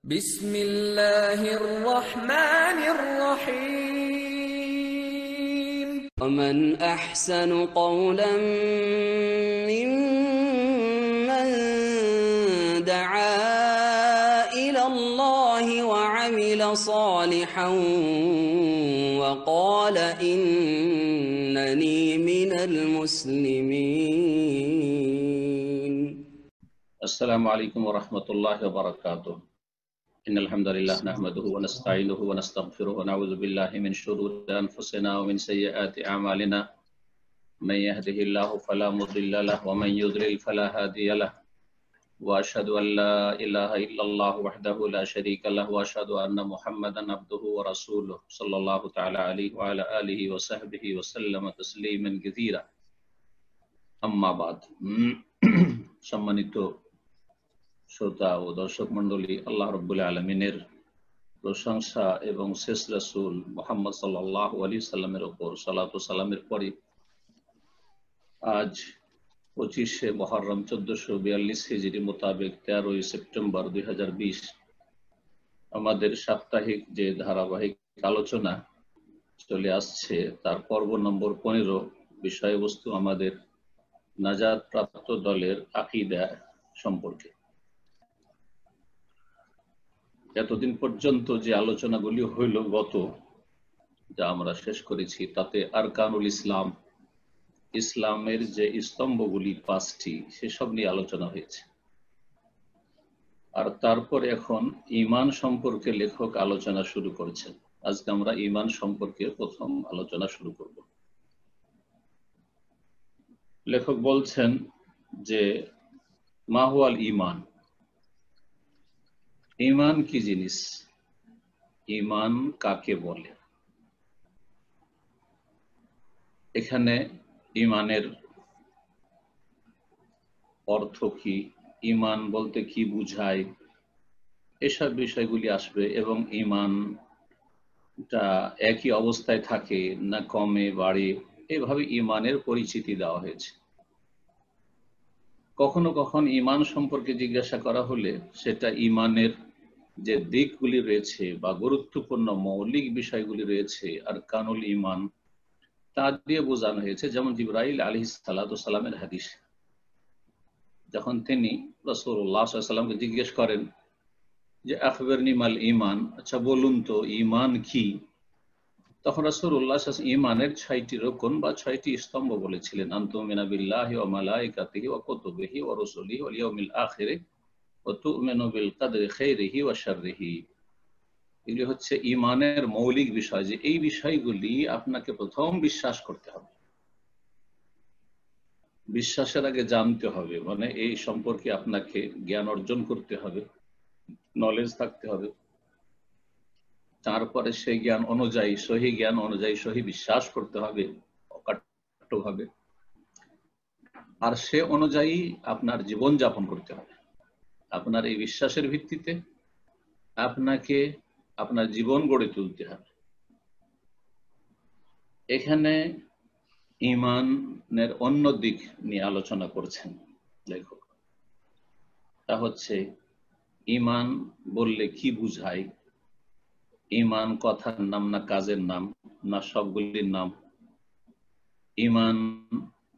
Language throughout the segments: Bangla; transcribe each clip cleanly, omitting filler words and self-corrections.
بسم الله الرحمن الرحيم ومن أحسن قولا ممن دعا إلى الله وعمل صالحا وقال إنني من المسلمين. السلام عليكم ورحمة الله وبركاته. إن الحمد لله نحمده ونستعينه ونستغفره ونعوذ بالله من شرور أنفسنا ومن سيئات أعمالنا من يهده الله فلا مضل له ومن يضلل فلا هادي له وأشهد أن لا إله إلا الله وحده لا شريك له وأشهد أن محمدا عبده ورسوله صلى الله تعالى عليه وعلى آله وصحبه وسلم تسليما كثيرا أما بعد. সম্মানিত শ্রোতা ও দর্শক মণ্ডলী, আল্লাহ রাব্বুল আলামিনের প্রশংসা এবং শেষ রাসূল মুহাম্মদ সাল্লাল্লাহু আলাইহি সাল্লামের উপর সালাত ও সালামের পরে আজ 25শে মুহররম 1442 হিজরি মোতাবেক 13ই সেপ্টেম্বর 2020 আমাদের সাপ্তাহিক যে ধারাবাহিক আলোচনা চলে আসছে তার পর্ব নম্বর 15। বিষয়বস্তু আমাদের নাজাত প্রাপ্ত দলের আকীদা সম্পর্কে। এতদিন পর্যন্ত যে আলোচনাগুলি হইল গত, যা আমরা শেষ করেছি, তাতে আরকানুল ইসলাম, ইসলামের যে স্তম্ভগুলি 5টি, সেসব নিয়ে আলোচনা হয়েছে। আর তারপরে এখন ঈমান সম্পর্কে লেখক আলোচনা শুরু করেছেন। আজকে আমরা ঈমান সম্পর্কে প্রথম আলোচনা শুরু করব। লেখক বলছেন যে মাহুয়াল ঈমান, ঈমান কি জিনিস, ঈমান কাকে বলে। এখানে ঈমানের অর্থ কি, ঈমান বলতে কি বুঝায়, এসব বিষয়গুলি আসবে। এবং ঈমানটা একই অবস্থায় থাকে না কমে বাড়ে, এভাবে ঈমানের পরিচিতি দেওয়া হয়েছে। কখনো কখনো ঈমান সম্পর্কে জিজ্ঞাসা করা হলে সেটা ঈমানের যে দিকগুলি রয়েছে বা গুরুত্বপূর্ণ মৌলিক বিষয়গুলি রয়েছে আরকানুল ঈমান, তা দিয়ে বোঝানো হয়েছে। যেমন জিবরাইল আলাইহিস সালাতু সালামের হাদিস, যখন তিনি রাসূলুল্লাহ সাল্লাল্লাহু আলাইহি ওয়াসাল্লামকে জিজ্ঞেস করেন যে আখবিরনি মাল ঈমান, আচ্ছা বলুন তো ঈমান কি, তখন রাসূলুল্লাহ সাল্লাল্লাহু আলাইহি ওয়াসাল্লাম ঈমানের 6টি রকম বা 6টি স্তম্ভ বলেছিলেন। আনতুমিনা বিল্লাহি ওয়া মালাইকাতিহি ওয়া কুতুবিহি ওয়া রুসুলিহি ওয়াল ইয়াউমিল আখির ওয়া তু'মিনু বিল কদরি খাইরিহি ওয়া শাররিহি। এগুলি হচ্ছে ঈমানের মৌলিক বিষয়, যে এই বিষয়গুলি আপনাকে প্রথম বিশ্বাস করতে হবে, বিশ্বাসের আগে জানতে হবে, মানে এই সম্পর্কে আপনাকে জ্ঞান অর্জন করতে হবে, নলেজ থাকতে হবে। তারপরে সেই জ্ঞান অনুযায়ী, সহি জ্ঞান অনুযায়ী সহি বিশ্বাস করতে হবে অকাট্যভাবে, আর সে অনুযায়ী আপনার জীবন যাপন করতে হবে। আপনার এই বিশ্বাসের ভিত্তিতে আপনাকে আপনার জীবন গড়ে তুলতে হবে। এখানে ঈমানের অন্য দিক নিয়ে আলোচনা করছেন লেখক। তা হচ্ছে ঈমান বললে কি বুঝায়, ঈমান কথার নাম না কাজের নাম না সবগুলির নাম। ঈমানের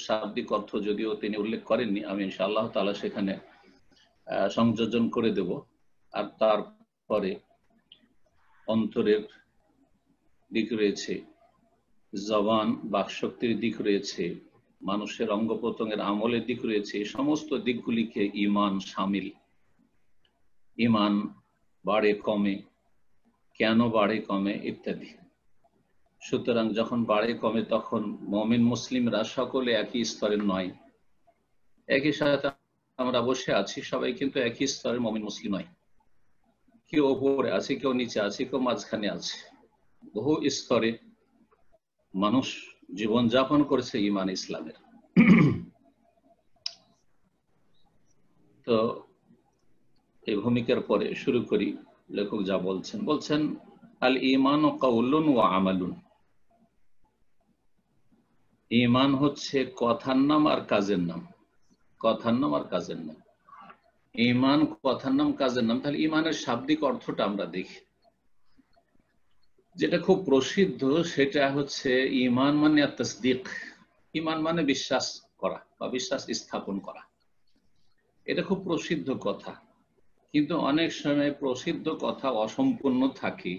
শাব্দিক অর্থ যদিও তিনি উল্লেখ করেননি, আমি ইনশাআল্লাহ তাআলা সেখানে সংযোজন করে দেব। আর তারপরে অন্তরের দিক রয়েছে, জবান বাকশক্তির দিক রয়েছে, মানুষের অঙ্গ প্রত্যঙ্গের আমলের দিক রয়েছে। এই সমস্ত দিকগুলিকে ঈমান শামিল। ঈমান বাড়ে কমে, কেন বাড়ে কমে ইত্যাদি। সুতরাং যখন বাড়ে কমে তখন মুমিন মুসলিমরা সকলে একই স্তরের নয়। একই সাথে আমরা বসে আছি, সবাই কিন্তু একই স্তরের মুমিন মুসলিম নয়। কেউ ওপরে আছে, কেউ নিচে আছে, কেউ মাঝখানে আছে। বহু স্তরে মানুষ জীবন যাপন করছে ঈমান ইসলামের। তো এই ভূমিকার পরে শুরু করি। লেখক যা বলছেন আল ঈমান কাউলুন ওয়া আমালুন। ঈমান হচ্ছে কথার নাম আর কাজের নাম, কথার নাম আর কাজের নাম। ঈমান কথার নাম কাজের নাম, তাহলে ঈমানের শাব্দিক অর্থটা আমরা দেখি। যেটা খুব প্রসিদ্ধ সেটা হচ্ছে ঈমান মানে তাসদীক। ঈমান মানে বিশ্বাস করা বা বিশ্বাস স্থাপন করা। এটা খুব প্রসিদ্ধ কথা, কিন্তু অনেক সময় প্রসিদ্ধ কথা অসম্পূর্ণ থাকে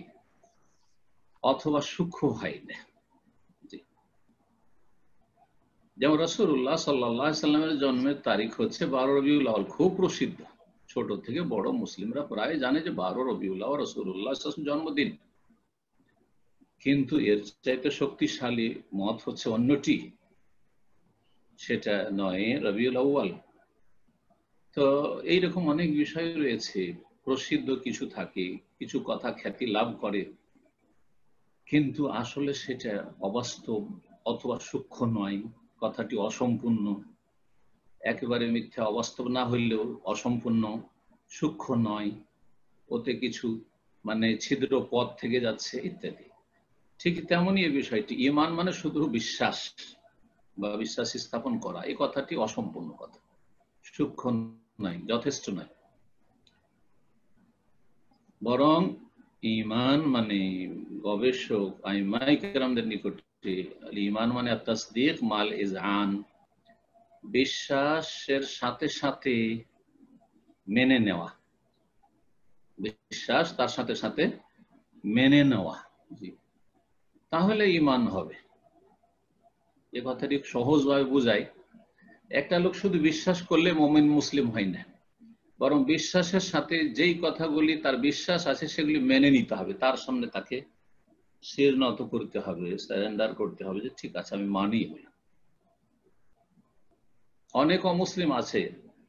অথবা সূক্ষ্ম হয় না। যেমন রাসূলুল্লাহ সাল্লাল্লাহু আলাইহি সাল্লামের জন্মের তারিখ হচ্ছে 12 রবিউল আউয়াল, খুব প্রসিদ্ধ, ছোট থেকে বড় মুসলিমরা প্রায় জানে যে 12 রবিউল আউয়াল রাসূলুল্লাহ সাল্লাল্লাহু আলাইহি ওয়াসাল্লামের জন্মদিন। কিন্তু এর চাইতে শক্তিশালী মত হচ্ছে অন্যটি, সেটা 9 রবিউল আউয়াল। তো এইরকম অনেক বিষয় রয়েছে, প্রসিদ্ধ কিছু থাকে, কিছু কথা খ্যাতি লাভ করে, কিন্তু আসলে সেটা অবাস্তব অথবা সূক্ষ্ম নয়, কথাটি অসম্পূর্ণ, একেবারে মিথ্যা, অবাস্তব না হইলেও অসম্পূর্ণ, সূক্ষ্ম নয়, ওতে কিছু মানে ছিদ্র পথ থেকে যাচ্ছে ইত্যাদি। ঠিক তেমনই এই বিষয়টি, ঈমান মানে শুধু বিশ্বাস বা বিশ্বাস স্থাপন করা, এই কথাটি অসম্পূর্ণ কথা, সূক্ষ্ম নয়, যথেষ্ট নয়। বরং ঈমান মানে গবেষক আইমায়ে কেরামদের নিকটে ঈমান মানে তাসদীক মাল ইজআন, বিশ্বাসের সাথে সাথে মেনে নেওয়া, বিশ্বাস তার সাথে সাথে মেনে নেওয়া, জি, তাহলে ঈমান হবে। এ কথাটি সহজভাবে বুঝাই। একটা লোক শুধু বিশ্বাস করলে মুমিন মুসলিম হয় না, বরং বিশ্বাসের সাথে যেই কথাগুলি তার বিশ্বাস আছে সেগুলি মেনে নিতে হবে, তার সামনে তাকে শির নত করতে হবে, সারেন্ডার করতে হবে যে ঠিক আছে আমি মানি। হলো অনেক অমুসলিম আছে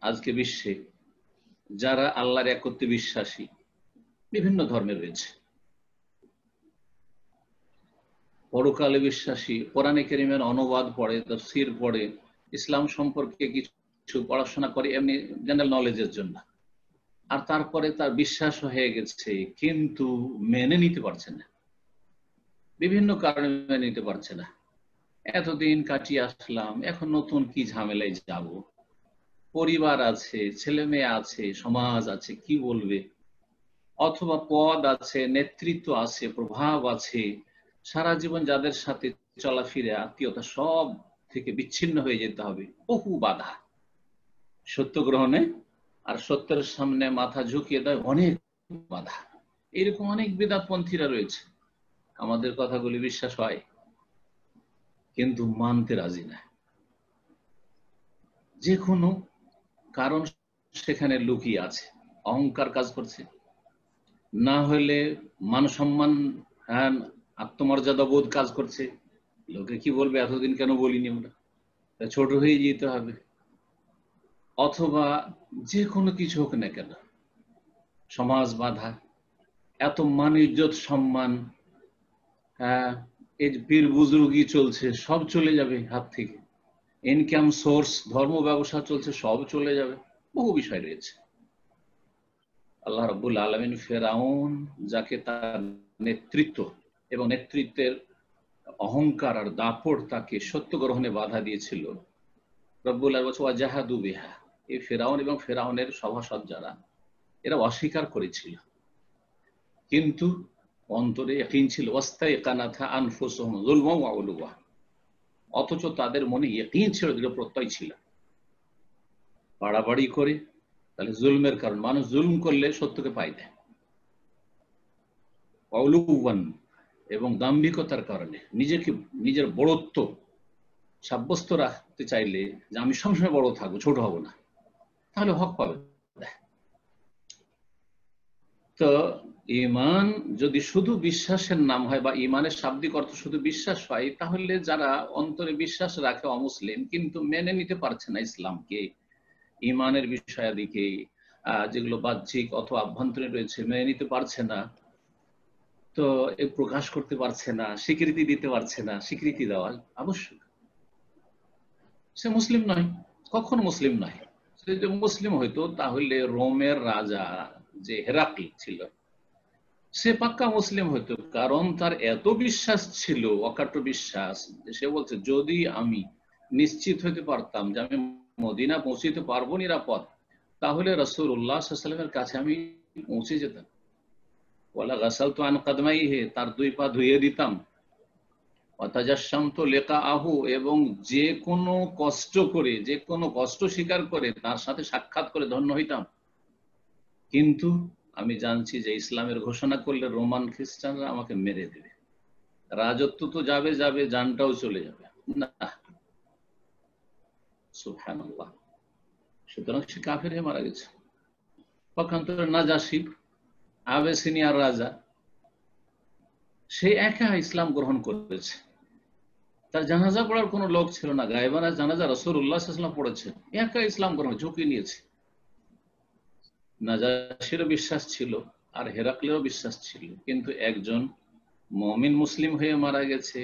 আজকে বিশ্বে যারা আল্লাহর একত্বে বিশ্বাসী, বিভিন্ন ধর্মের রয়েছে, পরকালে বিশ্বাসী, কোরআনে কারীমের অনুবাদ পড়ে, তাফসীর পড়ে, ইসলাম সম্পর্কে কিছু পড়াশোনা করে এমনি জেনারেল নলেজের জন্য, আর তারপরে তার বিশ্বাস হয়ে গেছে কিন্তু মেনে নিতে পারছে না, বিভিন্ন কারণে মেনে নিতে পারছে না। এতদিন কাটিয়ে আসলাম, এখন নতুন কি ঝামেলায় যাব, পরিবার আছে, ছেলে মেয়ে আছে, সমাজ আছে, কি বলবে, অথবা পদ আছে, নেতৃত্ব আছে, প্রভাব আছে, সারা জীবন যাদের সাথে চলাফিরে আত্মীয়তা সব থেকে বিচ্ছিন্ন হয়ে যেতে হবে, বহু বাধা সত্য গ্রহণে, আর সত্যের সামনে মাথা ঝুঁকিয়ে দেয় অনেক বাধা। এরকম অনেক বিদআতপন্থীরা রয়েছে, আমাদের কথাগুলি বিশ্বাস হয় কিন্তু মানতে রাজি না, যে কোনো কারণ সেখানে লুকিয়ে আছে, অহংকার কাজ করছে, না হলে মান সম্মান, হ্যাঁ, আত্মমর্যাদা বোধ কাজ করছে, লোকে কি বলবে এতদিন কেন বলিনি আমরা, ছোট হয়ে যেতে হবে, অথবা যে কোনো কিছু হোক না কেন, সমাজ বাধা, এত মান ইজ্জত সম্মান, হ্যাঁ, এই পীর বুজুর্গি চলছে, সব চলে যাবে হাত থেকে, ইনকাম সোর্স, ধর্ম ব্যবসা চলছে, সব চলে যাবে, বহু বিষয় রয়েছে। আল্লাহ রাব্বুল আলামিন ফেরাউন, যাকে তার নেতৃত্ব এবং নেতৃত্বের অহংকার আর দাপট তাকে সত্য গ্রহণে বাধা দিয়েছিল, রব্বুল আলামিন বলছে ওয়াজাহাদু বিহা, এই ফেরাউন এবং ফেরাউনের সভাসদ যারা, এরা অস্বীকার করেছিল, কিন্তু অন্তরে ইয়াকিন ছিল, ওয়াস্তাইকানাথা আনফুসুহুম যুলমান ওয়া উলুওয়া, অথচ তাদের মনে ইয়াকিন ছিল, দৃঢ় প্রত্যয় ছিল। বাড়াবাড়ি করে তাহলে জুলমের কারণ, মানুষ জুলম করলে সত্যকে পায় না, উলুওয়ান এবং দাম্ভিকতার কারণে নিজেকে, নিজের বড়ত্ব সাব্যস্ত রাখতে চাইলে যে আমি সবসময় বড় থাকবো, ছোট হব না, তাহলে হক পাবে না। তো ঈমান যদি শুধু বিশ্বাসের নাম হয় বা ঈমানের শাব্দিক অর্থ শুধু বিশ্বাস হয়, তাহলে যারা অন্তরে বিশ্বাস রাখে অমুসলিম কিন্তু মেনে নিতে পারছে না ইসলামকে, ঈমানের বিষয়াদিকে, যেগুলো বাহ্যিক অথবা আভ্যন্তরীণ রয়েছে মেনে নিতে পারছে না, তো প্রকাশ করতে পারছে না, স্বীকৃতি দিতে পারছে না, স্বীকৃতি দেওয়া আবশ্যক। সে মুসলিম নয়, কখন মুসলিম নয়। সে যে মুসলিম হইতো তাহলে রোমের রাজা যে হেরাক্ল ছিল, সে পাক্কা মুসলিম হইতো, কারণ তার এত বিশ্বাস ছিল, অকাট্য বিশ্বাস, সে বলছে যদি আমি নিশ্চিত হইতে পারতাম যে আমি মদিনা পৌঁছিতে পারবো নিরাপদ, তাহলে রাসূলুল্লাহ সাল্লাল্লাহু আলাইহি ওয়াসাল্লামের কাছে আমি পৌঁছে যেতাম। ওয়ালা গাসালতু আন কদমাইহি, তার দুই পা ধুইয়ে দিতাম। ওয়া তাজাশশামতু লিকাআহু, এবং যে কোনো কষ্ট করে, যে কোনো কষ্ট স্বীকার করে তার সাথে সাক্ষাৎ করে ধন্য হইতাম। কিন্তু আমি জানছি যে ইসলামের ঘোষণা করলে রোমান খ্রিস্টানরা আমাকে মেরে দেবে, রাজত্ব তো যাবে যাবে, জানটাও চলে যাবে না। সুবহানাল্লাহ। সুতরাং সে কাফের হয়ে মারা গেছে। পক্ষান্তরে নাজাশী, আবেসিনিয়ার রাজা, সে একা ইসলাম গ্রহণ করেছে। তার জানাজা পড়ার কোনো লোক ছিল না, গায়েবানা জানাজা রাসূলুল্লাহ সাল্লাল্লাহু আলাইহি ওয়াসাল্লাম পড়েছে, একা ইসলাম গ্রহণ ঝুঁকি নিয়েছে। নাজাশীরও বিশ্বাস ছিল আর হেরাক্লেরও বিশ্বাস ছিল, কিন্তু একজন মুমিন মুসলিম হয়ে মারা গেছে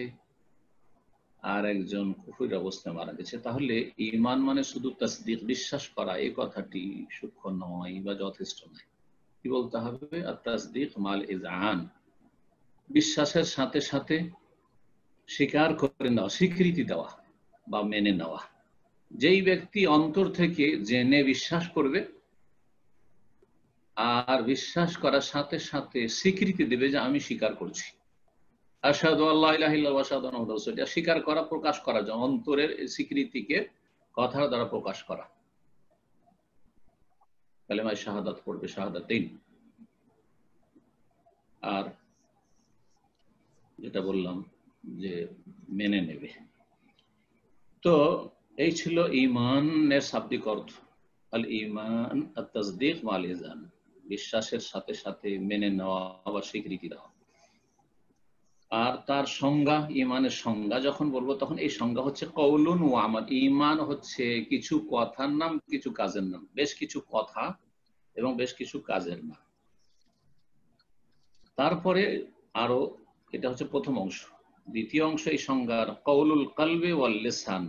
আর একজন কুফরি অবস্থায় মারা গেছে। তাহলে ঈমান মানে শুধু তাসদীক, বিশ্বাস করা, এই কথাটি সূক্ষ্ম নয় বা যথেষ্ট নয়। কি বলতে হবে? আত-তাসদীক মাল ইযআন, বিশ্বাসের সাথে সাথে স্বীকার করে নেওয়া, স্বীকৃতি দেওয়া বা মেনে নেওয়া। যেই ব্যক্তি অন্তর থেকে জেনে বিশ্বাস করবে আর বিশ্বাস করার সাথে সাথে স্বীকৃতি দেবে যে আমি স্বীকার করছি, আশহাদু আল্লা ইলাহা ইল্লাল্লাহ ওয়া আশহাদু আন্না মুহাম্মাদান রাসূলুল্লাহ, এটা স্বীকার করা, প্রকাশ করা, যে অন্তরের স্বীকৃতিকে কথার দ্বারা প্রকাশ করা। কালেমায়ে শাহাদাত পড়বে, শাহাদাতাইন। আর যেটা বললাম যে মেনে নেবে। তো এই ছিল ঈমানের শাব্দিক অর্থ। আল ঈমান আত-তাসদীক মাল ইযআন, বিশ্বাসের সাথে সাথে মেনে নেওয়া বা স্বীকৃতি দেওয়া। আর তার সংজ্ঞা, ঈমানের সংজ্ঞা যখন বলবো তখন এই সংজ্ঞা হচ্ছে কওলুন ওয়া আমাল। ঈমান হচ্ছে কিছু কথার নাম, কিছু কাজের নাম, বেশ কিছু কথা এবং বেশ কিছু কাজের নাম। তারপরে আরো, এটা হচ্ছে প্রথম অংশ। দ্বিতীয় অংশ এই সংজ্ঞার কওলুল কলবি ওয়াল লিসান,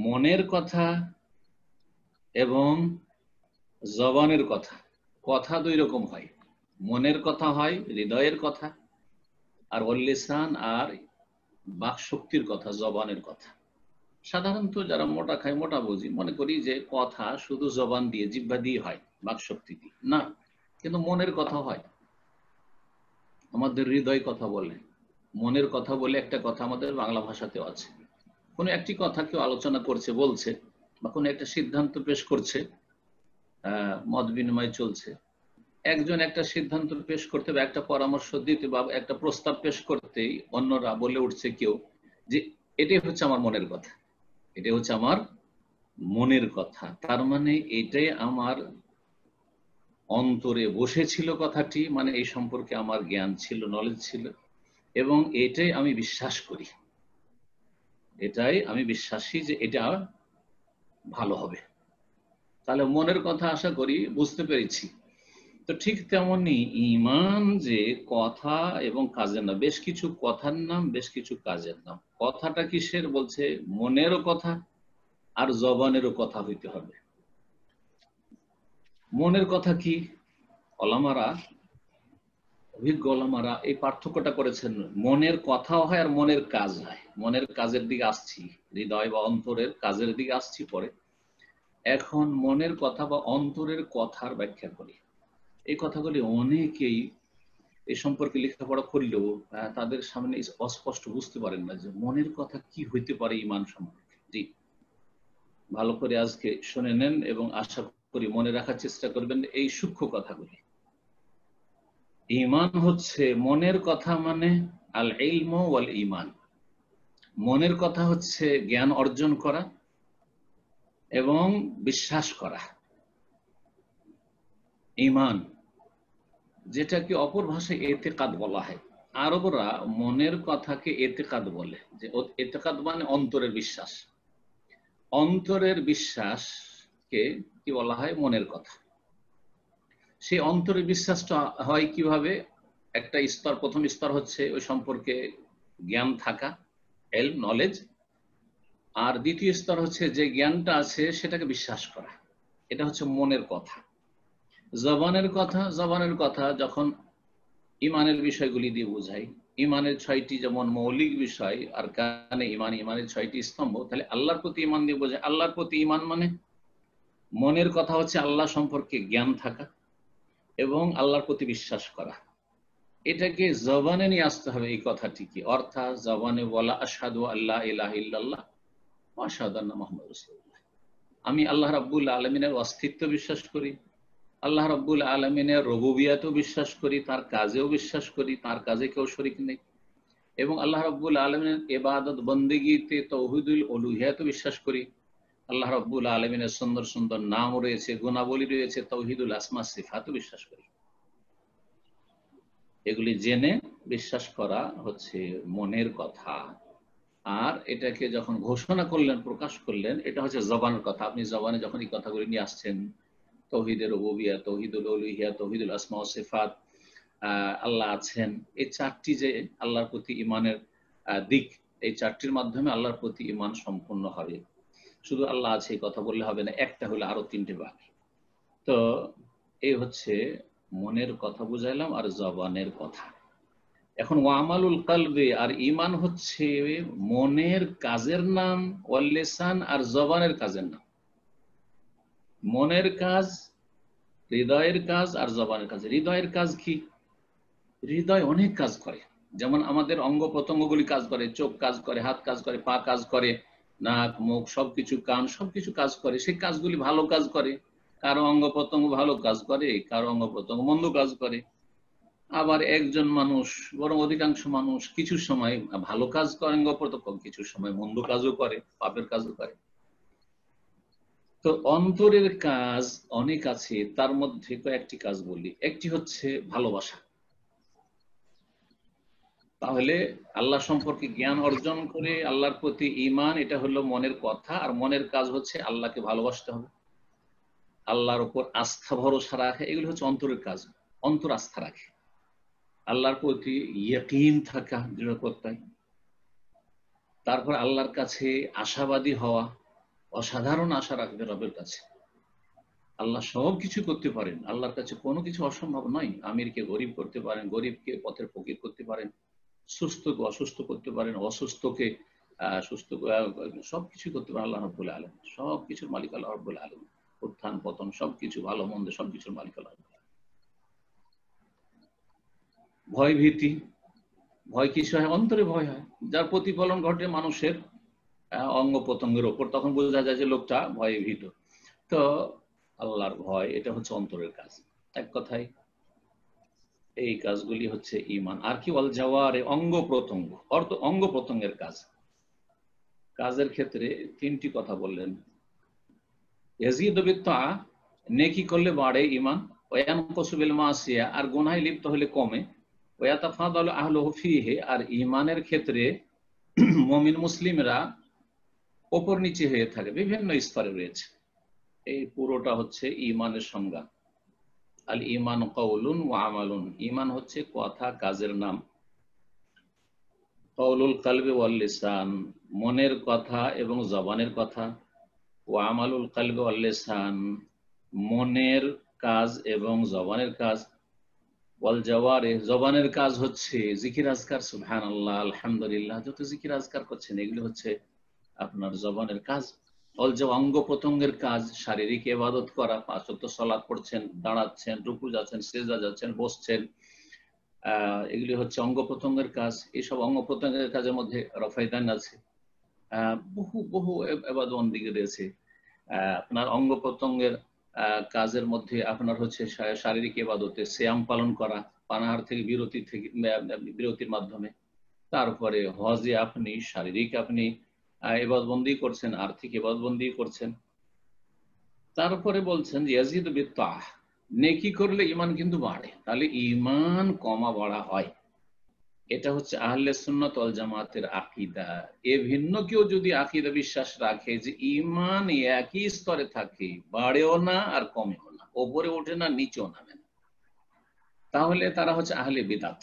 মনের কথা এবং জবানের কথা। কথা দুই রকম হয়, মনের কথা হয়, হৃদয়ের কথা, আর ওয়াল লিসান আর বাক শক্তির কথা, জবানের কথা। সাধারণত যারা মোটা খায়, মোটা বুঝি, মনে করি যে কথা শুধু জবান দিয়ে, জিহ্বা দিয়ে হয়, বাক শক্তি দিয়ে না, কিন্তু মনের কথা হয়। আমাদের হৃদয় কথা বলে, মনের কথা বলে একটা কথা আমাদের বাংলা ভাষাতেও আছে। কোনো একটি কথা কেউ আলোচনা করছে, বলছে, বা কোনো একটা সিদ্ধান্ত পেশ করছে, মত বিনিময় চলছে, একজন একটা সিদ্ধান্ত পেশ করতে বা একটা পরামর্শ দিতে বা একটা প্রস্তাব পেশ করতেই অন্যরা বলে উঠছে কেউ যে এটাই হচ্ছে আমার মনের কথা, এটাই হচ্ছে আমার মনের কথা। তার মানে এটাই আমার অন্তরে বসেছিল কথাটি, মানে এই সম্পর্কে আমার জ্ঞান ছিল, নলেজ ছিল, এবং এটাই আমি বিশ্বাস করি, এটাই আমি বিশ্বাসী যে এটা ভালো হবে। তাহলে মনের কথা আশা করি বুঝতে পেরেছি। তো ঠিক তেমনি ঈমান যে কথা এবং কাজের নাম, বেশ কিছু কথার নাম, বেশ কিছু কাজের নাম। কথাটা কিসের? বলছে মনেরও কথা আর জবানেরও কথা হইতে হবে। মনের কথা কি? ওলামারা, অভিজ্ঞ ওলামারা এই পার্থক্যটা করেছেন, মনের কথাও হয় আর মনের কাজ হয়। মনের কাজের দিকে আসছি, হৃদয় বা অন্তরের কাজের দিকে আসছি পরে। এখন মনের কথা বা অন্তরের কথার ব্যাখ্যা করি। এই কথাগুলি অনেকেই এই সম্পর্কে লেখাপড়া করলেও তাদের সামনে অস্পষ্ট, বুঝতে পারেন না যে মনের কথা কি হইতে পারে ঈমান সম্পর্কে। জি, ভালো করে আজকে শুনে নেন এবং আশা করি মনে রাখার চেষ্টা করবেন এই সূক্ষ্ম কথাগুলি। ঈমান হচ্ছে মনের কথা, মানে আল ইলম ওয়াল ঈমান। মনের কথা হচ্ছে জ্ঞান অর্জন করা এবং বিশ্বাস করা। ঈমান, যেটাকে অপর ভাষায় এতেকাদ বলা হয়। আরবরা মনের কথাকে এতেকাদ বলে, যে এতেকাদ মানে অন্তরের বিশ্বাস। অন্তরের বিশ্বাসকে কি বলা হয়? মনের কথা। সেই অন্তরের বিশ্বাসটা হয় কিভাবে? একটা স্তর, প্রথম স্তর হচ্ছে ওই সম্পর্কে জ্ঞান থাকা, এলম, নলেজ। আর দ্বিতীয় স্তর হচ্ছে যে জ্ঞানটা আছে সেটাকে বিশ্বাস করা। এটা হচ্ছে মনের কথা। জবানের কথা, জবানের কথা যখন ইমানের বিষয়গুলি দিয়ে বোঝাই, ইমানের 6টি যেমন মৌলিক বিষয়, আর কানে ইমান, ইমানের 6টি স্তম্ভ, তাহলে আল্লাহর প্রতি ইমান দিয়ে বোঝায়। আল্লাহর প্রতি ইমান মানে মনের কথা হচ্ছে আল্লাহ সম্পর্কে জ্ঞান থাকা এবং আল্লাহর প্রতি বিশ্বাস করা। এটাকে জবানে নিয়ে আসতে হবে। এই কথাটি কি অর্থাৎ জবানে বলা আশহাদু আল্লা ইলাহা ইল্লাল্লাহ ওয়া আশহাদু আন্না মুহাম্মাদুর রাসূলুল্লাহ, আমি আল্লাহ রাব্বুল আলামিনের অস্তিত্ব বিশ্বাস করি, আল্লাহ রাব্বুল আলামিনের রুবুবিয়াতেও বিশ্বাস করি, তার কাজেও বিশ্বাস করি, তার কাজে কেউ শরীক নেই, এবং আল্লাহ রাব্বুল আলামিনের ইবাদত বন্দেগীতে তাওহীদুল উলুহিয়াতেও বিশ্বাস করি। আল্লাহ রাব্বুল আলামিনের সুন্দর সুন্দর নাম রয়েছে, গুণাবলী রয়েছে, তাওহীদুল আসমা সিফাতও বিশ্বাস করি। এগুলি জেনে বিশ্বাস করা হচ্ছে মনের কথা। আর এটাকে যখন ঘোষণা করলেন, প্রকাশ করলেন, এটা হচ্ছে জবানের কথা। আপনি জবানে যখন এই কথাগুলি নিয়ে আসছেন, তাওহীদের রুবুবিয়্যাহ, তাওহীদুল উলুহিয়্যাহ, তাওহীদুল আসমা ওয়া সিফাত, আল্লাহ আছেন, এই চারটি যে আল্লাহর প্রতি ঈমানের দিক, এই চারটির মাধ্যমে আল্লাহর প্রতি ঈমান সম্পূর্ণ হবে। শুধু আল্লাহ আছে এই কথা বললে হবে না, একটা হলে আরো তিনটে বাকি। তো এই হচ্ছে মনের কথা বুঝাইলাম আর জবানের কথা। এখন ওয়ামালুল কলবে আর ঈমান হচ্ছে মনের কাজের নাম, ওয়াল লিসান আর জবানের কাজের নাম। মনের কাজ, হৃদয়ের কাজ আর জবানের কাজ। হৃদয়ের কাজ কি? হৃদয় অনেক কাজ করে, যেমন আমাদের অঙ্গ প্রত্যঙ্গগুলি কাজ করে, চোখ কাজ করে, হাত কাজ করে, পা কাজ করে, নাক মুখ সবকিছু, কান সবকিছু কাজ করে। সেই কাজগুলি ভালো কাজ করে, কারো অঙ্গ প্রত্যঙ্গ ভালো কাজ করে, কারো অঙ্গ প্রত্যঙ্গ মন্দ কাজ করে। আবার একজন মানুষ, বরং অধিকাংশ মানুষ কিছু সময় ভালো কাজ করে অঙ্গ প্রত্যঙ্গ, কিছু সময় মন্দ কাজও করে, পাপের কাজও করে। তো অন্তরের কাজ অনেক আছে, তার মধ্যে কয়েকটি কাজ বলি। একটি হচ্ছে ভালোবাসা। তাহলে আল্লাহ সম্পর্কে জ্ঞান অর্জন করে আল্লাহর প্রতি ঈমান, এটা হলো মনের কথা। আর মনের কাজ হচ্ছে আল্লাহকে ভালোবাসতে হবে, আল্লাহর উপর আস্থা ভরসা রাখে, এগুলো হচ্ছে অন্তরের কাজ। অন্তর আস্থা রাখে, আল্লাহর প্রতি ইয়াকিন থাকা, দৃঢ় প্রত্যয়। তারপর আল্লাহর কাছে আশাবাদী হওয়া, অসাধারণ আশা রাখবে রবের কাছে। আল্লাহ সব কিছু করতে পারেন, আল্লাহর কাছে কোনো কিছু অসম্ভব নয়। আমিরকে গরিব করতে পারেন, গরিবকে পথের ফকির করতে পারেন, সুস্থকে অসুস্থ করতে পারেন, অসুস্থকে সুস্থ, সবকিছু করতে পারেন আল্লাহ রাব্বুল আলামিন। সবকিছুর মালিক আল্লাহ রাব্বুল আলামিন। উত্থান পতন সবকিছু, ভালো মন্দ সবকিছুর মালিক আল্লাহ রাব্বুল আলামিন। ভয় ভীতি, ভয় কিছু হয়, অন্তরে ভয় হয়, যার প্রতিফলন ঘটে মানুষের অঙ্গ প্রত্যঙ্গের ওপর, তখন বোঝা যায় যে লোকটা ভয়ে ভীত। তো আল্লাহর ভয়, এটা হচ্ছে অন্তরের কাজ। এক কথায় এই কাজগুলি হচ্ছে ঈমান। আর কি? ওয়াল জাওয়ারে, অঙ্গ প্রত্যঙ্গ, অঙ্গ প্রত্যঙ্গের কাজ। কাজের ক্ষেত্রে তিনটি কথা বললেন। ইয়াজিদু বিত্তাআ, নেকি করলে বাড়ে ঈমান, ওয়া ইয়ানকুসু বিল মাসিয়া, আর গুনাহে লিপ্ত হলে কমে, ওয়া ইয়াতাফাদালু আহলুহু ফীহি, আর ঈমানের ক্ষেত্রে মুমিন মুসলিমরা ওপর নিচে হয়ে থাকে, বিভিন্ন স্তরে রয়েছে। এই পুরোটা হচ্ছে ঈমানের সংজ্ঞা। আল ঈমান কাউলুন ওয়া আমালুন, ঈমান হচ্ছে কথা কাজের নাম। কাউলুল কলবি ওয়াল লিসান, মনের কথা এবং জবানের কথা। ওয়া আমালুল কলবি ওয়াল লিসান, মনের কাজ এবং জবানের কাজ। ওয়াল জাওয়ারে, জবানের কাজ হচ্ছে জিকির আজকার, সুবহানাল্লাহ, আলহামদুলিল্লাহ, যত জিকির আজকার করছেন এগুলো হচ্ছে আপনার জবানের কাজ। অঙ্গ প্রত্যঙ্গের কাজ, শারীরিক ইবাদত করা, 5 ওয়াক্ত সালাত পড়ছেন, দাঁড়াচ্ছেন, রুকু যাচ্ছেন, সিজদা যাচ্ছেন, বসছেন, এগুলি হচ্ছে অঙ্গ প্রত্যঙ্গের কাজ। এইসব অঙ্গ প্রত্যঙ্গের কাজের মধ্যে রফায়দান আছে, বহু বহু ইবাদত বন্দেগী রয়েছে। আপনার অঙ্গ প্রত্যঙ্গের কাজের মধ্যে আপনার হচ্ছে শারীরিক ইবাদতে সিয়াম পালন করা, পানাহার থেকে বিরতির মাধ্যমে। তারপরে হজে আপনি শারীরিক আপনি ইবাদতবন্দি করছেন, আর্থিক ইবাদতবন্দি করছেন। তারপরে বলছেন ইয়াজিদু বিত্তাআহ, নেকি করলে ঈমান কিন্তু বাড়ে। তাহলে ঈমান কমা বাড়া হয়, এটা হচ্ছে আহলে সুন্নাত ওয়াল জামাতের আকীদা। এ ভিন্ন কেউ যদি আকীদা বিশ্বাস রাখে যে ঈমান একই স্তরে থাকে, বাড়েও না আর কমেও না, ওপরে ওঠে না নিচেও নামে না, তাহলে তারা হচ্ছে আহলে বিদআত,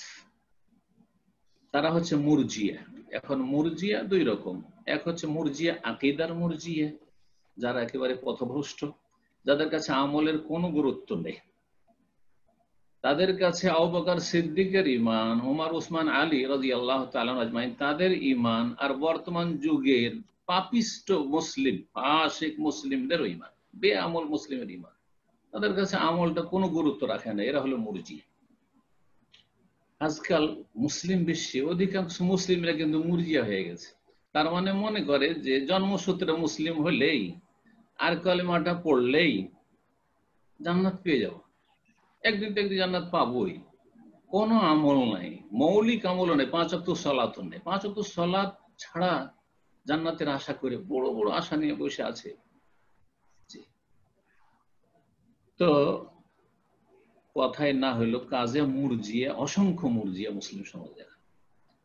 তারা হচ্ছে মুরজিয়া। এখন মুরজিয়া দুই রকম, এক হচ্ছে মুরজিয়া আকীদার মুরজিয়া, যারা একেবারে পথভ্রষ্ট, যাদের কাছে আমলের কোনো গুরুত্ব নেই। তাদের কাছে আবু বকর সিদ্দিকের ঈমান, ওমর ওসমান আলী রাদিয়াল্লাহু তাআলা আজমাইন তাদের ঈমান, আর বর্তমান যুগের পাপিষ্ট মুসলিম ফাসিক মুসলিমদের ঈমান, বেআমল মুসলিমের ইমান। তাদের কাছে আমলটা কোনো গুরুত্ব রাখে না, এরা হলো মুরজিয়া। আজকাল মুসলিম বিশ্বে অধিকাংশ মুসলিমরা কিন্তু মুরজিয়া হয়ে গেছে। তার মানে মনে করে যে জন্মসূত্রে মুসলিম হলেই আর কালেমাটা পড়লেই জান্নাত পেয়ে যাব, একদিন তো একদিন জান্নাত পাবোই। কোনো আমল নাই, মৌলিক আমলও নেই, 5 ওয়াক্ত সালাতও নেই। 5 ওয়াক্ত সালাত ছাড়া জান্নাতের আশা করে বড় বড় আশা নিয়ে বসে আছে। তো কথায় না হইলো কাজে মুরজিয়া, অসংখ্য মুরজিয়া মুসলিম সমাজে।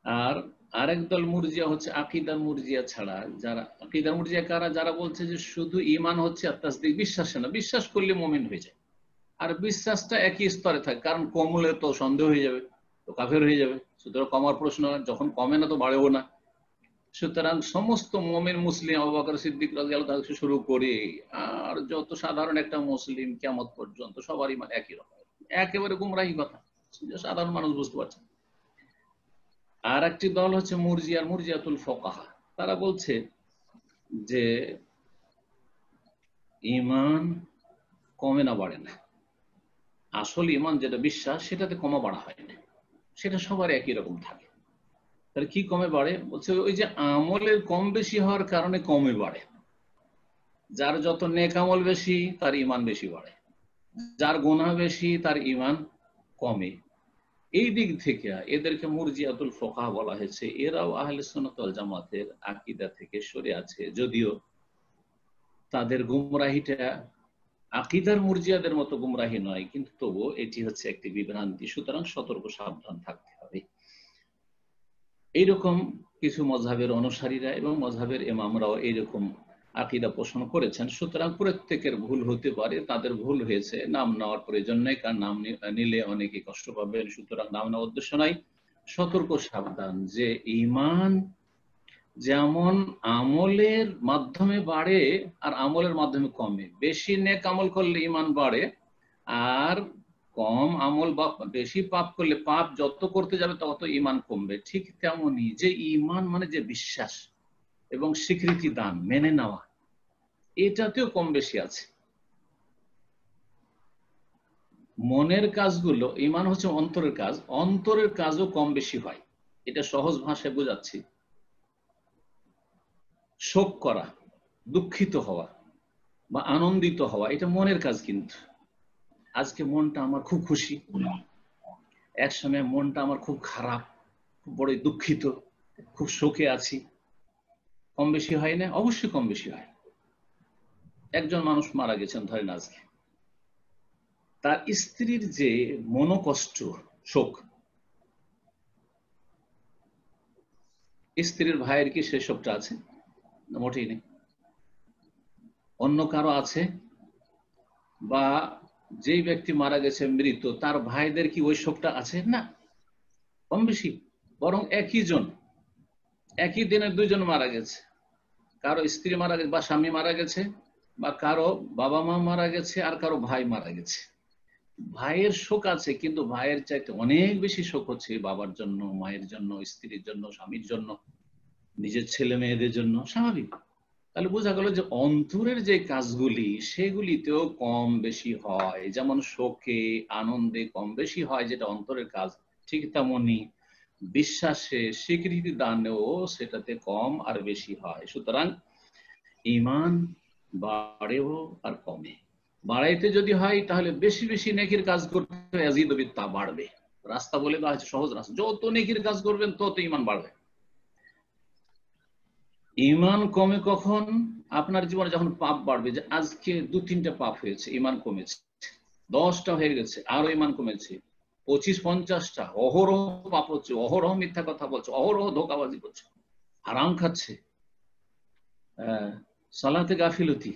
আর আরেক দল মুরজিয়া হচ্ছে আকীদার মুরজিয়া ছাড়া যারা, আকীদার মুরজিয়া কারা? যারা বলছে যে শুধু ঈমান হচ্ছে আর তাসদীক, বিশ্বাসে না, বিশ্বাস করলে মুমিন হয়ে যায়। আর বিশ্বাসটা একই স্তরে থাকে, কারণ কমলে তো সন্দেহ হয়ে যাবে, তো কাফের হয়ে যাবে। সুতরাং কমার প্রশ্ন, যখন কমে না তো বাড়েও না। সুতরাং সমস্ত মুমিন মুসলিম, আবু বকর সিদ্দিক রাদিয়াল্লাহু তাআলা থেকে শুরু করে আর যত সাধারণ একটা মুসলিম কিয়ামত পর্যন্ত সবার ঈমান একই রকম। একেবারে গুমরাহি কথা, সাধারণ মানুষ বুঝতে পারছে। আর একটি দল হচ্ছে মুরজিয়ার, মুরজিয়াতুল ফুকাহা। তারা বলছে যে ঈমান কমে না বাড়ে না, আসল ঈমান যেটা বিশ্বাস সেটাতে কমা বাড়া হয় না, সেটা সবার একই রকম থাকে। তাহলে কি কমে বাড়ে? বলছে ওই যে আমলের কম বেশি হওয়ার কারণে কমে বাড়ে। যার যত নেক আমল বেশি তার ঈমান বেশি বাড়ে, যার গুনাহ বেশি তার ঈমান কমে। এই দিক থেকে এদেরকে মুরজিয়াতুল ফুকাহা বলা হয়েছে। এরাও আহলে সুন্নাত ওয়াল জামাতের আকীদা থেকে সরে আছে, যদিও তাদের গুমরাহিটা আকীদার মুরজিয়াদের মতো গুমরাহি নয়, কিন্তু তবুও এটি হচ্ছে একটি বিভ্রান্তি। সুতরাং সতর্ক সাবধান থাকতে হবে। এইরকম কিছু মযহাবের অনুসারীরা এবং মযহাবের ইমামরাও এইরকম আকীদা পোষণ করেছেন। সুতরাং প্রত্যেকের ভুল হতে পারে, তাদের ভুল হয়েছে, নাম নেওয়ার প্রয়োজন নেই, কারণ নাম নিলে অনেকে কষ্ট পাবেন। সুতরাং নাম নেওয়ার উদ্দেশ্য নাই, সতর্ক সাবধান যে ঈমান যেমন আমলের মাধ্যমে বাড়ে আর আমলের মাধ্যমে কমে। বেশি নেক আমল করলে ঈমান বাড়ে, আর কম আমল বা বেশি পাপ করলে পাপ যত করতে যাবে তত ঈমান কমবে। ঠিক তেমনি যে ঈমান মানে যে বিশ্বাস এবং স্বীকৃতি দান, মেনে নেওয়া, এটাতেও কম বেশি আছে। মনের কাজগুলো, ঈমান হচ্ছে অন্তরের কাজ, অন্তরের কাজও কম বেশি হয়। এটা সহজ ভাষায় বোঝাচ্ছি। শোক করা, দুঃখিত হওয়া বা আনন্দিত হওয়া, এটা মনের কাজ। কিন্তু আজকে মনটা আমার খুব খুশি, এক সময় মনটা আমার খুব খারাপ, খুব বড় দুঃখিত, খুব শোকে আছি, কম বেশি হয় না? অবশ্যই কম বেশি হয়। একজন মানুষ মারা গেছেন ধরেন আজকে, তার স্ত্রীর যে মনোকষ্ট, শোক, স্ত্রীর ভাইয়ের কি সেই শোকটা আছে? মোটেই নেই। অন্য কারো আছে? বা যেই ব্যক্তি মারা গেছে মৃত, তার ভাইদের কি ওই শোকটা আছে? না, কম বেশি। বরং একই জন, একই দিনে দুইজন মারা গেছে, কারো স্ত্রী মারা গেছে বা স্বামী মারা গেছে, বা কারো বাবা মা মারা গেছে, আর কারো ভাই মারা গেছে। ভাইয়ের শোক আছে, কিন্তু ভাইয়ের চাইতে অনেক বেশি শোক হচ্ছে বাবার জন্য, মায়ের জন্য, স্ত্রীর জন্য, স্বামীর জন্য, নিজের ছেলে মেয়েদের জন্য। স্বাভাবিক। তাহলে বোঝা গেল যে অন্তরের যে কাজগুলি সেগুলিতেও কম বেশি হয়। যেমন শোকে আনন্দে কম বেশি হয় যেটা অন্তরের কাজ, ঠিক তেমনি বিশ্বাসে স্বীকৃতি দানেও সেটাতে কম আর বেশি হয়। সুতরাং ঈমান বাড়েও আর কমে। বাড়াইতে যদি হয় তাহলে বেশি বেশি নেকির কাজ করতে ইয়াজিদু বিত, বাড়বে। রাস্তা বলে দেওয়া হয়েছে, সহজ রাস্তা, যত নেকির কাজ করবেন তত ঈমান বাড়বে। ঈমান কমে কখন? আপনার জীবনে যখন পাপ বাড়বে, যে আজকে 2-3টা পাপ হয়েছে, ঈমান কমেছে, 10টা হয়ে গেছে, আরো ঈমান কমেছে, 25-50টা, অহরহ পাপ হচ্ছে, অহরহ মিথ্যা কথা বলছে, অহরহ ধোঁকাবাজি করছে, হারাম খাচ্ছে, সালাতে গাফিলতি,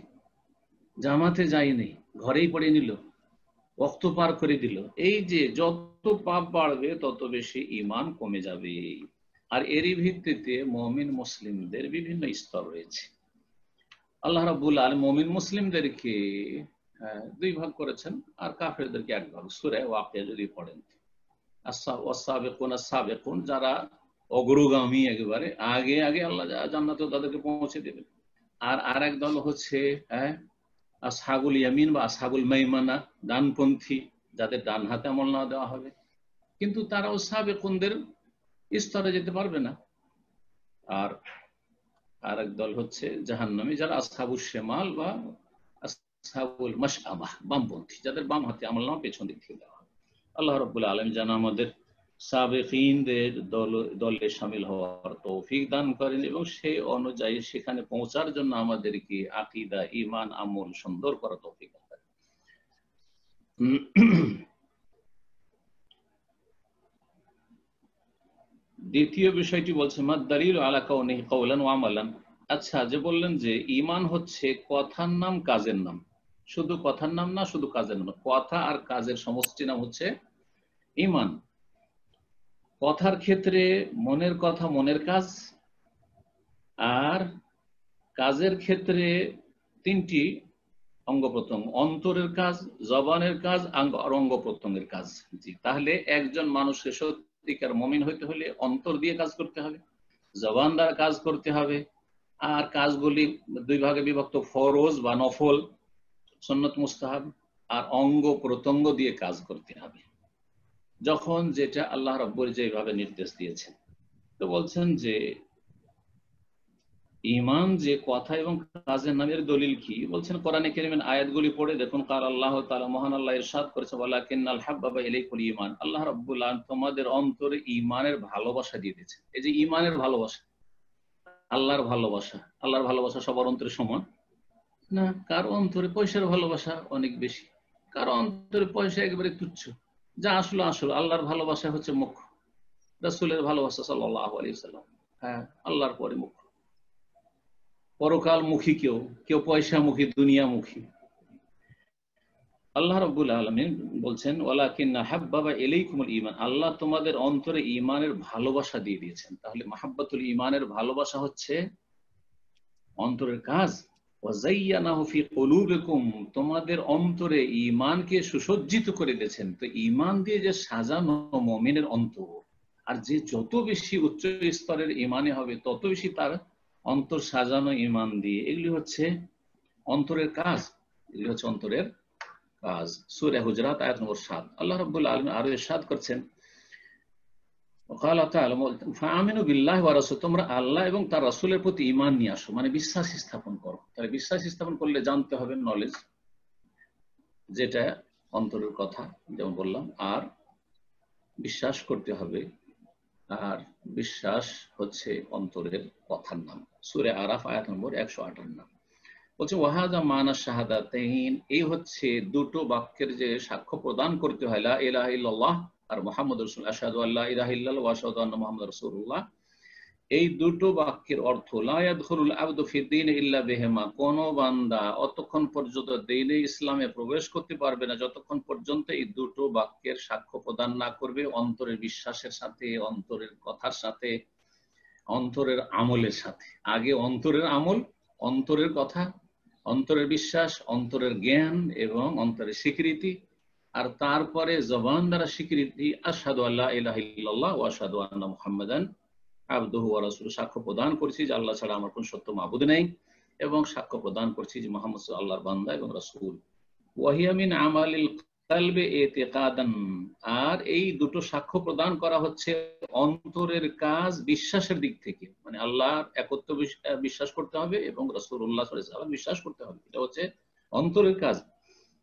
জামাতে যায়নি, ঘরেই পড়ে নিল, ওয়াক্ত পার করে দিল। এই যে যত পাপ বাড়বে তত বেশি ঈমান কমে যাবে। আর এরই ভিত্তিতে মুমিন মুসলিমদের বিভিন্ন স্তর রয়েছে। আল্লাহ রাব্বুল আলামিন মুমিন মুসলিমদেরকে 2 ভাগ করেছেন, আর কাফেরদেরকে 1 ভাগ। সূরা ওয়াকিয়া যদি পড়েন, আস-সাবিকুন, যারা অগ্রগামী, একেবারে আগে আগে আল্লাহ জান্নাতে তাদেরকে পৌঁছে দেবেন। আর আরেক দল হচ্ছে আসহাবুল ইয়ামিন বা আসহাবুল মাইমানা, ডানপন্থী, যাদের ডান হাতে আমলনামা দেওয়া হবে, কিন্তু তারাও সাবেকুনদের স্তরে যেতে পারবে না। আর আরেক দল হচ্ছে জাহান্নামী, যারা আসহাবুল শিমাল বা আসহাবুল মাশআমা, বামপন্থী, যাদের বাম হাতে আমলনামা পেছন দিক থেকে দেওয়া হবে। আল্লাহ রাব্বুল আলামিন যেন আমাদের সাবেকিনদের দলে শামিল হওয়ার তৌফিক দান করেন এবং সেই অনুযায়ী সেখানে পৌঁছার জন্য আমাদেরকে আকীদা, ঈমান, আমল সুন্দর করা তৌফিক দান করেন। দ্বিতীয় বিষয়টি বলছে মাদ-দালিল আলা কাউনিহি কাওলান ওয়া আমালান। আচ্ছা, যে বললেন যে ঈমান হচ্ছে কথার নাম, কাজের নাম। শুধু কথার নাম না, শুধু কাজের নাম, কথা আর কাজের সমষ্টি নাম হচ্ছে ঈমান। কথার ক্ষেত্রে মনের কথা, মনের কাজ, আর কাজের ক্ষেত্রে তিনটি অঙ্গ প্রত্যঙ্গ: অন্তরের কাজ, জবানের কাজ আর অঙ্গ প্রত্যঙ্গের কাজ। জি, তাহলে একজন মানুষকে সত্যিকার মুমিন হইতে হলে অন্তর দিয়ে কাজ করতে হবে, জবান দ্বারা কাজ করতে হবে, আর কাজগুলি দুই ভাগে বিভক্ত: ফরজ বা নফল, সুন্নত মুস্তাহাব, আর অঙ্গ প্রত্যঙ্গ দিয়ে কাজ করতে হবে, যখন যেটা আল্লাহ রাব্বুল যেভাবে নির্দেশ দিয়েছেন। তো বলছেন যে ঈমান যে কথা এবং কাজের নামের দলিল কি? বলছেন কোরআনে কারীমের আয়াতগুলি পড়ে দেখুন। কাল আল্লাহ তাআলা, মহান আল্লাহ ইরশাদ করেছে, ওয়ালাকিন্নাল হাব্বাবা ইলাইকুল ঈমান। আল্লাহ রাব্বুল আলামিন তোমাদের অন্তরে ঈমানের ভালোবাসা দিয়ে দিয়েছেন। এই যে ঈমানের ভালোবাসা, আল্লাহর ভালোবাসা, আল্লাহর ভালোবাসা সবার অন্তরে সমান না। কার অন্তরে পয়সার ভালোবাসা অনেক বেশি, কার অন্তরে পয়সা একেবারে তুচ্ছ। যা আসলে আসলে আল্লাহর ভালোবাসা হচ্ছে মুখ্য, রাসূলের ভালোবাসা সাল্লাল্লাহু আলাইহি ওয়াসাল্লাম, হ্যাঁ, আল্লাহর পরে মুখ্য। পরকালমুখী কেউ, কেউ পয়সামুখী, দুনিয়ামুখী। আল্লাহ রাব্বুল আলামিন বলছেন ওয়ালাকিন্না হাব্বাবা ইলাইকুমুল ঈমান, আল্লাহ তোমাদের অন্তরে ঈমানের ভালোবাসা দিয়ে দিয়েছেন। তাহলে মাহাব্বাতুল ঈমানের ভালোবাসা হচ্ছে অন্তরের কাজ। ওয়াযায়্যানাহু ফি কুলুবিকুম, তোমাদের অন্তরে ঈমানকে সুসজ্জিত করে দিয়েছেন। তো ঈমান দিয়ে যে সাজানো মুমিনের অন্তর, আর যে যত বেশি উচ্চ স্তরের ঈমানে হবে তত বেশি তার অন্তর সাজানো ঈমান দিয়ে। এগুলি হচ্ছে অন্তরের কাজ, এগুলি হচ্ছে অন্তরের কাজ। সূরা হুজরাত আয়াত নম্বর 7। আল্লাহ রাব্বুল আলামিন আরো ইরশাদ করছেন, ওয়াকালা তাআলা, ফাআমিনু বিল্লাহি ওয়া রাসূলিহি, তোমরা আল্লাহ এবং তার রাসূলের প্রতি ঈমান নিয়ে আসো, মানে বিশ্বাস স্থাপন করো। তাহলে বিশ্বাস স্থাপন করলে জানতে হবে নলেজ, যেটা অন্তরের কথা, যেমন বললাম, আর বিশ্বাস করতে হবে। আর বিশ্বাস হচ্ছে অন্তরের কথার নাম। সূরা আরাফ আয়াত নম্বর 158। বলছে ওয়াহাদা মানা শাহাদাতাইন, এই হচ্ছে দুটো বাক্যের যে সাক্ষ্য প্রদান করতে হয়, লা ইলাহা ইল্লাল্লাহ আর মুহাম্মাদুর রাসূলুল্লাহ, আশহাদু আল্লা ইলাহা ইল্লাল্লাহ ওয়া আশহাদু আন্না মুহাম্মাদুর রাসূলুল্লাহ। এই দুটো বাক্যের অর্থ, লা ইয়াদখুলুল আবদু ফিদ-দীন ইল্লা বিহিমা, কোন বান্দা অতক্ষণ পর্যন্ত দ্বীনে ইসলামে প্রবেশ করতে পারবে না যতক্ষণ পর্যন্ত এই দুটো বাক্যের সাক্ষ্য প্রদান না করবে, অন্তরের বিশ্বাসের সাথে, অন্তরের কথার সাথে, অন্তরের আমলের সাথে। আগে অন্তরের আমল, অন্তরের কথা, অন্তরের বিশ্বাস, অন্তরের জ্ঞান এবং অন্তরের স্বীকৃতি, আর তারপরে জবান দ্বারা স্বীকৃতি, আশহাদু আল্লা ইলাহা ইল্লাল্লাহ ওয়া আশহাদু আন্না মুহাম্মাদান আবদুহু ওয়া রাসূলুহু, সাক্ষ্য প্রদান করছি যে আল্লাহ ছাড়া আমার কোন সত্য মাবুদ নেই, এবং সাক্ষ্য প্রদান করছি যে মুহাম্মদ আল্লাহর বান্দা এবং রাসূল। ওয়া হিয়া মিন আমালিল কলবি ইতিকাদান, আর এই দুটো সাক্ষ্য প্রদান করা হচ্ছে অন্তরের কাজ বিশ্বাসের দিক থেকে, মানে আল্লাহর একত্ব বিশ্বাস করতে হবে এবং রাসূলুল্লাহ সাল্লাল্লাহু আলাইহি ওয়াসাল্লাম বিশ্বাস করতে হবে। এটা হচ্ছে অন্তরের কাজ।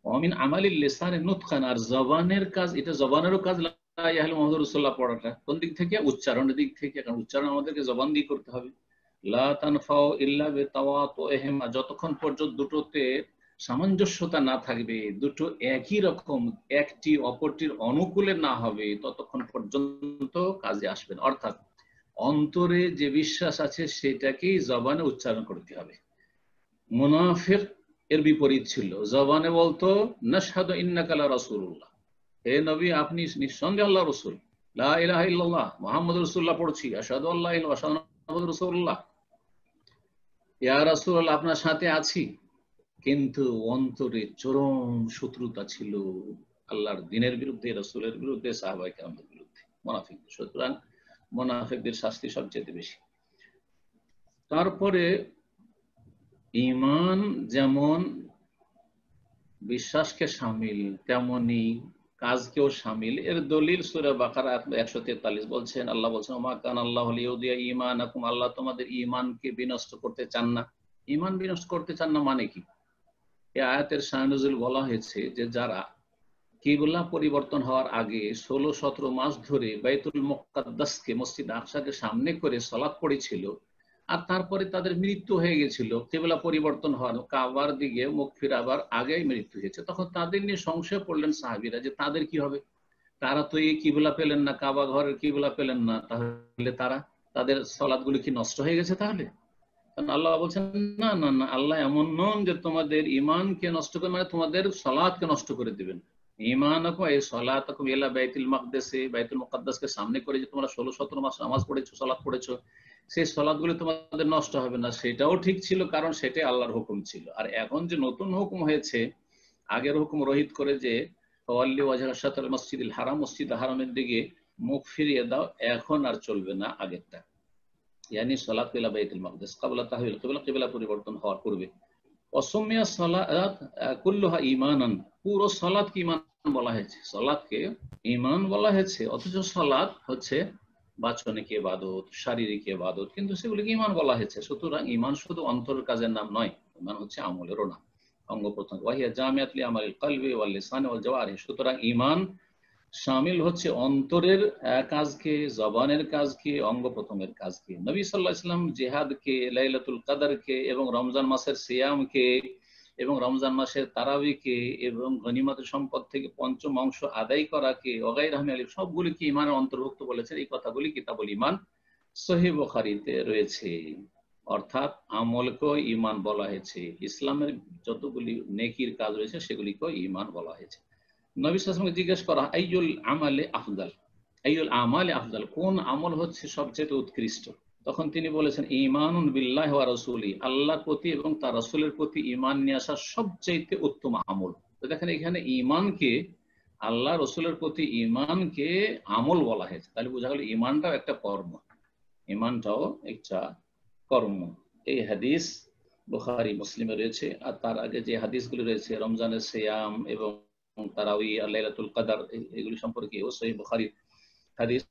ওয়া মিন আমালিল লিসানি নুতকান, আর জবানের কাজ, এটা জবানেরও কাজ লা ইলাহা ইল্লাল্লাহ মুহাম্মাদুর রাসূলুল্লাহ পড়াটা। কোন দিক থেকে? উচ্চারণের দিক থেকে, কারণ উচ্চারণ আমাদেরকে জবান দিয়ে করতে হবে। লা তানফাউ ইল্লা বিতাওয়াতুহিমা, যতক্ষণ পর্যন্ত দুটোতে সামঞ্জস্যতা না থাকবে, দুটো একই রকম, একটি অপরটির অনুকূলে না হবে, ততক্ষণ পর্যন্ত কাজে আসবে না। অর্থাৎ অন্তরে যে বিশ্বাস আছে সেটাকেই জবানে উচ্চারণ করতে হবে। মুনাফিক এর বিপরীত ছিল, জবানে বলতো নাশহাদু ইন্নাকা লা রাসূলুল্লাহ, হে নবী আপনি নিঃসন্দেহে আল্লাহর রাসূল, লা ইলাহা ইল্লাল্লাহ মুহাম্মাদুর রাসূলুল্লাহ পড়ছি, আশহাদু আল্লা ইলাহা ওয়া আশহাদু আন্না মুহাম্মাদুর রাসূলুল্লাহ, ইয়া রাসূলুল্লাহ আপনার সাথে আছি, কিন্তু অন্তরে চরম শত্রুতা ছিল আল্লাহর দ্বীনের বিরুদ্ধে, রাসূলের বিরুদ্ধে, সাহাবায়ে কেরামদের বিরুদ্ধে, মুনাফিক। সুতরাং মুনাফিকদের শাস্তি সবচেয়ে বেশি। তারপরে ঈমান যেমন বিশ্বাসকে শামিল, তেমনি কাজকেও শামিল। এর দলিল সূরা বাকারা 143 বলছেন, আল্লাহ বলছেন ওমা কান আল্লাহু লিইউদিয়া ঈমানাকুম, আল্লাহ তোমাদের ঈমানকে বিনষ্ট করতে চান না। ঈমান বিনষ্ট করতে চান না মানে কি? এই আয়াতের শানে নুজুল বলা হয়েছে যে যারা কিবলা পরিবর্তন হওয়ার আগে 16-17 মাস ধরে বাইতুল মুকাদ্দাসকে, মসজিদ আকসাকে সামনে করে সালাত পড়েছিল, আর তারপরে তাদের মৃত্যু হয়ে গেছিল কিবলা পরিবর্তন হওয়ার, কাবার দিকে মুখ ফিরাবার আগেই মৃত্যু হয়েছে, তখন তাদের নিয়ে সংশয় পড়লেন সাহাবীরা যে তাদের কি হবে। তারা তো এই কিবলা পেলেন না, কাবা ঘরের কিবলা পেলেন না, তাহলে তাদের সালাতগুলো কি নষ্ট হয়ে গেছে? তাহলে আল্লাহ বলছেন না না না, আল্লাহ এমন নন যে তোমাদের ইমানকে নষ্ট করে, মানে তোমাদের সালাতকে নষ্ট করে দিবেন। ঈমানাকুম এই সালাতাকুম ইলা বাইতুল মাকদাসে, বাইতুল মুকাদ্দাসকে সামনে করে যে তোমরা 16-17 মাস নামাজ পড়েছো, সালাত পড়েছো, সেই সালাতগুলো তোমাদের নষ্ট হবে না, সেটাও ঠিক ছিল, কারণ সেটাই আল্লাহর হুকুম ছিল। আর এখন যে নতুন হুকুম হয়েছে, আগের হুকুম রহিত করে যে ওয়াল্লি ওয়াজহাকা শাতরাল মসজিদিল হারাম, মসজিদ হারামের দিকে মুখ ফিরিয়ে দাও, এখন আর চলবে না আগেরটা, ইয়ানি সালাত ইলা বাইতুল মাকদাস ক্বাবলা তাহওয়িল কিবলা, কিবলা পরিবর্তন হওয়ার পূর্বে। অসমিয়া সালাত কুল্লুহা ঈমানান, পুরো সালাতকে ঈমান বলা হয়েছে, সালাতকে ঈমান বলা হয়েছে, অথচ সালাত হচ্ছে বাচনিক ইবাদত, শারীরিক ইবাদত, কিন্তু সেগুলিকে ঈমান বলা হয়েছে। সুতরাং ঈমান শুধু অন্তরের কাজের নাম নয়, ঈমান হচ্ছে আমলেরও নাম, অঙ্গ প্রত্যঙ্গ। ওয়াহিয়া জামিআত লিআমালিল কলবি ওয়াল লিসানি ওয়াল জাওয়ারিহ, সুতরাং ঈমান শামিল হচ্ছে অন্তরের কাজকে, জবানের কাজকে, অঙ্গ প্রত্যঙ্গের কাজকে। নবী সাল্লাল্লাহু আলাইহি ওয়াসাল্লাম জিহাদকে, লাইলাতুল কদরকে এবং রমজান মাসের সিয়ামকে এবং রমজান মাসের তারাবিকে এবং গনিমতের সম্পদ থেকে পঞ্চম অংশ আদায় করাকে ওগাইরহামি আলী সবগুলিকে ঈমানের অন্তর্ভুক্ত বলেছেন। এই কথাগুলি কিতাবুল ঈমান সহিহ বুখারীতে রয়েছে। অর্থাৎ আমলকেও ঈমান বলা হয়েছে, ইসলামের যতগুলি নেকির কাজ রয়েছে সেগুলিকেও ঈমান বলা হয়েছে। নবী সাল্লাল্লাহু আলাইহি ওয়াসাল্লামকে জিজ্ঞেস করা আইয়ুল আমালে আফদাল, আইয়ুল আমালে আফদাল, কোন আমল হচ্ছে সবচেয়ে উৎকৃষ্ট? তখন তিনি বলেছেন ঈমানুন বিল্লাহি ওয়া রাসূলি, আল্লাহর প্রতি এবং তার রাসূলের প্রতি ঈমান নিয়ে আসা সবচেয়ে উত্তম আমল। তো দেখেন এখানে ঈমানকে, আল্লাহ রাসূলের প্রতি ঈমানকে আমল বলা হয়েছে, তাহলে বোঝা গেল ঈমানটাও একটা কর্ম, ঈমানটাও একটা কর্ম। এই হাদিস বুখারী মুসলিমে রয়েছে। আর তার আগে যে হাদিসগুলো রয়েছে রমজানের সিয়াম এবং তারাউই আর লাইলাতুল কদর, এগুলি সম্পর্কে সহিহ বুখারীর হাদিস,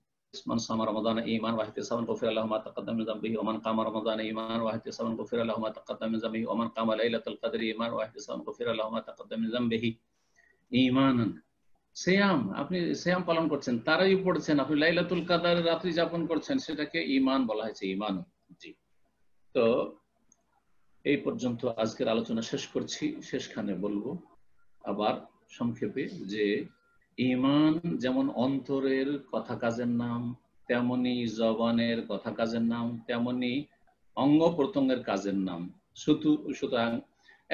মান সামা রমাদান ঈমান ওয়া ইহতিসাবান গুফিরা লাহু মা তাকাদ্দাম মিন যামবিহি ওয়া মান কামা রমাদান ঈমান ওয়া ইহতিসাবান গুফিরা লাহু মা তাকাদ্দাম মিন যামবিহি ওয়া মান কামা লাইলাতুল কদরি ঈমান ওয়া ইহতিসাবান গুফিরা লাহু মা তাকাদ্দাম মিন যামবিহি ঈমানান। সিয়াম, আপনি সিয়াম পালন করছেন, তারাই পড়ছেন, আপনি লাইলাতুল কদর রাত্রি যাপন করছেন, সেটাকে ঈমান বলা হয়েছে, ঈমান। জি, তো এই পর্যন্ত আজকের আলোচনা শেষ করছি। শেষখানে বলবো আবার সংক্ষেপে যে ঈমান যেমন অন্তরের কথা কাজের নাম, তেমনি জবানের কথা কাজের নাম, তেমনি অঙ্গ প্রত্যঙ্গের কাজের নাম। সুতরাং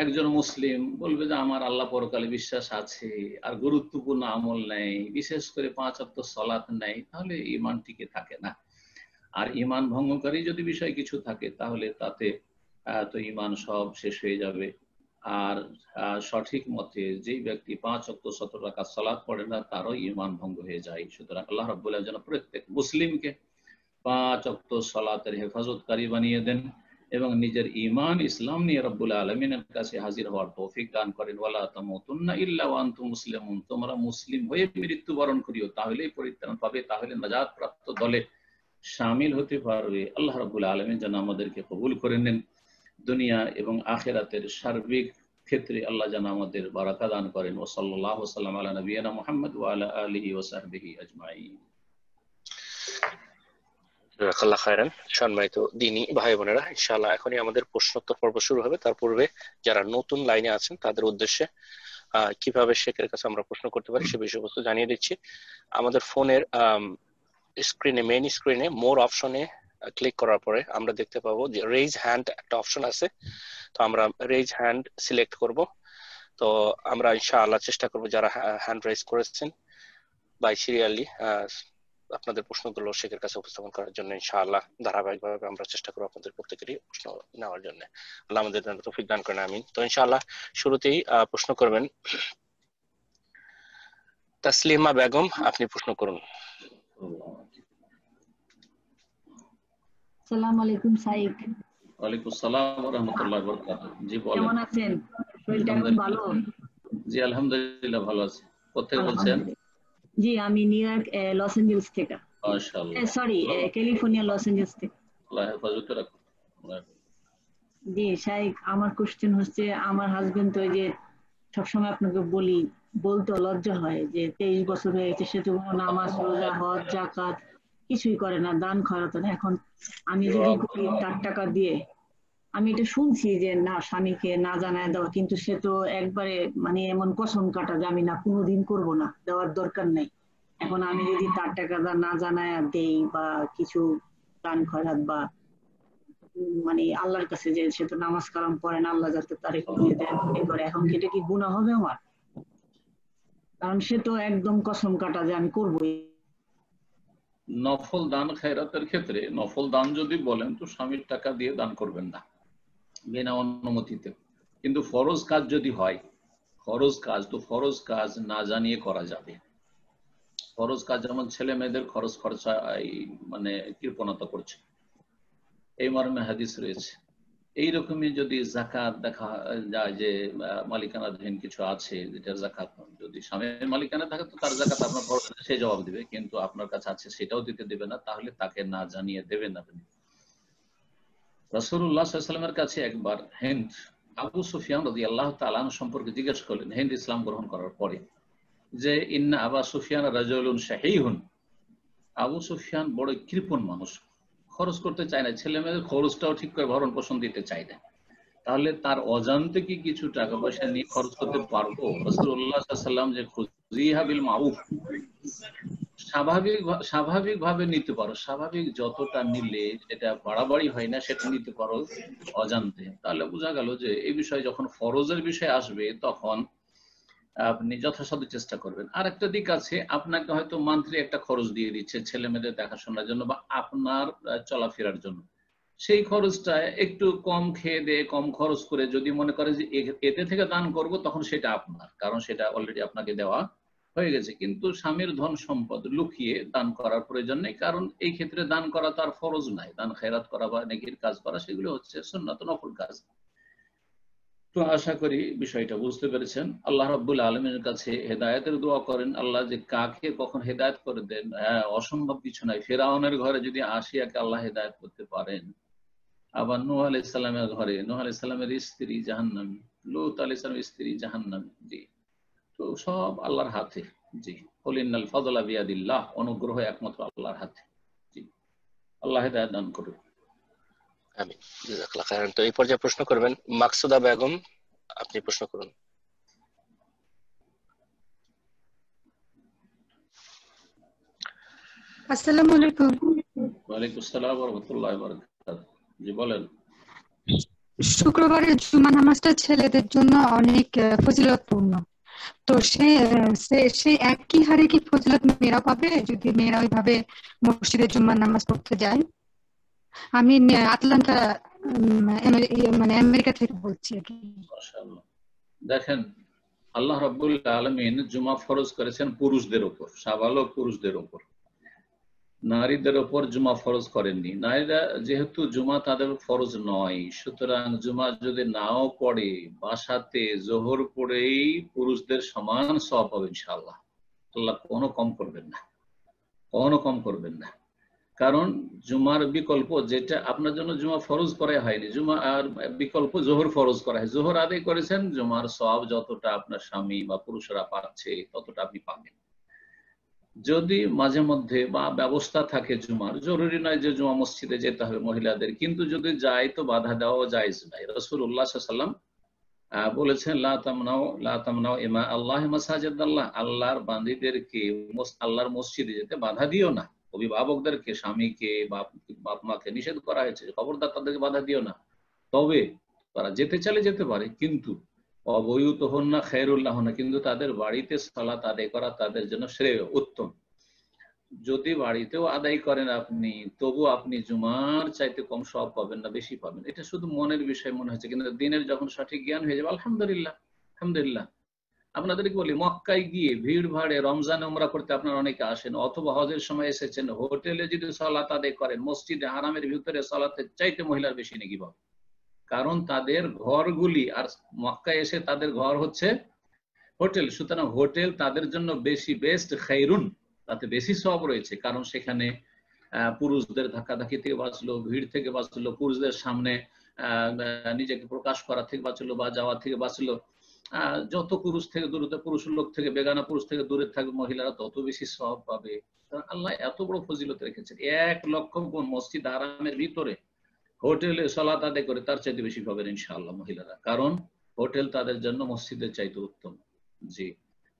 একজন মুসলিম বলবে যে আমার আল্লাহ পরকালে বিশ্বাস আছে আর গুরুত্বপূর্ণ আমল নেই, বিশেষ করে 5 ওয়াক্ত সালাত নেই, তাহলে ঈমান টিকে থাকে না। আর ঈমান ভঙ্গকারী যদি বিষয় কিছু থাকে তাহলে তাতে তো ঈমান সব শেষ হয়ে যাবে। আর সঠিক মতে যেই ব্যক্তি 5 ওয়াক্ত 17 রাকাত সালাত পড়ে না, তারও ঈমান ভঙ্গ হয়ে যায়। সুতরাং আল্লাহ রাব্বুল আলামিন যেন প্রত্যেক মুসলিমকে 5 ওয়াক্ত সালাতের হেফাজতকারী বানিয়ে দেন এবং নিজের ঈমান ইসলাম নিয়ে রব্বুল আলামিনের কাছে হাজির হওয়ার তৌফিক দান করেন। ওয়ালা তামুতুন্না ইল্লা ওয়া আনতুম মুসলিমুন, তোমরা মুসলিম হয়ে মৃত্যুবরণ করিও, তাহলেই পরিত্রাণ পাবে, তাহলে নাজাত প্রাপ্ত দলে শামিল হতে পারবে। আল্লাহ রাব্বুল আলামিন যেন আমাদেরকে কবুল করে নেন, দুনিয়া এবং আখিরাতের সার্বিক ক্ষেত্রে আল্লাহ যেন আমাদের বারাকা দান করেন। ওয়া সাল্লাল্লাহু ওয়া সাল্লাম আলা নবিয়িনা মুহাম্মদ ওয়া আলা আলিহি ওয়া সাহবিহি আজমাইন। জাযাকাল্লাহ খায়রান। সম্মানিত দ্বীনী ভাই বোনেরা, ইনশাআল্লাহ এখনই আমাদের প্রশ্নোত্তর পর্ব শুরু হবে। তার পূর্বে যারা নতুন লাইনে আছেন তাদের উদ্দেশ্যে কিভাবে শেখের কাছে আমরা প্রশ্ন করতে পারি সে বিষয়বস্তু জানিয়ে দিচ্ছি। আমাদের ফোনের স্ক্রিনে, মেইন স্ক্রিনে মোর অপশনে ক্লিক করার পরে আমরা দেখতে পাবো যে রেইজ হ্যান্ড একটা অপশন আছে। তো আমরা রেইজ হ্যান্ড সিলেক্ট করব। তো আমরা ইনশাআল্লাহ চেষ্টা করব যারা হ্যান্ড রেইজ করেছেন বাই সিরিয়ালি আপনাদের প্রশ্নগুলো শেখের কাছে উপস্থাপন করার জন্য ইনশাআল্লাহ ধারাবাহিকভাবে আমরা চেষ্টা করব আপনাদের প্রত্যেকেরই প্রশ্ন নেওয়ার জন্য। আল্লাহ আমাদের জন্য তৌফিক দান করেন, আমিন। তো ইনশাআল্লাহ শুরুতেই প্রশ্ন করবেন তাসলিমা বেগম, আপনি প্রশ্ন করুন। আসসালামু আলাইকুম সাইদ। ওয়ালাইকুম আসসালাম ওয়া রাহমাতুল্লাহি ওয়া বারাকাতুহু। জি বলেন। কেমন আছেন? শরীরটা এখন ভালো? জি আলহামদুলিল্লাহ ভালো আছি। কোথায় বলছেন? আলহামদুলিল্লাহ। জি আমি নিউ ইয়র্ক লস এঞ্জেলস থেকে, মাশাআল্লাহ, সরি ক্যালিফোর্নিয়া লস এঞ্জেলস থেকে। আল্লাহ হেফাজত রাখুন। জি শাইখ, আমার কোশ্চেন হচ্ছে, আমার হাজবেন্ড তো এই যে সবসময় আপনাকে বলতে লজ্জা হয় যে 23 বছর হয়ে গেছে, সে তো কোনো নামাজ রোজা হজ জাকাত কিছুই করে না, দান খয়রাত না। এখন আমি যদি করি তার টাকা দিয়ে, আমি এটা শুনছি যে না স্বামীকে না জানায় দেওয়া, কিন্তু সে তো একবারে মানে এমন কসম কাটা যে আমি না কোনোদিন করব না, দেওয়ার দরকার নাই। এখন আমি যদি তার টাকা না জানায় দেই বা কিছু দান খয়রাত বা মানে আল্লাহর কাছে, যে সে তো নামাজ কালাম পড়ে না, আল্লাহ যাতে তার একটু দেন এ করে, এখন কি এটা কি গুনাহ হবে আমার? কারণ সে তো একদম কসম কাটা যে আমি করবোই। নফল দান খায়রাতের ক্ষেত্রে নফল দান যদি বলেন তো স্বামীর টাকা দিয়ে দান করবেন না বিনা অনুমতিতে। কিন্তু ফরজ কাজ যদি হয়, ফরজ কাজ তো ফরজ কাজ না জানিয়ে করা যাবে। ফরজ কাজ যেমন ছেলে মেয়েদের খরচ খরচা মানে কৃপণতা করছে, এই মর্মে হাদিস রয়েছে। এইরকমই যদি জাকাত দেখা যায় যে মালিকানাধীন কিছু আছে যেটা জাকাত, যদি স্বামীর মালিকানা থাকে তো তার জাকাত আপনার খরচ সে জবাব দিবে, কিন্তু আপনার কাছে আছে সেটাও দিতে দেবে না, তাহলে তাকে না জানিয়ে দেবেন আপনি। রাসূলুল্লাহ সাল্লাল্লাহু আলাইহি ওয়াসাল্লামের কাছে একবার হিন্দ আবু সুফিয়ান রাদিয়াল্লাহু তাআলা আনহু সম্পর্কে জিজ্ঞেস করলেন হিন্দ ইসলাম গ্রহণ করার পরে, যে ইন্না আবা সুফিয়ান রাজুলুন শাহীহুন, আবু সুফিয়ান বড় কৃপণ মানুষ, খরচ করতে চায় না, ছেলে মেয়েদের খরচটাও ঠিক করে ভরণ পোষণ দিতে চায় না, তাহলে তার অজান্তে কি কিছু টাকা পয়সা নিয়ে খরচ করতে পারবো? রাসূলুল্লাহ সাল্লাল্লাহু আলাইহি ওয়াসাল্লাম যে খুযিহা বিল মারুফ, স্বাভাবিকভাবে নিতে পারো, স্বাভাবিক যতটা নিলে যেটা বাড়াবাড়ি হয় না সেটা নিতে পারো অজান্তে। তাহলে বোঝা গেল যে এই বিষয়ে যখন ফরজের বিষয় আসবে তখন আপনি যথাসাধ্য চেষ্টা করবেন। আর একটা দিক আছে, আপনাকে হয়তো মান্থলি একটা খরচ দিয়ে দিচ্ছে ছেলে মেয়েদের দেখাশোনার জন্য বা আপনার চলাফেরার জন্য, সেই খরচটা একটু কম খেয়ে দিয়ে কম খরচ করে যদি মনে করে যে এতে থেকে দান করব, তখন সেটা আপনার, কারণ সেটা অলরেডি আপনাকে দেওয়া হয়ে গেছে। কিন্তু স্বামীর ধন সম্পদ লুকিয়ে দান করার প্রয়োজন নেই, কারণ এই ক্ষেত্রে দান করা তার ফরজ নাই। দান খেরাত করা বা নেকির কাজ করা সেগুলো হচ্ছে সুন্নাত নফল কাজ। তো আশা করি বিষয়টা বুঝতে পেরেছেন। আল্লাহ রাব্বুল আলামিনের কাছে হেদায়েতের দোয়া করেন, আল্লাহ যে কাকে কখন হেদায়েত করে দেন, অসম্ভব কিছু নাই। ফিরআউনের ঘরে যদি আসিয়াকে আল্লাহ হেদায়েত করতে পারেন, আবার নূহ আলাইহিস সালামের ঘরে নূহ আলাইহিস সালামের স্ত্রী জাহান্নামী, লূত আলাইহিস সালামের স্ত্রী জাহান্নামী। জি, তো সব আল্লাহর হাতে। জি, কুল ইন্নাল ফাদলা বিয়াদিল্লাহ, অনুগ্রহ একমাত্র আল্লাহর হাতে। জি, আল্লাহ হেদায়েত দান করুন। আমিন, জাযাকাল্লাহ খাইরান। তো এই পর্যায়ে প্রশ্ন করবেন মাকসুদা বেগম, আপনি প্রশ্ন করুন। আসসালামু আলাইকুম। ওয়ালাইকুম আসসালাম ওয়া রাহমাতুল্লাহি ওয়া বারাকাতুহু। জি বলেন। শুক্রবারের জুমা নামাজটা ছেলেদের জন্য অনেক ফজিলতপূর্ণ, তো সেই একই হারে কি ফজিলত মেয়েরা পাবে যদি মেয়েরা ওইভাবে মসজিদে জুম্মার নামাজ পড়তে যায়? আমি আটলান্টা মানে আমেরিকা থেকে বলছি আর কি। মাশাআল্লাহ। দেখেন, আল্লাহ রাব্বুল আলামিন জুমা ফরজ করেছেন পুরুষদের উপর, সাবালক পুরুষদের উপর, নারীদের উপর জুমা ফরজ করেননি। নারীরা যেহেতু জুমা তাদের ফরজ নয়, সুতরাং জুমা যদি নাও পড়ে বাসাতে জোহর পড়েই পুরুষদের সমান সওয়াব পাবে ইনশাআল্লাহ। আল্লাহ কোনো কম করবেন না, কোনো কম করবেন না। কারণ জুমার বিকল্প যেটা আপনার জন্য জুমা ফরজ করা হয়নি, জুমা আর বিকল্প জোহর ফরজ করা হয়, জোহর আদায় করেছেন, জুমার সওয়াব যতটা আপনার স্বামী বা পুরুষরা পাচ্ছে ততটা আপনি পাবেন। যদি মাঝে মধ্যে বা ব্যবস্থা থাকে জুমার, জরুরি নয় যে জুমা মসজিদে যেতে হবে মহিলাদের, কিন্তু যদি যায় তো বাধা দেওয়া জায়েজ নাই। রাসূলুল্লাহ সাল্লাল্লাহু আলাইহি ওয়াসাল্লাম বলেছেন লা তামনাউ ইমা আল্লাহ মাসাজিদাল্লাহ, আল্লাহর বান্দীদেরকে আল্লাহর মসজিদে যেতে বাধা দিও না। অভিভাবকদেরকে, স্বামীকে, বাপ মাকে নিষেধ করা হয়েছে, খবরদার তাদেরকে বাধা দিও না। তবে তারা যেতে চাইলে যেতে পারে, কিন্তু অবৈতহুন্না খায়রুল্লাহুন্না, কিন্তু তাদের বাড়িতে সালাত আদায় করা তাদের জন্য শ্রেয়, উত্তম। যদি বাড়িতেও আদায় করেন আপনি, তবু আপনি জুমার চাইতে কম সওয়াব পাবেন না, বেশি পাবেন। এটা শুধু মনের বিষয় মনে হচ্ছে, কিন্তু দিনের যখন সঠিক জ্ঞান হয়ে যাবে, আলহামদুলিল্লাহ আলহামদুলিল্লাহ। আপনাদেরকে বলি, মক্কায় গিয়ে ভিড় ভাড়ে রমজান উমরা করতে আপনারা অনেকে আসেন, অথবা হজের সময় এসেছেন, হোটেলে যদি সালাত আদায় করেন, মসজিদে হারামের ভিতরে সালাতের চাইতে মহিলার বেশি নেকি পাবে। কারণ তাদের ঘরগুলি, আর মক্কায় এসে তাদের ঘর হচ্ছে হোটেল, সুতরাং হোটেল তাদের জন্য বেশি বেস্ট খায়রুন, তাতে বেশি সওয়াব রয়েছে, কারণ সেখানে পুরুষদের ধাক্কাধাক্কি থেকে বাঁচলো, ভিড় থেকে বাঁচলো, পুরুষদের সামনে নিজেকে প্রকাশ করা থেকে বাঁচলো বা যাওয়া থেকে বাঁচলো। যত পুরুষ থেকে দূরে, পুরুষ লোক থেকে, বেগানা পুরুষ থেকে দূরে থাকবে মহিলারা, তত বেশি সওয়াব পাবে। আল্লাহ এত বড় ফজিলত রেখেছেন, 1 লক্ষ গুণ মসজিদ হারামের ভিতরে হোটেলে সালাত আদায় করে তার চাইতে বেশি পাবেন ইনশাআল্লাহ মহিলারা, কারণ হোটেল তাদের জন্য মসজিদের চাইতে উত্তম। জি,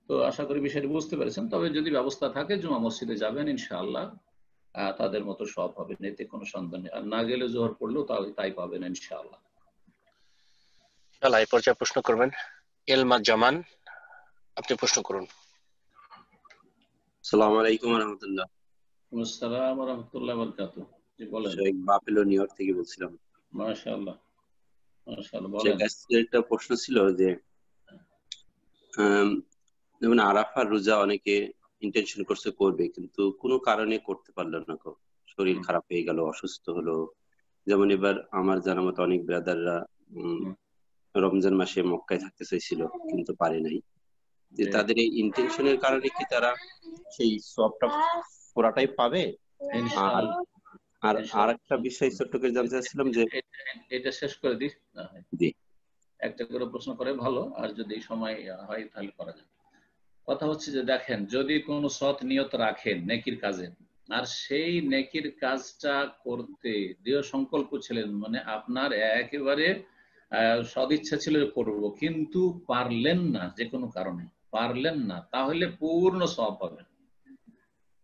তো আশা করি বিষয়টি বুঝতে পেরেছেন। তবে যদি ব্যবস্থা থাকে জুমা মসজিদে যাবেন ইনশাআল্লাহ, তাদের মতো সব হবে, এতে কোনো সন্দেহ নেই। আর না গেলে জোহর পড়লেও তাই পাবেন ইনশাআল্লাহ। এই পর্যায়ে প্রশ্ন করবেন এলমা জামান, আপনি প্রশ্ন করুন। আসসালামু আলাইকুম ওয়া রাহমাতুল্লাহ। আসসালামু ওয়া রাহমাতুল্লাহি ওয়া বারাকাতুহু। জি বলেন। শেখ বাফেলো নিউ ইয়র্ক থেকে বলছিলাম। মাশাআল্লাহ মাশাআল্লাহ, বলেন। শেখ আজকে একটা প্রশ্ন ছিল যে যেমন আরাফার রোজা অনেকে ইন্টেনশন করছে করবে, কিন্তু কোনো কারণে করতে পারলো না, শরীর খারাপ হয়ে গেল, অসুস্থ হলো। যেমন এবার আমার জানা মতো অনেক ব্রাদাররা রমজান মাসে মক্কায় থাকতে চাইছিল কিন্তু পারে নাই, যে তাদের এই ইন্টেনশনের কারণে কি তারা সেই সওয়াবটা পুরাটাই পাবে? আর আরেকটা বিষয় ছোট্ট করে জানতে চাচ্ছিলাম যে এটা শেষ করে দিই, একটা করে প্রশ্ন করে ভালো, আর যদি সময় হয় তাহলে করা যায়। কথা হচ্ছে যে দেখেন, যদি কোনো সৎ নিয়ত রাখেন নেকির কাজে, আর সেই নেকির কাজটা করতে দৃঢ় সংকল্প ছিলেন, মানে আপনার একেবারে সদিচ্ছা ছিল করব, কিন্তু পারলেন না, যে কোনো কারণে পারলেন না, তাহলে পূর্ণ সওয়াব পাবেন।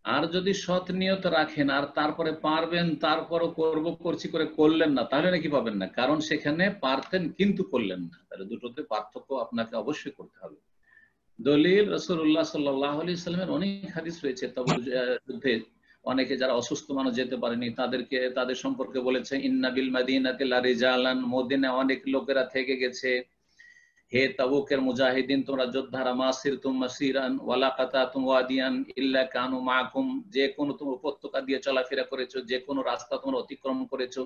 আর যদি সৎ নিয়ত রাখেন আর তারপরে পারবেন, তারপরও করছি করে করলেন না, তাহলে নাকি পাবেন না, কারণ সেখানে পারতেন কিন্তু করলেন না। তাহলে দুটোতে পার্থক্য আপনাকে অবশ্যই করতে হবে। দলিল রাসূলুল্লাহ সাল্লাল্লাহু আলাইহি ওয়াসাল্লামের অনেক হাদিস রয়েছে। তাবুক যুদ্ধে অনেকে যারা অসুস্থ মানুষ যেতে পারেনি, তাদের সম্পর্কে বলেছে ইন্না বিল মাদিনাতি লারিজালান, মদিনায় অনেক লোকেরা থেকে গেছে, হে তাবুকের মুজাহিদিন, তোমরা যোদ্ধারা, মাসিরতুম মাসিরান ওয়ালা কাতাতুম ওয়াদিয়ান ইল্লা কানু মাআকুম, যে কোনো তোমরা উপত্যকা দিয়ে চলাফেরা করেছো, যে কোনো রাস্তা তোমরা অতিক্রম করেছো,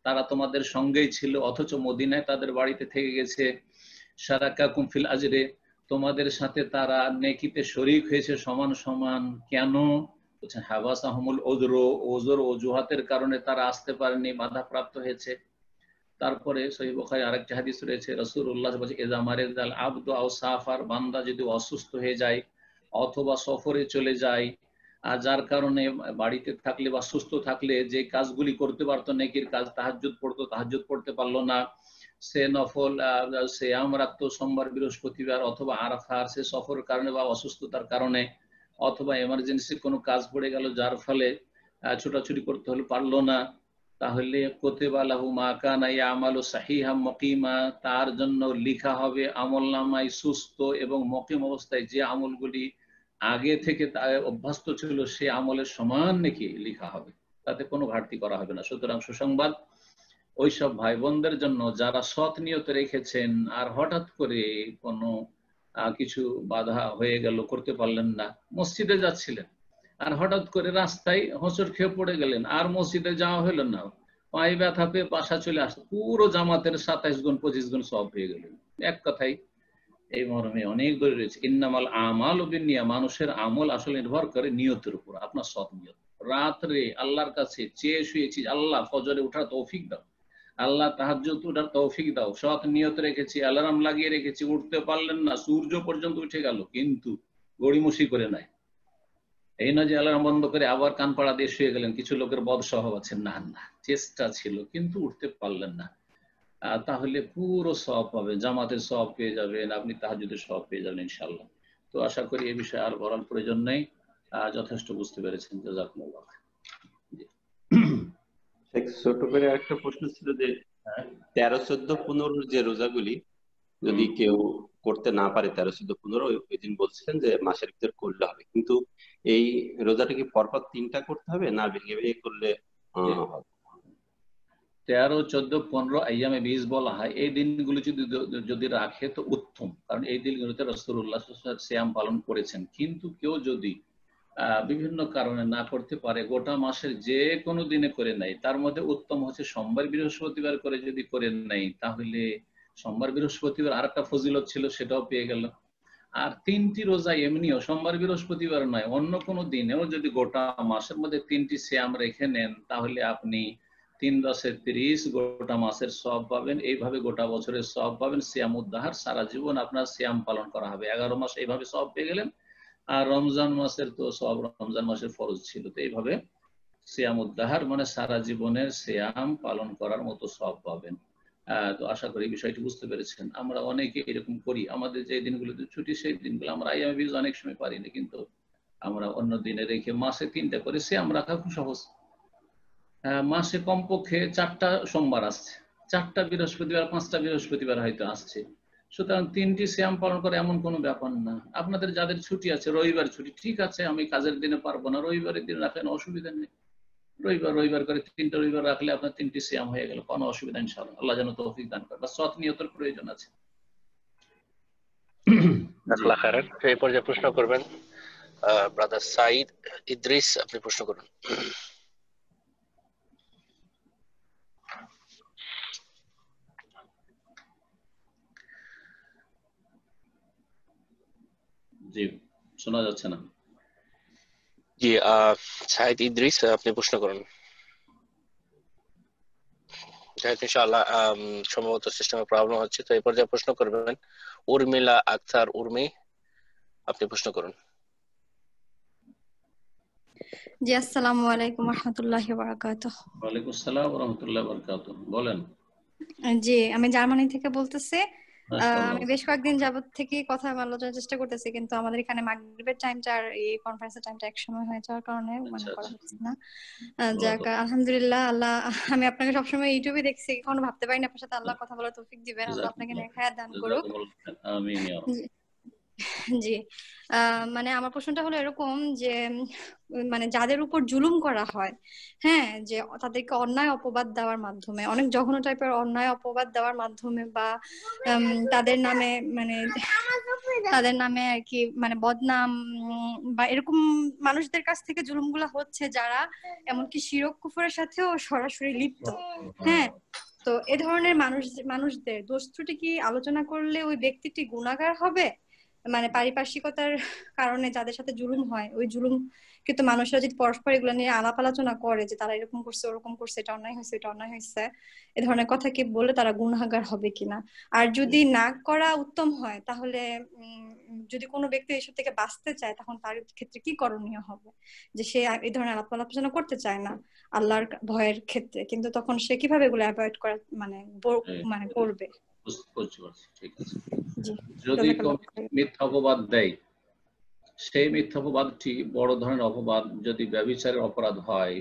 তারা তোমাদের সঙ্গেই ছিল, অথচ মদিনায় তাদের বাড়িতে থেকে গেছে। শারাকাকুম ফিল আজরে, তোমাদের সাথে তারা নেকিতে শরীক হয়েছে সমান সমান। কেন? বলছেন হাবাসাহুমুল উযরু, ওযর অজুহাতের কারণে তারা আসতে পারেনি, বাধাপ্রাপ্ত হয়েছে। তারপরে সহিহ বুখারী আরেকটা হাদিস রয়েছে, রাসূলুল্লাহ বলেছেন ইযা মারিদাল আবদু আও সাফার, বান্দা যদি অসুস্থ হয়ে যায় অথবা সফরে চলে যায়, আর যার কারণে বাড়িতে থাকলে বা সুস্থ থাকলে যে কাজগুলি করতে পারতো নেকির কাজ, তাহাজ্জুদ পড়তো, তাহাজ্জুদ পড়তে পারলো না, সে নফল সিয়াম রাখতো সোমবার বৃহস্পতিবার, অথবা আরাফার সে সফরের কারণে বা অসুস্থতার কারণে, অথবা এমার্জেন্সি কোনো কাজ পড়ে গেল যার ফলে ছোটাছুটি করতে হলে পারলো না, তাহলে কুতিবা লাহু মা কানা ইয়ামালু সাহিহাম মুকিমা, তার জন্য লেখা হবে আমলনামায় সুস্থ এবং মুকিম অবস্থায় যে আমলগুলি আগে থেকে অভ্যস্ত ছিল সে আমলের সমান নাকি লেখা হবে, তাতে কোনো ঘাটতি করা হবে না। সুতরাং সুসংবাদ ওইসব ভাই বোনদের জন্য যারা সৎ নিয়ত রেখেছেন আর হঠাৎ করে কোনো কিছু বাধা হয়ে গেল, করতে পারলেন না, মসজিদে যাচ্ছিলেন আর হঠাৎ করে রাস্তায় হোঁচট খেয়ে পড়ে গেলেন, আর মসজিদে যাওয়া হলো না, পায়ে ব্যথা পেয়ে বাসা চলে আসতো, পুরো জামাতের 27 গুণ 25 গুণ সওয়াব হয়ে গেলেন। এক কথাই এই মর্মে অনেক দলিল রয়েছে, ইন্নামাল আমালু বিন্নিয়াত, মানুষের আমল আসলে নির্ভর করে নিয়তের উপর, আপনার সৎ নিয়ত। রাত্রে আল্লাহর কাছে চেয়ে শুয়েছি, আল্লাহ ফজরে ওঠার তৌফিক দাও, আল্লাহ তাহাজ্জুদ ওঠার তৌফিক দাও, সৎ নিয়ত রেখেছি, অ্যালার্ম লাগিয়ে রেখেছি, উঠতে পারলেন না, সূর্য পর্যন্ত উঠে গেল, কিন্তু গড়িমসি করে নাই। এই না যে অ্যালার্ম বন্ধ করে আবার কান পাড়া দিয়ে শুয়ে গেলেন, কিছু লোকের বদ স্বভাব আছে, না না, চেষ্টা ছিল কিন্তু উঠতে পারলেন না, তাহলে পুরো সওয়াব পাবেন, জামাতের সওয়াব পেয়ে যাবেন, আপনি তাহাজ্জুদের সওয়াব পেয়ে যাবেন ইনশাআল্লাহ। তো আশা করি এই বিষয়ে আর বলার প্রয়োজন নেই, যথেষ্ট বুঝতে পেরেছেন। জাযাকুমুল্লাহ। ছোট করে একটা প্রশ্ন ছিল যে 13, 14, 15 যে রোজাগুলি যদি কেউ করতে না পারে, 13, 14, 15 ওই দিন বলছিলেন যে মাসের ভিতরে করলে হবে, কিন্তু এই রোজাটা কি পরপর 3টা করতে হবে না ভেঙে ভেঙে করলে হবে? 13, 14, 15 আইয়ামে 20 বলা হয়, এই দিনগুলো যদি রাখে তো উত্তম, কারণ এই দিনগুলোতে রাসূলুল্লাহ সাল্লাল্লাহু আলাইহি ওয়াসাল্লাম সিয়াম পালন করেছেন। কিন্তু কেউ যদি বিভিন্ন কারণে না করতে পারে, গোটা মাসের যে কোনো দিনে করে নেয়, তার মধ্যে উত্তম হচ্ছে সোমবার বৃহস্পতিবার করে যদি করে নেয়, তাহলে সোমবার বৃহস্পতিবার আর একটা ফজিলত ছিল সেটাও পেয়ে গেল। আর 3টি রোজা এমনিও সোমবার বৃহস্পতিবার নয়, অন্য কোনো দিনেও যদি গোটা মাসের মধ্যে 3টি সিয়াম রেখে নেন তাহলে আপনি 3 × 10 = 30 গোটা মাসের সওয়াব পাবেন। এইভাবে গোটা বছরের সওয়াব পাবেন। সিয়াম উদ্দাহার, সারা জীবন আপনার সিয়াম পালন করা হবে। 11 মাস এইভাবে সওয়াব পেয়ে গেলেন। আর রমজান মাসের তো সওয়াব রমজান মাসের ফরজ ছিল, তো এইভাবে সিয়াম উদ্দাহার মানে সারা জীবনের সিয়াম পালন করার মতো সওয়াব পাবেন। তো আশা করি বিষয়টি বুঝতে পেরেছেন। আমরা অনেকে এরকম করি, আমাদের যে দিনগুলোতে ছুটি সেই দিনগুলো আমরা আইয়ামে অনেক সময় পারি না, কিন্তু আমরা অন্য দিনে রেখে মাসে 3টা করে সিয়াম রাখা খুব সহজ। মাসে কমপক্ষে 4টা সোমবার আসছে, 4টা বৃহস্পতিবার, 5টা বৃহস্পতিবার হয়তো আসছে। সুতরাং 3টি সিয়াম পালন করে এমন কোনো ব্যাপার না। আপনাদের যাদের ছুটি আছে, রবিবার ছুটি, ঠিক আছে আমি কাজের দিনে পারবো না, রবিবারের দিন রাখেন, অসুবিধা নেই। রবিবার করে 3টা রবিবার রাখলে আপনার 3টি সিয়াম হয়ে গেল, কোনো অসুবিধা ইনশাআল্লাহ। আল্লাহ যেন তৌফিক দান করে, বা সৎ নিয়তের প্রয়োজন আছে। এই পর্যায়ে প্রশ্ন করবেন ব্রাদার সাইদ ইদ্রিস, আপনি প্রশ্ন করুন। জি, শোনা যাচ্ছে না। জি, সাইদ ইদ্রিস, আপনি প্রশ্ন করুন। ইনশাআল্লাহ সম্ভবত সিস্টেমে প্রবলেম হচ্ছে, তো এই পর্যায়ে প্রশ্ন করবেন উর্মিলা আক্তার উর্মি, আপনি প্রশ্ন করুন। জি, আসসালামু আলাইকুম রাহমাতুল্লাহি ওয়া বারাকাতুহু। ওয়ালাইকুম আসসালাম ওয়া রাহমাতুল্লাহি ওয়া বারাকাতুহু। বলেন। জি, আমি জার্মানি থেকে বলতেছি। মাশাআল্লাহ। আমি বেশ কয়েকদিন যাবত থেকে কথা আলোচনার চেষ্টা করতেছি, কিন্তু আমাদের এখানে মাগরিবের টাইমটা আর এই কনফারেন্সের টাইমটা এক সময় হয়ে যাওয়ার কারণে মানে করা হচ্ছে না। যাক আলহামদুলিল্লাহ, আল্লাহ, আমি আপনাকে সবসময় ইউটিউবে দেখছি, কখনো ভাবতে পারিনি আপনার সাথে আল্লাহ কথা বলার তৌফিক দিবেন। আল্লাহ আপনাকে নেক হায়াত দান করুক। আমিন ইয়া রাব্বি। জি, মানে আমার প্রশ্নটা হলো এরকম যে মানে যাদের উপর জুলুম করা হয়, হ্যাঁ, যে তাদেরকে অন্যায় অপবাদ দেওয়ার মাধ্যমে, অনেক জঘন্য টাইপের অন্যায় অপবাদ দেওয়ার মাধ্যমে বা তাদের নামে আর কি মানে বদনাম বা এরকম মানুষদের কাছ থেকে জুলুমগুলো হচ্ছে যারা এমনকি শিরক কুফরের সাথেও সরাসরি লিপ্ত। হ্যাঁ, তো এ ধরনের মানুষদের দোষ ত্রুটি কি আলোচনা করলে ওই ব্যক্তিটি গুনাহগার হবে? মানে পারিপার্শ্বিকতার কারণে যাদের সাথে জুলুম হয়, ওই জুলুম কিন্তু মানুষরা যদি পরস্পর এগুলো নিয়ে আলাপ আলোচনা করে যে তারা এরকম করছে, ওরকম করছে, এটা অন্যায় হয়েছে, এটা অন্যায় হয়েছে, এ ধরনের কথা কি বলে তারা গুনাহগার হবে কিনা? আর যদি না করা উত্তম হয়, তাহলে যদি কোনো ব্যক্তি এসব থেকে বাঁচতে চায় তখন তার ক্ষেত্রে কি করণীয় হবে? যে সে এই ধরনের আলাপ আলোচনা করতে চায় না আল্লাহর ভয়ের ক্ষেত্রে, কিন্তু তখন সে কিভাবে এগুলো অ্যাভয়েড করা মানে করবে? ঠিক আছে। যদি মিথ্যা অপবাদ দেয়, সেই মিথ্যা অপবাদটি বড় ধরনের অপবাদ, যদি ব্যভিচারের অপরাধ হয়,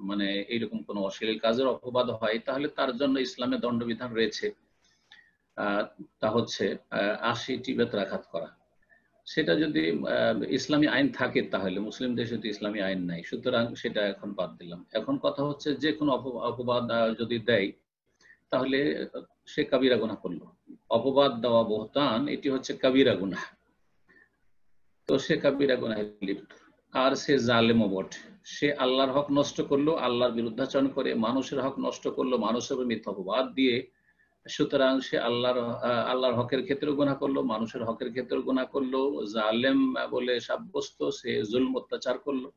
মানে এইরকম কোন অশ্লীল কাজের অপবাদ হয়, তাহলে তার জন্য ইসলামে দণ্ডবিধান রয়েছে। তা হচ্ছে 80টি বেত্রাঘাত করা। সেটা যদি ইসলামী আইন থাকে, তাহলে মুসলিম দেশে তো ইসলামী আইন নাই, সুতরাং সেটা এখন বাদ দিলাম। এখন কথা হচ্ছে যে কোনো অপবাদ যদি দেয় তাহলে সে কাবিরা গুনাহ করলো। অপবাদ দেওয়া, বহতান, এটি হচ্ছে কাবিরা গুনাহ। তো সে কাবিরা গুনাহে লিপ্ত। আর সে জালেমও বটে। সে আল্লাহর হক নষ্ট করলো, আল্লাহর বিরুদ্ধাচরণ করে মানুষের হক নষ্ট করলো, মানুষের মিথ্যা অপবাদ দিয়ে। সুতরাং সে আল্লাহর হকের ক্ষেত্রেও গুনাহ করলো, মানুষের হকের ক্ষেত্রেও গুনাহ করলো। জালেম বলে সাব্যস্ত, সে জুলম অত্যাচার করলো।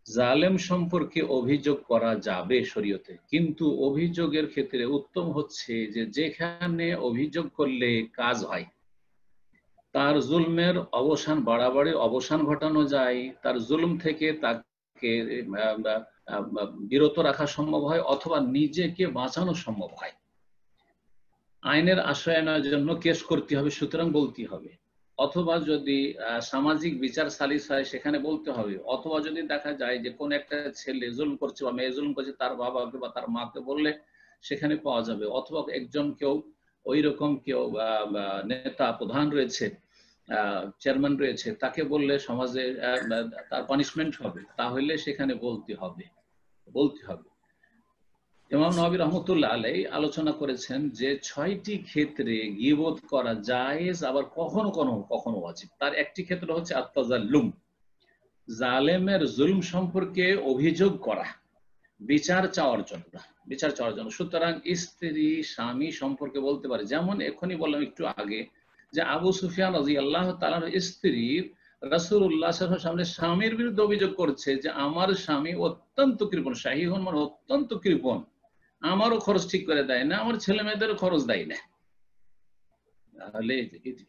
জালেম সম্পর্কে অভিযোগ করা যাবে শরীয়তে, কিন্তু অভিযোগের ক্ষেত্রে উত্তম হচ্ছে যে যেখানে অভিযোগ করলে কাজ হয়, তার জুলমের অবসান, বাড়াবাড়ির অবসান ঘটানো যায়, তার জুলম থেকে তাকে বিরত রাখা সম্ভব হয়, অথবা নিজেকে বাঁচানো সম্ভব হয়। আইনের আশ্রয়ের জন্য কেস করতে হবে, সুতরাং বলতে হবে। অথবা যদি সামাজিক বিচার সালিস হয়, সেখানে বলতে হবে। অথবা যদি দেখা যায় যে কোন একটা ছেলে জুলম করছে বা মেয়ে জুলম করছে, তার বাবাকে বা তার মাকে বললে সেখানে পাওয়া যাবে। অথবা একজন কেউ ওই রকম কেউ নেতা প্রধান রয়েছে, চেয়ারম্যান রয়েছে, তাকে বললে সমাজে তার পানিশমেন্ট হবে, তাহলে সেখানে বলতে হবে। ইমাম নবী রাহমাতুল্লাহ আলাইহি আলোচনা করেছেন যে 6টি ক্ষেত্রে গীবত করা জায়েজ, আবার কখনো কখনো ওয়াজিব। তার একটি ক্ষেত্র হচ্ছে আত-তাযাল্লুম, জালেমের জুলম সম্পর্কে অভিযোগ করা, বিচার চাওয়ার জন্য। সুতরাং স্ত্রী স্বামী সম্পর্কে বলতে পারে, যেমন এখনই বললাম একটু আগে যে আবু সুফিয়ান রাদিয়াল্লাহু তাআলার স্ত্রী রাসূলুল্লাহ সাল্লাল্লাহু আলাইহি ওয়াসাল্লামের সামনে স্বামীর বিরুদ্ধে অভিযোগ করছে যে আমার স্বামী অত্যন্ত কৃপণ, শাহীহুন মানে অত্যন্ত কৃপণ, আমারও খরচ ঠিক করে দেয় না, আমার ছেলে মেয়েদেরও খরচ দেয় না। তাহলে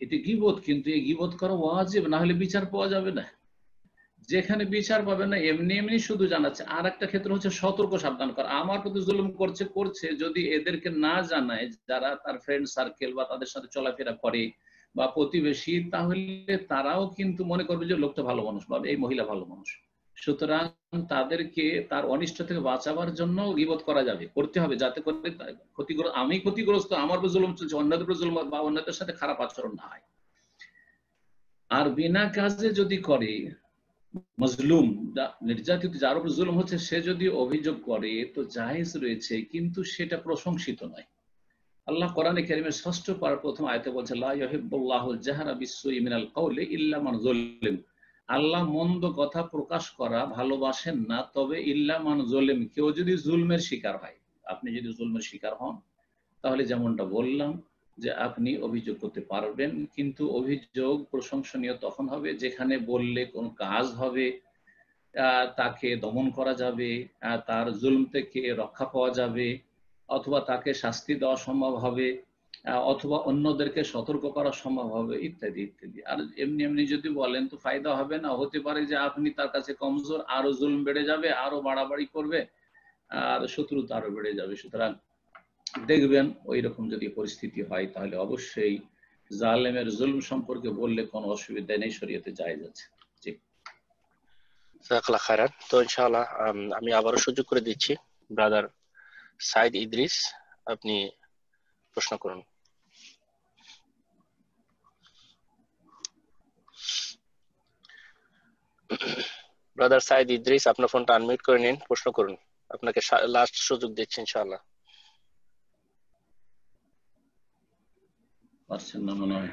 এটি গীবত, কিন্তু এই গীবত করা ওয়াজিব, না হলে বিচার পাওয়া যাবে না। যেখানে বিচার পাবে না এমনি এমনি শুধু জানাচ্ছে। আর একটা ক্ষেত্র হচ্ছে সতর্ক সাবধান করা। আমার প্রতি জুলুম করছে যদি এদেরকে না জানায়, যারা তার ফ্রেন্ড সার্কেল বা তাদের সাথে চলাফেরা করে বা প্রতিবেশী, তাহলে তারাও কিন্তু মনে করবে যে লোকটা ভালো মানুষ বা এই মহিলা ভালো মানুষ। সুতরাং তাদেরকে তার অনিষ্ট থেকে বাঁচাবার জন্য গীবত করা যাবে, করতে হবে, যাতে করে আমি ক্ষতিগ্রস্ত, আমার উপর জুলুম চলছে, অন্যদের উপর জুলুম বা অন্যদের সাথে খারাপ আচরণ না হয়। আর বিনা কাজে যদি করে, মজলুম নির্যাতিত যার উপর জুলুম হচ্ছে সে যদি অভিযোগ করে তো জায়েজ রয়েছে, কিন্তু সেটা প্রশংসিত নয়। আল্লাহ কোরআনে কারীমের 6ষ্ঠ পারার প্রথম আয়াতে বলছে লা ইউহিব্বুল্লাহুল জাহরা বিসসুই মিনাল কাওলি ইল্লা মান যুলিম। আল্লাহ মন্দ কথা প্রকাশ করা ভালোবাসেন না, তবে ইল্লা মান যুলিম, কেউ যদি জুলমের শিকার হয়। আপনি যদি জুলমের শিকার হন তাহলে যেমনটা বললাম যে আপনি অভিযোগ করতে পারবেন, কিন্তু অভিযোগ প্রশংসনীয় তখন হবে যেখানে বললে কোন কাজ হবে, তাকে দমন করা যাবে, তার জুলম থেকে রক্ষা পাওয়া যাবে, অথবা তাকে শাস্তি দেওয়া সম্ভব হবে, অথবা অন্যদেরকে সতর্ক করা সম্ভব হবে, ইত্যাদি ইত্যাদি। আর এমনি এমনি যদি বলেন তো ফায়দা হবে না, হতে পারে যে আপনি তার কাছে কমজোর, আরো জুলম বেড়ে যাবে, আরো বাড়াবাড়ি করবে, আর শত্রুতা আরো বেড়ে যাবে। সুতরাং দেখবেন ওই রকম যদি পরিস্থিতি হয় তাহলে অবশ্যই জালেমের জুলম সম্পর্কে বললে কোনো অসুবিধা নেই, শরীয়তে জায়েজ আছে। জি, জাযাকাল্লাহ খায়রান। তো ইনশাআল্লাহ আমি আবারও সুযোগ করে দিচ্ছি ব্রাদার সাইদ ইদ্রিস, আপনি প্রশ্ন করুন। ব্রাদার সাইদ ইদ্রিস, আপনার ফোনটা আনমিউট করে নিন, প্রশ্ন করুন। আপনাকে লাস্ট সুযোগ দিচ্ছি ইনশাআল্লাহ। পারছেন না মনে হয়,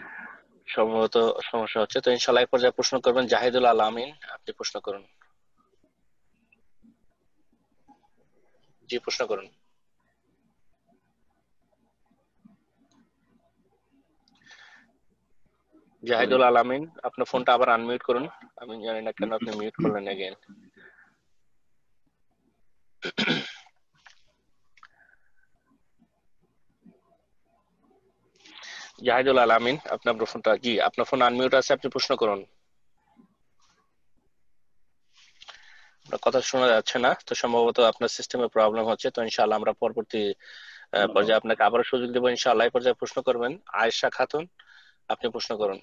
সম্ভবত সমস্যা হচ্ছে। তো ইনশাআল্লাহ এই পর্যায়ে প্রশ্ন করবেন জাহিদুল আল আমিন, আপনি প্রশ্ন করুন। জি, প্রশ্ন করুন। জাহিদুল আল আমিন, আপনার ফোনটা আবার আনমিউট করুন। আমি জানি না কেন আপনি মিউট করলেন এগেইন। জাহিদুল আল আমিন, আপনার ফোনটা, জি আপনার ফোন আনমিউট আছে, আপনি প্রশ্ন করুন। আপনার কথা শোনা যাচ্ছে না, তো সম্ভবত আপনার সিস্টেমে প্রবলেম হচ্ছে। তো ইনশাআল্লাহ আমরা পরবর্তী পর্যায়ে আপনাকে আবারও সুযোগ দেবো ইনশাআল্লাহ। এই পর্যায়ে প্রশ্ন করবেন আয়েশা খাতুন, আপনি প্রশ্ন করুন।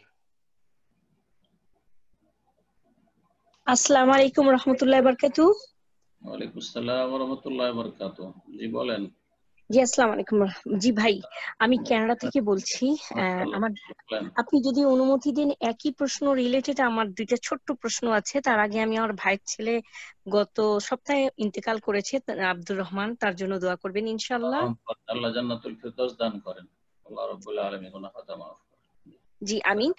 আসসালামু আলাইকুম রাহমাতুল্লাহি ওয়া বারাকাতুহু। ওয়ালাইকুম আসসালাম ওয়া রাহমাতুল্লাহি ওয়া বারাকাতুহু। জি বলেন। জি আসসালামু আলাইকুম। জি ভাই, আমি কানাডা থেকে বলছি। আমার আপনি যদি অনুমতি দেন, একই প্রশ্ন রিলেটেড আমার দুইটা ছোট্ট প্রশ্ন আছে। তার আগে আমি আমার ভাইয়ের ছেলে গত সপ্তাহে ইন্তেকাল করেছে, আব্দুর রহমান, তার জন্য দোয়া করবেন ইনশাআল্লাহ। আল্লাহ জান্নাতুল ফিরদাউস দান করেন, আল্লাহ রাব্বুল আলামিন গুনাহ খাতা মাফ করেন। জি আমিন।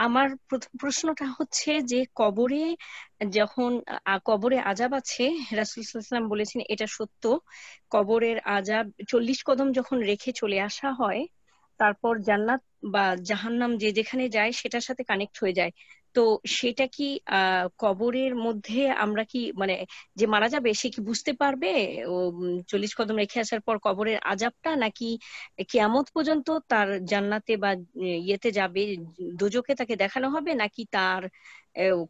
আমার প্রথম প্রশ্নটা হচ্ছে যে কবরে যখন কবরে আযাব আছে, রাসূল সাল্লাল্লাহু আলাইহি ওয়াসাল্লাম বলেছেন এটা সত্য, কবরের আযাব 40 কদম যখন রেখে চলে আসা হয়, তারপর জান্নাত বা জাহান্নাম যে যেখানে যায় সেটার সাথে কানেক্ট হয়ে যায়। তো সেটা কি কবরের মধ্যে আমরা কি মানে যে মারা যাবে সে কি বুঝতে পারবে ও 40 কদম রেখে আসার পর কবরের আযাবটা, নাকি কিয়ামত পর্যন্ত তার জান্নাতে বা ইয়েতে যাবে, দোজখে তাকে দেখানো হবে, নাকি তার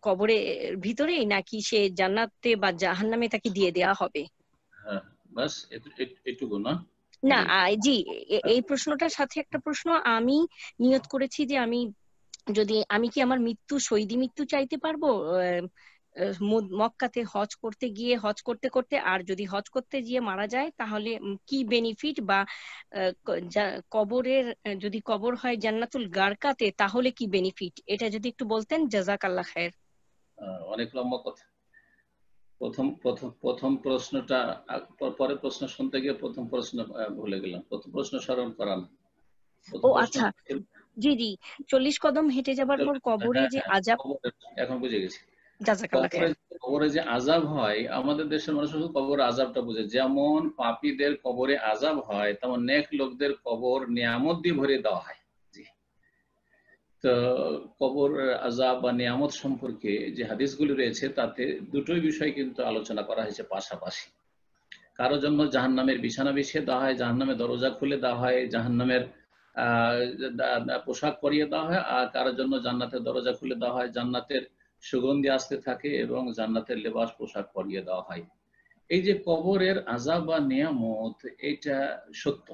কবরের ভিতরেই, নাকি সে জান্নাতে বা জাহান্নামে তাকে দিয়ে দেওয়া হবে? হ্যাঁ, বাস এটুকু না? না জি, এই প্রশ্নটার সাথে একটা প্রশ্ন আমি নিয়ত করেছি যে আমি কি আমার শহীদি মৃত্যু চাইতে পারবো মক্কাতে হজ করতে গিয়ে, হজ করতে করতে, আর যদি হজ করতে গিয়ে মারা যায় তাহলে কি বেনিফিট, বা কবরের যদি কবর হয় জান্নাতুল গারকাতে তাহলে কি বেনিফিট, এটা যদি একটু বলতেন জাযাকাল্লাহ খায়ের। অনেক লম্বা কথা। প্রথম প্রশ্নটা, পরের প্রশ্ন শুনতে গিয়ে প্রথম প্রশ্ন ভুলে গেলাম। প্রথম প্রশ্ন স্মরণ করান। ও আচ্ছা, জি জি, 40 কদম হেঁটে যাবার পর কবরে যে আযাব, এখন বুঝে গেছি। জাযাকাল্লাহ খায়ের। কবরে যে আযাব হয়, আমাদের দেশের মানুষ শুধু কবর আযাবটা বুঝে। যেমন পাপীদের কবরে আযাব হয়, তেমন নেক লোকদের কবর নিয়ামত দিয়ে ভরে দেওয়া হয়। জি, তো কবর আযাব বা নিয়ামত সম্পর্কে যে হাদিসগুলি রয়েছে তাতে দুটোই বিষয় কিন্তু আলোচনা করা হয়েছে পাশাপাশি। কারোর জন্য জাহান্নামের বিছানা বিছিয়ে দেওয়া হয়, জাহান্নামের দরজা খুলে দেওয়া হয়, জাহান্নামের পোশাক পরিয়ে দেওয়া হয়, আর কারোর জন্য জান্নাতের দরজা খুলে দেওয়া হয়, জান্নাতের সুগন্ধি আসতে থাকে এবং জান্নাতের লেবাস পোশাক পরিয়ে দেওয়া হয়। এই যে কবরের আযাব বা নিয়ামত, এটা সত্য,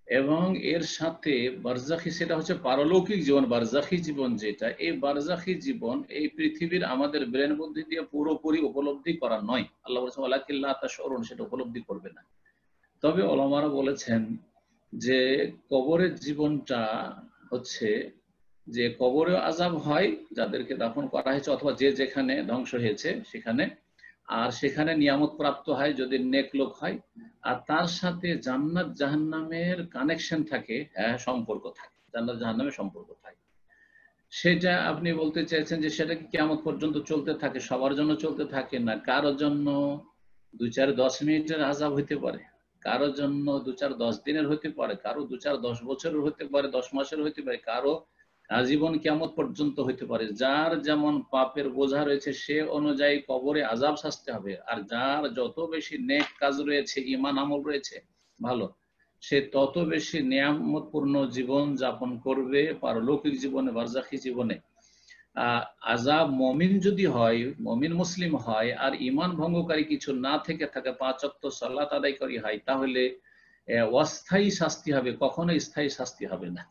এবং এর সাথে বারজাখী, সেটা হচ্ছে পারলৌকিক জীবন। বারজাখী জীবন যেটা, এই বারজাখী জীবন এই পৃথিবীর আমাদের ব্রেন বুদ্ধি দিয়ে পুরোপুরি উপলব্ধি করা নয়। আল্লাহ বলেছেন ওয়ালাকিল্লা তাশউরুন, সেটা উপলব্ধি করবে না। তবে ওলামারা বলেছেন যে কবরের জীবনটা হচ্ছে যে কবরে আযাব হয় যাদেরকে দাফন করা হয়েছে অথবা যে যেখানে ধ্বংস হয়েছে সেখানে, আর সেখানে নিয়ামত প্রাপ্ত হয় যদি নেক লোক হয়, আর তার সাথে জান্নাত জাহান্নামের কানেকশন থাকে, সম্পর্ক থাকে, জান্নাত জাহান্নামের সম্পর্ক থাকে। সেটা আপনি বলতে চাইছেন যে সেটা কি কিয়ামত পর্যন্ত চলতে থাকে, সবার জন্য চলতে থাকে না, কারোর জন্য 2-4-10 মিনিটের আযাব হইতে পারে, কারোর জন্য 2-4-10 দিনের হতে পারে, কারো 2-4-10 বছরের হতে পারে, 10 মাসের হতে পারে, কারো আজীবন কিয়ামত পর্যন্ত হইতে পারে। যার যেমন পাপের বোঝা রয়েছে সে অনুযায়ী কবরে আযাব শাস্তি হবে, আর যার যত বেশি নেক কাজ রয়েছে, ঈমান আমল রয়েছে ভালো, সে তত বেশি নিয়ামতপূর্ণ জীবন যাপন করবে পারলৌকিক জীবনে, বারজাখী জীবনে। আযাব মুমিন যদি হয়, মুমিন মুসলিম হয়, আর ঈমান ভঙ্গকারী কিছু না থেকে থাকে, 5 ওয়াক্ত সালাত আদায়কারী হয়, তাহলে অস্থায়ী শাস্তি হবে, কখনো স্থায়ী শাস্তি হবে না।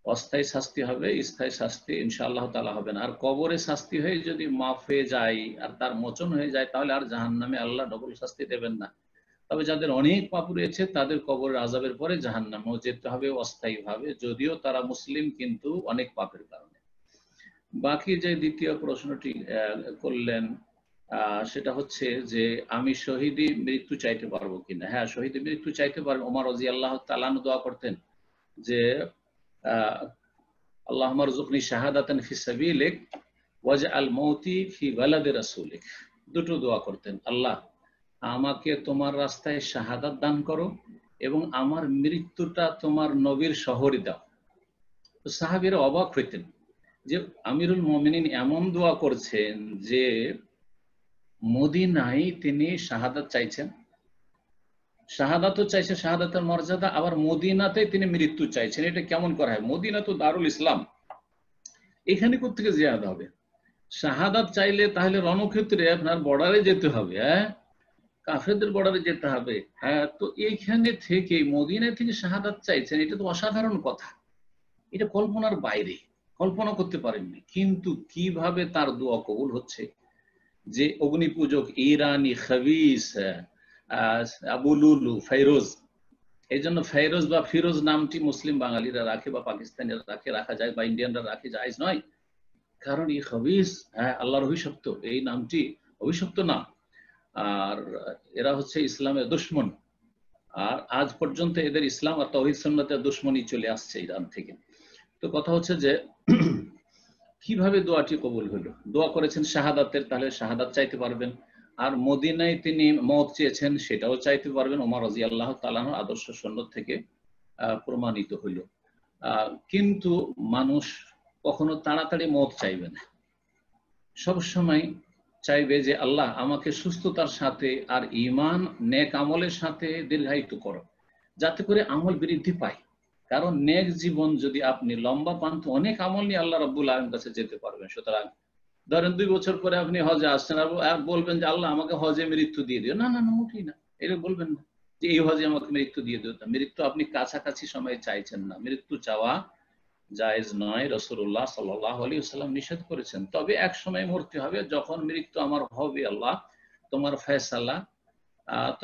অস্থায়ী শাস্তি হবে, স্থায়ী শাস্তি ইনশাআল্লাহ তাআলা হবে না। আর কবরে শাস্তি হয়ে যদি মাফ হয়ে যায় আর তার মোচন হয়ে যায়, তাহলে আর জাহান্নামে আল্লাহ ডবল শাস্তি দেবেন না। তবে যাদের অনেক পাপ রয়েছে তাদের কবরের আযাবের পরে জাহান্নামেও যেতে হবে অস্থায়ীভাবে, যদিও তারা মুসলিম কিন্তু অনেক পাপের কারণে। বাকি যে দ্বিতীয় প্রশ্নটি করলেন সেটা হচ্ছে যে আমি শহীদি মৃত্যু চাইতে পারবো কিনা। হ্যাঁ, শহীদি মৃত্যু চাইতে পারবেন। ওমর রাদিয়াল্লাহু তাআলা আনহু দোয়া করতেন যে আল্লাহুম্মা রযুকনি শাহাদাতান ফি সাবিলিক ওয়াজআল মাউতি ফি বালাদি রাসূলিক। দুটো দোয়া করতেন, আল্লাহ আমাকে তোমার রাস্তায় শাহাদাত দান করো এবং আমার মৃত্যুটা তোমার নবীর শহরে দাও। তো সাহাবীরা অবাক হইতেন যে আমিরুল মুমিনিন এমন দোয়া করছেন যে মদিনায় তিনি শাহাদাত চাইছেন, শাহাদাতও চাইছে, শাহাদাতের মর্যাদা, আবার মদিনাতে তিনি মৃত্যু চাইছেন। এটা কেমন করা হয়? মদিনা তো দারুল ইসলাম, এখানে কোত্থেকে জিয়াদ হবে? শাহাদাত চাইলে তাহলে রণক্ষেত্রে আপনার বর্ডারে যেতে হবে, কাফেরদের বর্ডারে যেতে হবে। হ্যাঁ, তো এইখানে থেকে মদিনা থেকে শাহাদাত চাইছেন, এটা তো অসাধারণ কথা, এটা কল্পনার বাইরে, কল্পনা করতে পারেননি। কিন্তু কিভাবে তার দোয়া কবুল হচ্ছে যে অগ্নি পূজক ইরানি খবিস আবু লুলু ফেরোজ, এই জন্য ফেরোজ বা ফিরোজ নামটি মুসলিম বাঙালিরা রাখে বা পাকিস্তানিরা রাখে, রাখা যায়, বা ইন্ডিয়ানরা রাখে, জায়েজ নয়। কারণ এই খবিস আল্লাহর অভিশপ্ত, এই নামটি অভিশপ্ত না। আর এরা হচ্ছে ইসলামের দুশমন, আর আজ পর্যন্ত এদের ইসলাম আর তাওহীদ সুন্নাতের দুশমনই চলে আসছে ইরান থেকে। তো কথা হচ্ছে যে কিভাবে দোয়াটি কবুল হলো? দোয়া করেছেন শাহাদাতের, তাহলে শাহাদাত চাইতে পারবেন। আর মদিনায় তিনি মওত চেয়েছেন, সেটাও চাইতে পারবেন। ওমর রাদিয়াল্লাহু তাআলা আনহু আদর্শ সুন্নাত থেকে প্রমাণিত হইল। কিন্তু মানুষ কখনো তাড়াতাড়ি মওত চাইবে না, সব সময় চাইবে যে আল্লাহ আমাকে সুস্থতার সাথে আর ঈমান নেক আমলের সাথে দীর্ঘায়িত করো, যাতে করে আমল বৃদ্ধি পায়। কারণ নেক জীবন যদি আপনি লম্বা পান তো অনেক আমল নিয়ে আল্লাহ রাব্বুল আলামিনের কাছে যেতে পারবেন। সুতরাং ধরেন 2 বছর পরে আপনি হজে আসছেন, আর বলবেন যে আল্লাহ আমাকে হজে মৃত্যু দিয়ে দিও, না না না, মোটেই না, এটা বলবেন না যে এই হজে আমাকে মৃত্যু দিয়ে দিও। মৃত্যু আপনি কাছাকাছি সময়ে চাইছেন না, মৃত্যু চাওয়া জায়েজ নয়, রাসূলুল্লাহ সাল্লাল্লাহু আলাইহি ওয়াসাল্লাম নিষেধ করেছেন। তবে এক সময় মরতে হবে, যখন মৃত্যু আমার হবে, আল্লাহ তোমার ফয়সালা,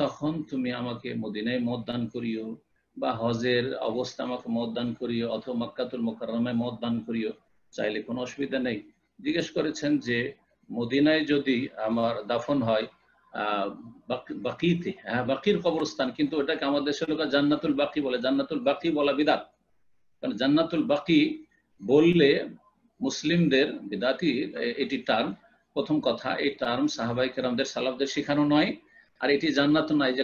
তখন তুমি আমাকে মদিনায় মওত দান করিও, বা হজের অবস্থা আমাকে মওত দান করিও, অথবা মক্কাতুল মুকাররমায় মওত দান করিও, চাইলে কোনো অসুবিধা নেই। জিজ্ঞেস করেছেন যে মদিনায় যদি আমার দাফন হয় বাকিতে, বাকির কবরস্থান, কিন্তু ওটাকে আমাদের দেশের লোক জান্নাতুল বাকি বলে। জান্নাতুল বাকি বলা বিদআত, কারণ জান্নাতুল বাকি বললে মুসলিমদের বিদআতি এটি টার্ম। প্রথম কথা, এই টার্ম সাহাবায়ে কেরামদের সালাফদের শেখানো নয়। আর এটি জান্নাত নয় যে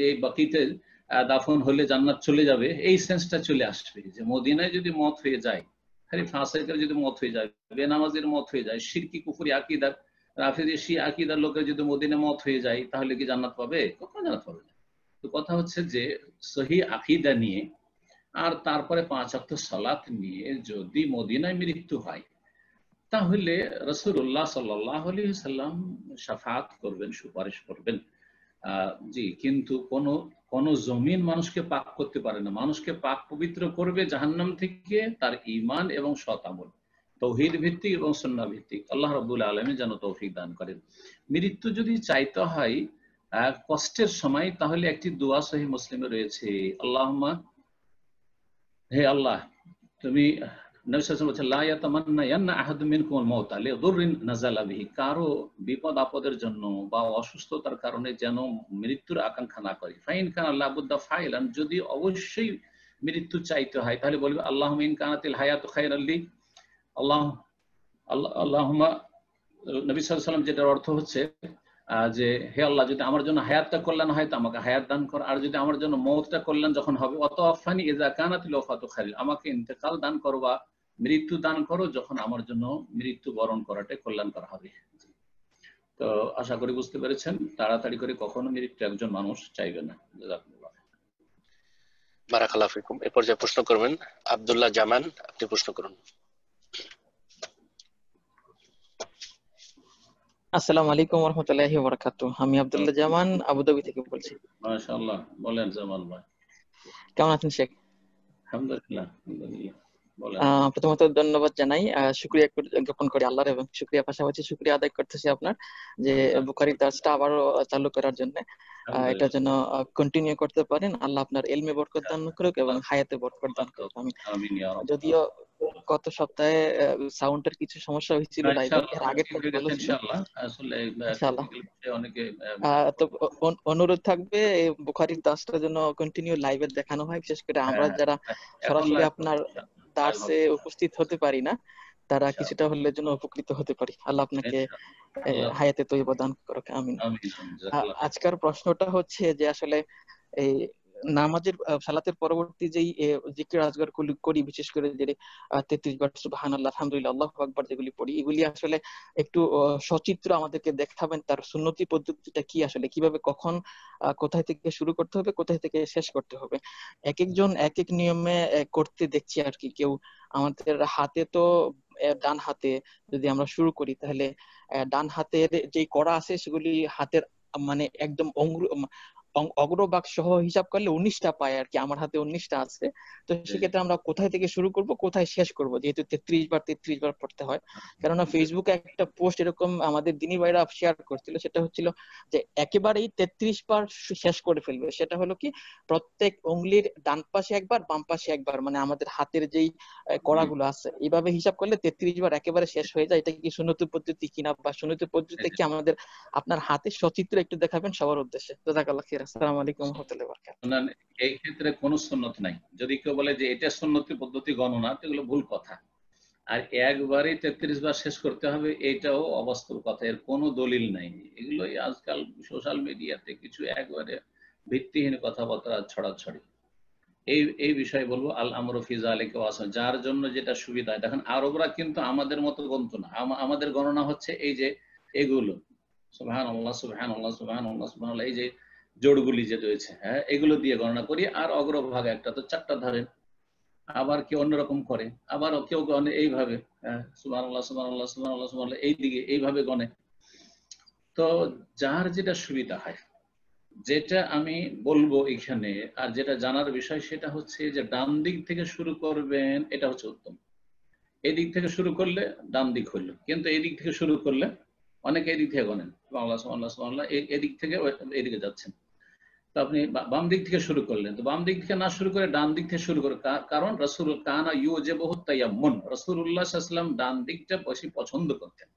এই বাকিতে দাফন হলে জান্নাত চলে যাবে, এই সেন্সটা চলে আসবে যে মদিনায় যদি মওত হয়ে যায় খালি ফাসিকের যদি মত হয়ে যায়, বেনামাজির মত হয়ে যায়, শিরকি কুফরি আকীদার রাফিজি শিয়া আকীদার লোকের যদি মদিনা মত হয়ে যায়, তাহলে কি জান্নাত পাবে? কখনো জান্নাত পাবে না। তো কথা হচ্ছে যে সহি আকীদা নিয়ে আর তারপরে 5 ওয়াক্ত সালাত নিয়ে যদি মদিনায় মৃত্যু হয়, তাহলে রাসূলুল্লাহ সাল্লাল্লাহু আলাইহি সাল্লাম শাফাআত করবেন, সুপারিশ করবেন। জি, কিন্তু কোন জমিন মানুষকে পাক করতে পারে না। মানুষকে পাক পবিত্র করবে জাহান্নাম থেকে তার ঈমান এবং সৎ আমল, তাওহীদ ভিত্তিক এবং সুন্নাহ ভিত্তিক। আল্লাহ রাব্বুল আলামিন যেন তৌফিক দান করেন। মৃত্যু যদি চাইতে হয় কষ্টের সময়, তাহলে একটি দোয়া সহিহ মুসলিমে রয়েছে, আল্লাহুম্মা, হে আল্লাহ, তুমি নবী সাল্লাল্লাহু আলাইহি ওয়াসাল্লাম বলেছেন, লা ইয়াতামান্নায়ান্না আহাদুম মিনকুমুল মাউতা লিযুররিন নাযালা বিহি, কারো বিপদ আপদের জন্য বা অসুস্থতার কারণে যেন মৃত্যুর আকাঙ্ক্ষা না করে। ফাইন কানা লাবুদ্দা ফাইলান, যদি অবশ্যই মৃত্যু চাইতে হয়, তাহলে বলবে আল্লাহুম্মা ইন কানাতিল হায়াতু খায়রাল লি, আল্লাহুম্মা, নবী সাল্লাল্লাহু আলাইহি ওয়াসাল্লাম যেটার অর্থ হচ্ছে যে হে আল্লাহ, যদি আমার জন্য হায়াতটা কল্যাণ হয় তো আমাকে হায়াত দান কর, আর যদি আমার জন্য মওতটা কল্যাণ যখন হবে, ওয়াতাওয়াফানি ইযা কানাতিল ওয়াফাতু খায়রাল, আমাকে ইন্তেকাল দান করো বা মৃত্যু দান করো যখন আমার জন্য মৃত্যু বরণ করাটা কল্যাণ করা হবে। তো আশা করি বুঝতে পেরেছেন, তাড়াতাড়ি করে কখনো মৃত্যু একজন মানুষ চাইবে না। জাযাকুমুল্লাহ। বারাকাল্লাহু ফিকুম। এ পর্যায়ে প্রশ্ন করবেন আব্দুল্লাহ জামান, আপনি প্রশ্ন করুন। আসসালামু আলাইকুম ওয়া রাহমাতুল্লাহি ওয়া বারাকাতুহু। আমি আব্দুল্লাহ জামান আবুধাবি থেকে বলছি। মাশাআল্লাহ, বলেন জামাল ভাই। কেমন আছেন শেখ? আলহামদুলিল্লাহ, আলহামদুলিল্লাহ। বলেন। প্রথমত ধন্যবাদ জানাই, শুকরিয়া জ্ঞাপন করি আল্লাহর, এবং শুকরিয়া পাশাপাশি শুকরিয়া আদায় করতেছি আপনার যে বুখারীর দার্সটা আবারও চালু করার জন্য। এটা যেন কন্টিনিউ করতে পারেন। আল্লাহ আপনার ইলমে বরকত দান করুক এবং হায়াতে বরকত দান করুক। আমিন। যদিও গত সপ্তাহে সাউন্ডের কিছু সমস্যা হয়েছিল লাইভে, এর আগের থেকে ভালো ছিল ইনশাআল্লাহ। আসলে ইনশাআল্লাহ। অনেকে তো অনুরোধ থাকবে এই বুখারীর দার্সটা যেন কন্টিনিউ লাইভে দেখানো হয়, বিশেষ করে আমরা যারা সরাসরি আপনার দার্সে উপস্থিত হতে পারি না, তারা কিছুটা হলে যেন উপকৃত হতে পারি। আল্লাহ আপনাকে হায়াতে তৈয়বা দান করুক। আমিন। আজকের প্রশ্নটা হচ্ছে যে আসলে এই নামাজের সালাতের পরবর্তী যেই জিকির আজগার করি, বিশেষ করে যে 33 বার সুবহানাল্লাহ, আলহামদুলিল্লাহ, আল্লাহু আকবার যেগুলি পড়ি, এগুলি আসলে একটু সচিত্র আমাদেরকে দেখাবেন তার সুন্নতি পদ্ধতিটা কি, আসলে কিভাবে কখন কোথায় থেকে শুরু করতে হবে, কোথায় থেকে শেষ করতে হবে। এক একজন এক এক নিয়মে করতে দেখছি আর কি। কেউ আমাদের হাতে তো ডান হাতে যদি আমরা শুরু করি, তাহলে ডান হাতের যে কড়া আছে সেগুলি হাতের মানে একদম অগ্রভাগ সহ হিসাব করলে 19টা পায় আর কি। আমার হাতে 19টা আছে। তো সেক্ষেত্রে আমরা কোথায় থেকে শুরু করব, কোথায় শেষ করব, যেহেতু 33 বার পড়তে হয়। কেননা ফেসবুকে একটা পোস্ট এরকম আমাদের দিনী ভাইরা শেয়ার করছিল, সেটা হচ্ছিল যে একেবারেই 33 বার শেষ করে ফেলবে। সেটা হলো কি, প্রত্যেক উঙ্গলির ডান পাশে একবার, বাম পাশে একবার, মানে আমাদের হাতের যেই কড়াগুলো আছে, এইভাবে হিসাব করলে 33 বার একেবারে শেষ হয়ে যায়। এটা কি সুন্নতি পদ্ধতি কিনা, বা সুন্নতি পদ্ধতিতে কি আমাদের আপনার হাতের সচিত্র একটু দেখাবেন সবার উদ্দেশ্যে। জাযাকাল্লাহ খাইর। আসসালামু আলাইকুম ওয়া রাহমাতুল্লাহি ওয়া বারাকাতুহু। এই ক্ষেত্রে কোনো সুন্নত নাই। যদি কেউ বলে যে এটা সুন্নতি পদ্ধতি গণনা, এগুলো ভুল কথা। আর একবারে 33 বার শেষ করতে হবে, এটাও অবাস্তব কথা, এর কোনো দলিল নাই। এগুলোই আজকাল সোশ্যাল মিডিয়াতে কিছু একবারে ভিত্তিহীন কথাবার্তা ছড়াছড়ি। এই বিষয়ে বলবো আল আমরু ফি যালিকা ওয়াসা, যার জন্য যেটা সুবিধা। দেখেন আরবরা কিন্তু আমাদের মতো গণতো না। আমাদের গণনা হচ্ছে এই যে এগুলো, সুবহানাল্লাহ সুবহানাল্লাহ সুবহানাল্লাহ সুবহানাল্লাহ, এই যে জোড়গুলি যে রয়েছে, হ্যাঁ, এগুলো দিয়ে গণনা করি। আর অগ্রভাগ একটা তো 4টা ধরেন। আবার কেউ অন্যরকম করে, আবার কেউ গণে এইভাবে, সুবহানাল্লাহ সুবহানাল্লাহ সুবহানাল্লাহ সুবহানাল্লাহ, এইদিকে এইভাবে গণে। তো যার যেটা সুবিধা হয়, যেটা আমি বলবো এখানে আর যেটা জানার বিষয়, সেটা হচ্ছে যে ডান দিক থেকে শুরু করবেন, এটা হচ্ছে উত্তম। এই দিক থেকে শুরু করলে ডান দিক হইলো, কিন্তু এই দিক থেকে শুরু করলে অনেকে এই দিক থেকে গণেন, সুবহানাল্লাহ সুবহানাল্লাহ সুবহানাল্লাহ, এদিক থেকে এদিকে যাচ্ছেন। তো আপনি বাম দিক থেকে শুরু করলেন, তো বাম দিক থেকে না শুরু করে ডান দিক থেকে শুরু করে, কারণ রাসূল কানা ইউজিবুহু তায়াম্মুন, রাসূলুল্লাহ সাল্লাল্লাহু আলাইহি ওয়াসাল্লাম ডান দিকটা বেশি পছন্দ করতেন,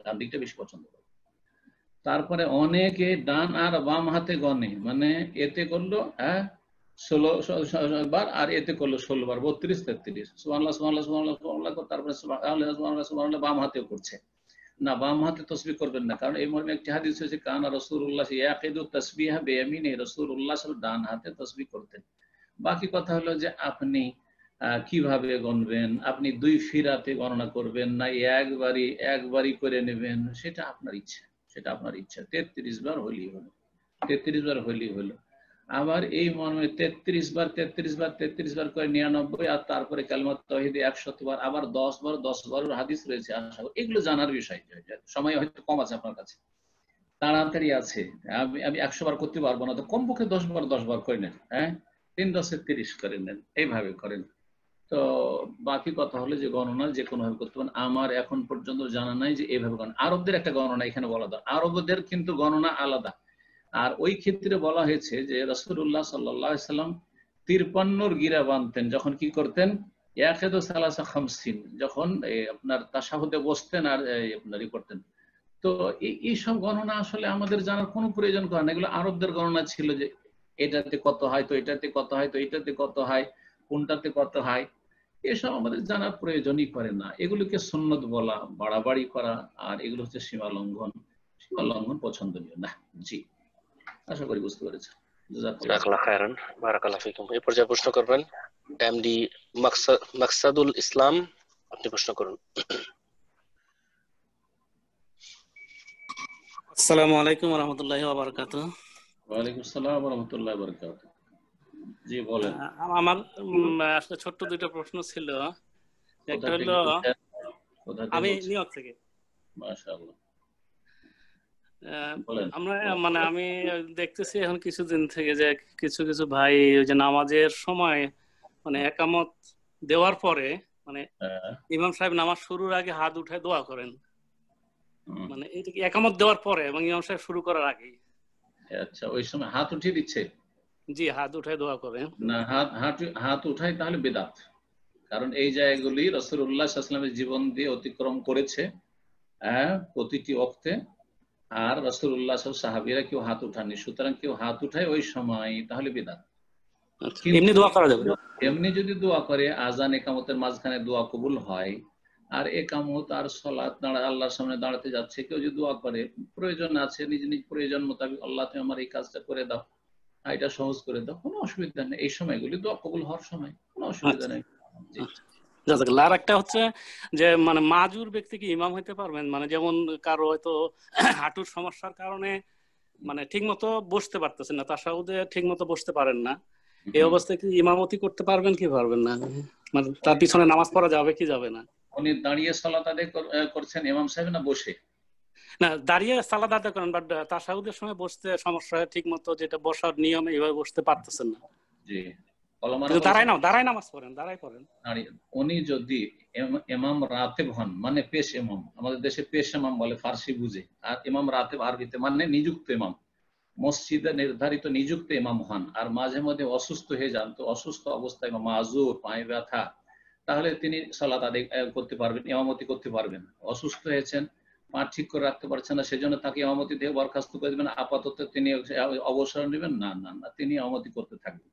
ডান দিকটা বেশি পছন্দ করতেন। তারপরে অনেকে ডান আর বাম হাতে গণে, মানে এতে করলো 16 বার আর এতে করলো 16 বার, 32 33, সুবহানাল্লাহ সুবহানাল্লাহ সুবহানাল্লাহ সুবহানাল্লাহ, তারপরে সুবহানাল্লাহ সুবহানাল্লাহ বাম হাতেও করছে না। বাম হাতে তাসবিহ করবেন না, কারণ এই মর্মে একটি হাদিস হয়েছে, কানা রাসূলুল্লাহ ইয়াকিদু তাসবিহা বিয়ামিনি, রাসূলুল্লাহ সাল্লাল্লাহু আলাইহি ওয়াসাল্লাম ডান হাতে তাসবিহ করতেন। বাকি কথা হলো যে আপনি কিভাবে গণবেন, আপনি 2 ফিরাতে গণনা করবেন না একবারই করে নেবেন, সেটা আপনার ইচ্ছা, সেটা আপনার ইচ্ছা। 33 বার হলেই হলো, 33 বার হলেই হলো। আবার এই মর্মে 33 বার করে 99, আর তারপরে কালিমাত তাওহীদ 100 বার, আবার 10 বারের হাদিস রয়েছে। আশা করি এগুলো জানার বিষয়, সময় হয়তো কম আছে আপনার কাছে, তাড়াতাড়ি আছে, আমি 100 বার করতে পারবো না, তো কমপক্ষে 10 বার করে নেন। হ্যাঁ, 3 10 30 করে নেন, এইভাবে করেন। তো বাকি কথা হলো যে গণনা যে কোনো ভাবে করতে পারেন। আমার এখন পর্যন্ত জানা নাই যে এইভাবে গণনা। আরবদের একটা গণনা এখানে বলা দরকার, আরবদের কিন্তু গণনা আলাদা। আর ওই ক্ষেত্রে বলা হয়েছে যে রাসূলুল্লাহ সাল্লাল্লাহু আলাইহি সাল্লাম 53 গিরা বাঁধতেন, যখন কি করতেন, ইয়াকিদু সালাসা খামসিন, যখন আপনার তাশাহুদে বসতেন আর আপনার করতেন। তো এইসব গণনা আসলে আমাদের জানার কোনো প্রয়োজন করে না, এগুলো আরবদের গণনা ছিল, যে এটাতে কত হয়, তো এটাতে কত হয়, তো এটাতে কত হয়, কোনটাতে কত হয়, এসব আমাদের জানার প্রয়োজনই করে না। এগুলোকে সুন্নত বলা, বাড়াবাড়ি করা, আর এগুলো হচ্ছে সীমা লঙ্ঘন পছন্দনীয় না। জি, আশা করি বুঝতে পেরেছেন। জাযাকাল্লাহ খায়রান, বারাকাল্লাহু ফিকুম। এই পর্যায়ে প্রশ্ন করবেন এমডি মাকসাদুল ইসলাম, আপনি প্রশ্ন করুন। আসসালামু আলাইকুম ওয়া রাহমাতুল্লাহি ওয়া বারাকাতুহু। ওয়া আলাইকুম আসসালাম ওয়া রাহমাতুল্লাহি ওয়া বারাকাতুহু। জি বলেন। আমার আসলে ছোট্ট দুটো প্রশ্ন ছিল। একটা হলো, আমি নিউ ইয়র্ক থেকে। মাশাআল্লাহ। আমরা মানে আমি দেখতেছি এখন কিছুদিন থেকে যে কিছু কিছু ভাই ওই যে নামাজের সময় মানে একামত দেওয়ার পরে মানে ইমাম সাহেব নামাজ শুরুর আগে হাত উঠায় দোয়া করেন, মানে এটা কি একামত দেওয়ার পরে এবং ইমাম সাহেব শুরু করার আগে? আচ্ছা, ওই সময় হাত উঠিয়ে দিচ্ছে? জি, হাত উঠায় দোয়া করেন না, হাত উঠায় তাহলে বিদআত। কারণ এই জায়গাগুলি রাসূলুল্লাহ সাল্লাল্লাহু আলাইহি ওয়াসাল্লামের জীবন দিয়ে অতিক্রম করেছে প্রতিটি ওয়াক্তে, আর রাসূলুল্লাহ সাহাবীরা কেউ হাত উঠাননি, সুতরাং কেউ হাত উঠায় ওই সময় তাহলে বিদআত। এমনি দোয়া করা যাবে? এমনি যদি দোয়া করে, আজান একামতের মাঝখানে দোয়া কবুল হয়, আর একামত আর সালাত আল্লাহর সামনে দাঁড়াতে যাচ্ছে, কেউ যদি দোয়া করে, প্রয়োজন আছে, নিজ নিজ প্রয়োজন মোতাবেক, আল্লাহ তুমি আমার এই কাজটা করে দাও, এটা সহজ করে দাও, কোনো অসুবিধা নেই। এই সময়গুলি দোয়া কবুল হওয়ার সময়, কোনো অসুবিধা নেই। আর একটা হচ্ছে যে মানে মাজুর ব্যক্তি কি ইমাম হইতে পারবেন? মানে যেমন কারো হয়তো হাঁটুর সমস্যার কারণে মানে ঠিক মতো বসতে পারতেছেন না, তাশাহুদে ঠিক মতো বসতে পারেন না, এই অবস্থায় কি ইমামতি করতে পারবেন কি পারবেন না? মানে তার পিছনে নামাজ পড়া যাবে কি যাবে না? উনি দাঁড়িয়ে সালাত আদায় করছেন ইমাম সাহেব, না বসে? না, দাঁড়িয়ে সালাত আদায় করেন, বাট তাশাহুদের সময় বসতে সমস্যা হয়, ঠিক মতো যেটা বসার নিয়ম এইভাবে বসতে পারতেছেন না। জি, দাঁড়ায় নামাজ পড়েন, দাঁড়ায় পড়েন। উনি যদি ইমাম রাতেব হন, মানে পেশ ইমাম, আমাদের দেশে পেশ ইমাম বলে, ফার্সি বুঝে, আর ইমাম রাতেব আরবিতে মানে নিযুক্ত ইমাম, মসজিদে নির্ধারিত নিযুক্ত ইমাম হন, আর মাঝে মধ্যে অসুস্থ হয়ে যান, তো অসুস্থ অবস্থায় বা মাজুর, পায়ে ব্যথা, তাহলে তিনি সালাত আদায় করতে পারবেন, ইমামতি করতে পারবেন। অসুস্থ হয়েছেন, পা ঠিক করে রাখতে পারছেন না, সেজন্য তাকে ইমামতি দিয়ে বরখাস্ত করে দেবেন, আপাতত তিনি অবসর নেবেন না, না না, তিনি ইমামতি করতে থাকবেন।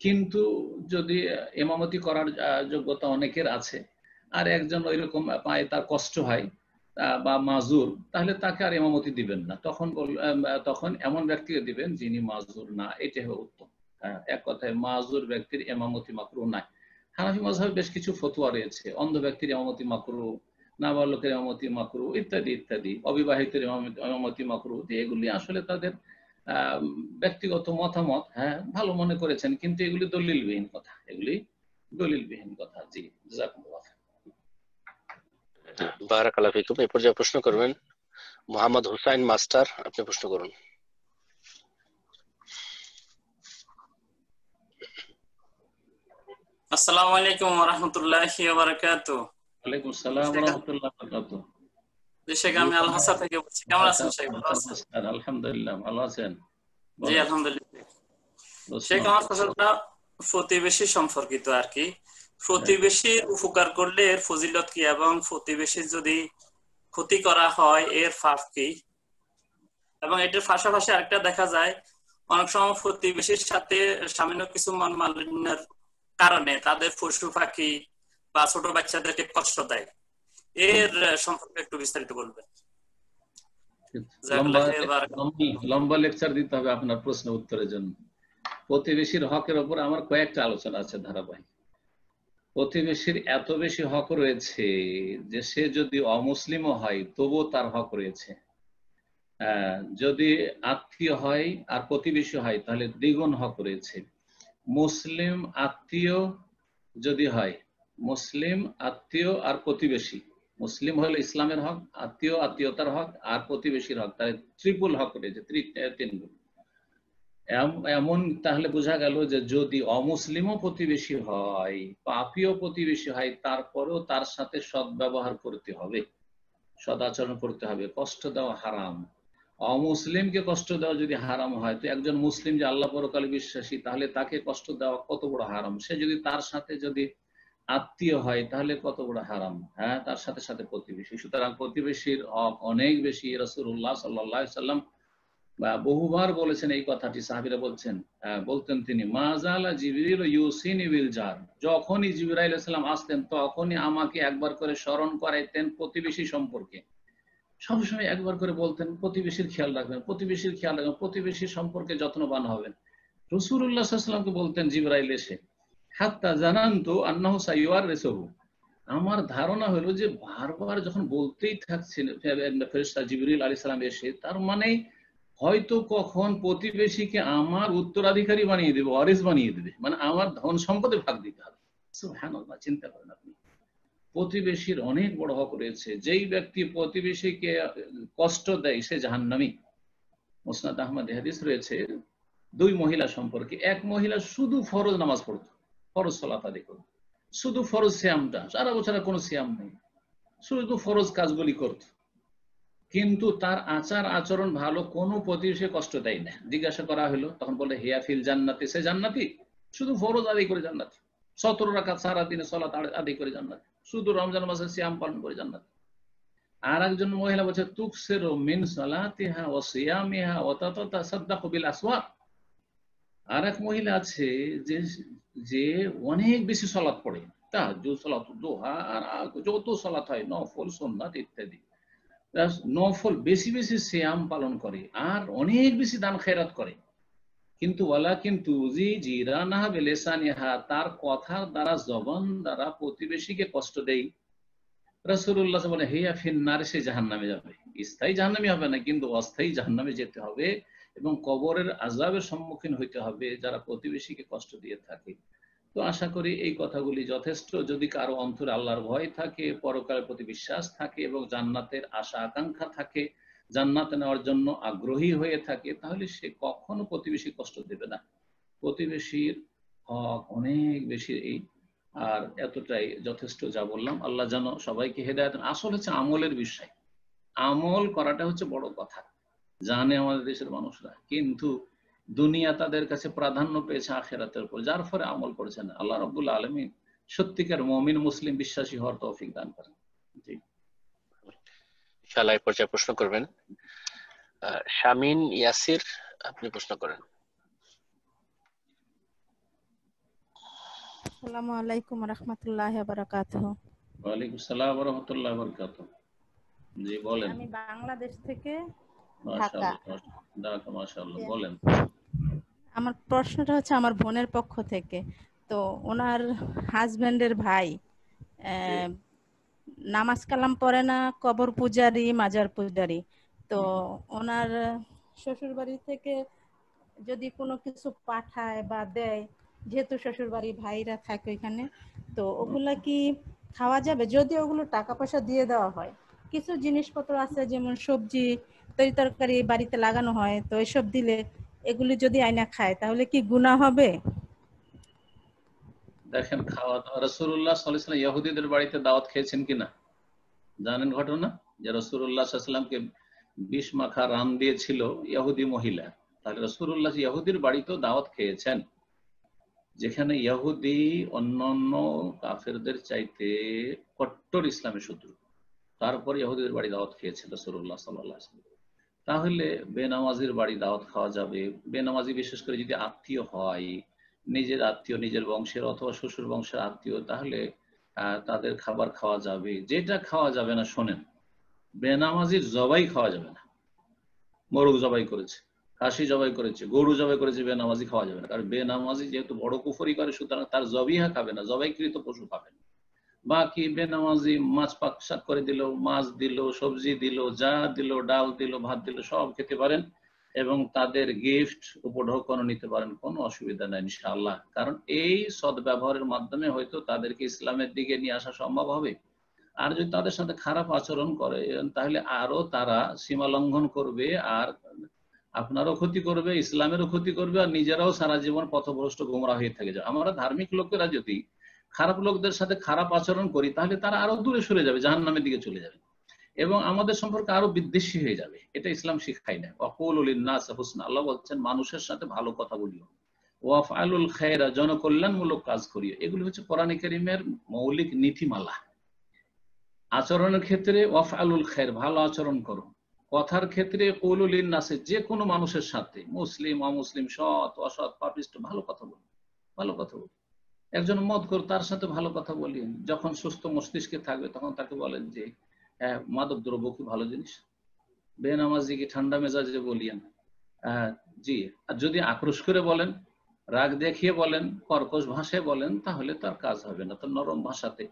কিন্তু যদি ইমামতি করার যোগ্যতা অনেকের আছে, আর একজন ওইরকম পায়ে তার কষ্ট হয় বা মাজুর, তাহলে তাকে আর ইমামতি দিবেন না, তখন এমন ব্যক্তিকে দিবেন যিনি মাজুর না, এটাই হবে উত্তম। এক কথায় মাজুর ব্যক্তির ইমামতি মাকরুহ নাই। হানাফি মাযহাবে বেশ কিছু ফতোয়া রয়েছে, অন্ধ ব্যক্তির ইমামতি মাকরুহ, নাবালকের ইমামতি মাকরুহ, ইত্যাদি ইত্যাদি, অবিবাহিতের ইমামতি মাকরুহ। এগুলি আসলে তাদের ব্যক্তিগত মতামত, হ্যাঁ, ভালো মনে করেছেন, কিন্তু এগুলি দলিলবিহীন কথা, এগুলি দলিলবিহীন কথা। জি, জাযাকুমুল্লাহ। বারাকাল্লাহু ফিকুম। এই পর্যায়ে প্রশ্ন করবেন মোহাম্মদ হুসাইন মাস্টার, আপনি প্রশ্ন করুন। আসসালামু আলাইকুম ওয়া রাহমাতুল্লাহি ওয়া বারাকাতুহু। ওয়ালাইকুম আসসালাম ওয়া রাহমাতুল্লাহি ওয়া বারাকাতুহু। শেখ, আমি আল হাসা থেকে বলছি। কেমন আছেন শেখ? ভালো আছেন? আলহামদুলিল্লাহ, ভালো আছেন? জি আলহামদুলিল্লাহ। শেখ, আমার প্রশ্নটা প্রতিবেশী সম্পর্কিত আর কি। প্রতিবেশীর উপকার করলে এর ফজিলত কি, এবং প্রতিবেশীর যদি ক্ষতি করা হয় এর পাপ কি? এবং এটার পাশাপাশি আরেকটা দেখা যায় অনেক সময় প্রতিবেশীর সাথে সামান্য কিছু মনোমালিন্যের কারণে তাদের পশু পাখি বা ছোট বাচ্চাদেরকে কষ্ট দেয়, এর সম্পর্কে একটু বিস্তারিত বলবেন। লম্বা লেকচার দিতে হবে আপনার প্রশ্ন উত্তরের জন্য। প্রতিবেশীর হকের উপর আমার কয়েকটা আলোচনা আছে ধারাবাহিক। প্রতিবেশীর এত বেশি হক রয়েছে যে সে যদি অমুসলিমও হয় তবুও তার হক রয়েছে। যদি আত্মীয় হয় আর প্রতিবেশী হয় তাহলে দ্বিগুণ হক রয়েছে। মুসলিম আত্মীয় যদি হয়, মুসলিম আত্মীয় আর প্রতিবেশী, মুসলিম হলো ইসলামের হক, আত্মীয় আত্মীয়তার হক, আর প্রতিবেশীর হক, তাহলে ট্রিপল হক রয়েছে, তিন গুণ। এমন তাহলে বোঝা গেল যে যদি অমুসলিমও প্রতিবেশী হয়, পাপীয় প্রতিবেশী হয়, তারপরেও তার সাথে সদ্ব্যবহার করতে হবে, সদাচরণ করতে হবে, কষ্ট দেওয়া হারাম। অমুসলিমকে কষ্ট দেওয়া যদি হারাম হয়, তো একজন মুসলিম যে আল্লাহ পরকালে বিশ্বাসী, তাহলে তাকে কষ্ট দেওয়া কত বড় হারাম। সে যদি তার সাথে যদি আত্মীয় হয় তাহলে কত বড় হারাম, হ্যাঁ, তার সাথে সাথে প্রতিবেশী। সুতরাং প্রতিবেশীর হক অনেক বেশি। রাসূলুল্লাহ সাল্লাল্লাহু আলাইহি সাল্লাম বহুবার বলেছেন এই কথাটি, সাহাবীরা বলতেন তিনি, মাজালা জিবরিল ইউসিনি বিল জার, যখনই জিবরাইল আলাইহিস সালাম আসতেন তখনই আমাকে একবার করে স্মরণ করাইতেন প্রতিবেশী সম্পর্কে। সবসময় একবার করে বলতেন প্রতিবেশীর খেয়াল রাখবেন, প্রতিবেশীর খেয়াল রাখবেন, প্রতিবেশীর সম্পর্কে যত্নবান হবেন। রাসূলুল্লাহ সাল্লাল্লাহু আলাইহি সাল্লামকে বলতেন জিবরাইল এসে, হাত্তা জানান্তু আন্নাহু সাইয়ুরিসুহু, আমার ধারণা হলো যে বারবার যখন বলতেই থাকছেন ফেরেশতা জিবরিল আলাইহিস সালাম এসে, তার মানে হয়তো কখন প্রতিবেশীকে আমার উত্তরাধিকারী বানিয়ে দেবে, ওয়ারিস বানিয়ে দেবে, মানে আমার ধন সম্পদে ভাগ দিতে হবে। সুবহানাল্লাহ, চিন্তা করেন আপনি, প্রতিবেশীর অনেক বড় হক রয়েছে। যেই ব্যক্তি প্রতিবেশীকে কষ্ট দেয় সে জাহান্নামী। মুসনাদ আহমদ হাদিস রয়েছে দুই মহিলা সম্পর্কে। এক মহিলা শুধু ফরজ নামাজ পড়তো, ফরজ সালাত আদায় করতো, শুধু ফরজ সিয়ামটা, সারা বছর কোনো সিয়াম নেই, শুধু ফরজ কাজগুলি করত, কিন্তু তার আচার আচরণ ভালো, কোনো প্রতিবেশী কষ্ট দেয় না। জিজ্ঞাসা করা হলো, তখন বলে হিয়া ফিল জান্নাতি, সে জান্নাতি, শুধু ফরজ আদায় করে জান্নাতি, 17 রাকাত সারা দিনে সালাত আদায় করে জান্নাতি, শুধু রমজান মাসে সিয়াম পালন করে জান্নাতি। আর একজন মহিলা বলছে তুকসিরু মিন সালাতিহা ওয়া সিয়ামিহা ওয়া তাতাসাদ্দাকু বিল আসওয়াক। আর এক মহিলা আছে যে অনেক বেশি সালাত পড়ে, তাহাজ্জুদ, সালাতুদ দুহা, আর যত সালাত হয় নফল সুন্নাত ইত্যাদি, নফল বেশি বেশি সিয়াম পালন করে আর অনেক বেশি দান খেরাত করে, কিন্তু ওয়ালাকিন তুজি জিরানাহা বিলিসানিহা, তার কথার দ্বারা, জবান দ্বারা প্রতিবেশীকে কষ্ট দেয়। রাসূলুল্লাহ বলে হিয়া ফিন্নার, সে জাহান্নামে যাবে। স্থায়ী জাহান্নামী হবে না, কিন্তু অস্থায়ী জাহান্নামে যেতে হবে এবং কবরের আযাবের সম্মুখীন হইতে হবে যারা প্রতিবেশীকে কষ্ট দিয়ে থাকে। তো আশা করি এই কথাগুলি যথেষ্ট। যদি কারো অন্তরে আল্লাহর ভয় থাকে, পরকালের প্রতি বিশ্বাস থাকে এবং জান্নাতের আশা আকাঙ্ক্ষা থাকে, জান্নাতে নেওয়ার জন্য আগ্রহী হয়ে থাকে, তাহলে সে কখনো প্রতিবেশী কষ্ট দেবে না। প্রতিবেশীর হক অনেক বেশি। এই আর এতটাই যথেষ্ট যা বললাম। আল্লাহ যেন সবাইকে হেদায়েত। আসল হচ্ছে আমলের বিষয়, আমল করাটা হচ্ছে বড় কথা, জানে আমাদের দেশের মানুষরা, কিন্তু দুনিয়া তাদের কাছে প্রাধান্য পেয়েছে আখিরাতের উপর, যার ফলে আমল করেছেন। আল্লাহ রাব্বুল আলামিন সত্যিকার মুমিন মুসলিম বিশ্বাসী হওয়ার তৌফিক দান করেন। জি, ইনশাআল্লাহ এই পর্যায়ে প্রশ্ন করবেন শামিন ইয়াসির, আপনি প্রশ্ন করেন। আসসালামু আলাইকুম ওয়া রাহমাতুল্লাহি ওয়া বারাকাতুহু। ওয়া আলাইকুম আসসালাম ওয়া রাহমাতুল্লাহি ওয়া বারাকাতুহু। জি বলেন। আমি বাংলাদেশ থেকে মাশাআল্লাহ, ঢাকা। মাশাআল্লাহ, বলেন। আমার প্রশ্নটা হচ্ছে আমার বোনের পক্ষ থেকে। তো ওনার হাজবেন্ডের ভাই নামাজ কালাম পড়ে না, কবর পূজারি, মাজার পূজারি। তো ওনার শ্বশুর বাড়ি থেকে যদি কোনো কিছু পাঠায় বা দেয়, যেহেতু শ্বশুর বাড়ি ভাইরা থাকে ওইখানে, তো ওগুলা কি খাওয়া যাবে? যদি ওগুলো টাকা পয়সা দিয়ে দেওয়া হয়, কিছু জিনিসপত্র আছে যেমন সবজি তরি তরকারি বাড়িতে লাগানো হয়, তো এসব দিলে এগুলি যদি আইনা খায় তাহলে কি গুনাহ হবে? দেখেন, খাওয়া দাওয়া, রাসূলুল্লাহ সাল্লাল্লাহু আলাইহি ওয়াসাল্লাম ইহুদিদের বাড়িতে দাওয়াত খেয়েছেন কিনা জানেন ঘটনা? যে রাসূলুল্লাহ সাল্লাল্লাহু আলাইহি ওয়াসাল্লামকে বিষ মাখা রান দিয়েছিল ইহুদি মহিলা, তাহলে রাসূলুল্লাহ ইহুদির বাড়িতেও দাওয়াত খেয়েছেন, যেখানে ইহুদি অন্যান্য কাফেরদের চাইতে কট্টর ইসলামের শত্রু, তারপর ইহুদিদের বাড়ি দাওয়াত খেয়েছিল রাসূলুল্লাহ সাল্লাল্লাহু আলাইহি ওয়াসাল্লাম। তাহলে বেনামাজির বাড়ি দাওয়াত খাওয়া যাবে? বেনামাজি বিশেষ করে যদি আত্মীয় হয়, নিজের আত্মীয়, নিজের বংশের অথবা শ্বশুর বংশের আত্মীয়, তাহলে তাদের খাবার খাওয়া যাবে। যেটা খাওয়া যাবে না, শোনেন, বেনামাজির জবাই খাওয়া যাবে না। মোরগ জবাই করেছে, খাসি জবাই করেছে, গরু জবাই করেছে, বেনামাজি খাওয়া যাবে না, কারণ বেনামাজি যেহেতু বড় কুফরি করে সুতরাং তার জবিহা খাবে না, জবাইকৃত পশু খাবে না। বাকি বেনামাজি মাছ পাকশাক করে দিল, মাছ দিল, সবজি দিল, যা দিল, ডাল দিল, ভাত দিল, সব খেতে পারেন এবং তাদের গিফট উপঢৌকন নিতে পারেন, কোনো অসুবিধা নাই ইনশাআল্লাহ। কারণ এই সদ্ব্যবহারের মাধ্যমে হয়তো তাদেরকে ইসলামের দিকে নিয়ে আসা সম্ভব হবে। আর যদি তাদের সাথে খারাপ আচরণ করে তাহলে আরো তারা সীমা লঙ্ঘন করবে, আর আপনারও ক্ষতি করবে, ইসলামেরও ক্ষতি করবে, আর নিজেরাও সারা জীবন পথভ্রষ্ট গোমরাহ হয়ে থেকে যাবে। আমরা ধার্মিক লোকেরা যদি খারাপ লোকদের সাথে খারাপ আচরণ করি তাহলে তারা আরো দূরে সরে যাবে, জাহান্নামের দিকে চলে যাবে এবং আমাদের সম্পর্কে আরো বিদ্বেষী হয়ে যাবে। এটা ইসলাম শিখায় না। ওয়াকুলু লিন-নাস হুসনা, আল্লাহ বলছেন মানুষের সাথে ভালো কথা বলিও, ওয়াফআলুল খায়রা, জনকল্যাণমূলক কাজ করিও। এগুলি হচ্ছে কোরআন কারীমের মৌলিক নীতিমালা। আচরণের ক্ষেত্রে ওয়াফআলুল খায়র, ভালো আচরণ করো। কথার ক্ষেত্রে কুলু লিন-নাস, যে কোনো মানুষের সাথে, মুসলিম অমুসলিম, সৎ অসৎ, পাপিষ্ট, ভালো কথা বলো, ভালো কথা বলো। একজন মদখোর, তার সাথে ভালো কথা বলিয়েন। যখন সুস্থ মস্তিষ্কে থাকবে তখন তাকে বলেন যে মাদক দ্রব্য কি ভালো জিনিস। বেনামাজিকে ঠান্ডা মেজাজে বলিয়েন জি। আর যদি আক্রোশ করে বলেন, রাগ দেখিয়ে বলেন, কর্কশ ভাষায় বলেন, তাহলে তার কাজ হবে না। তো নরম ভাষাতে,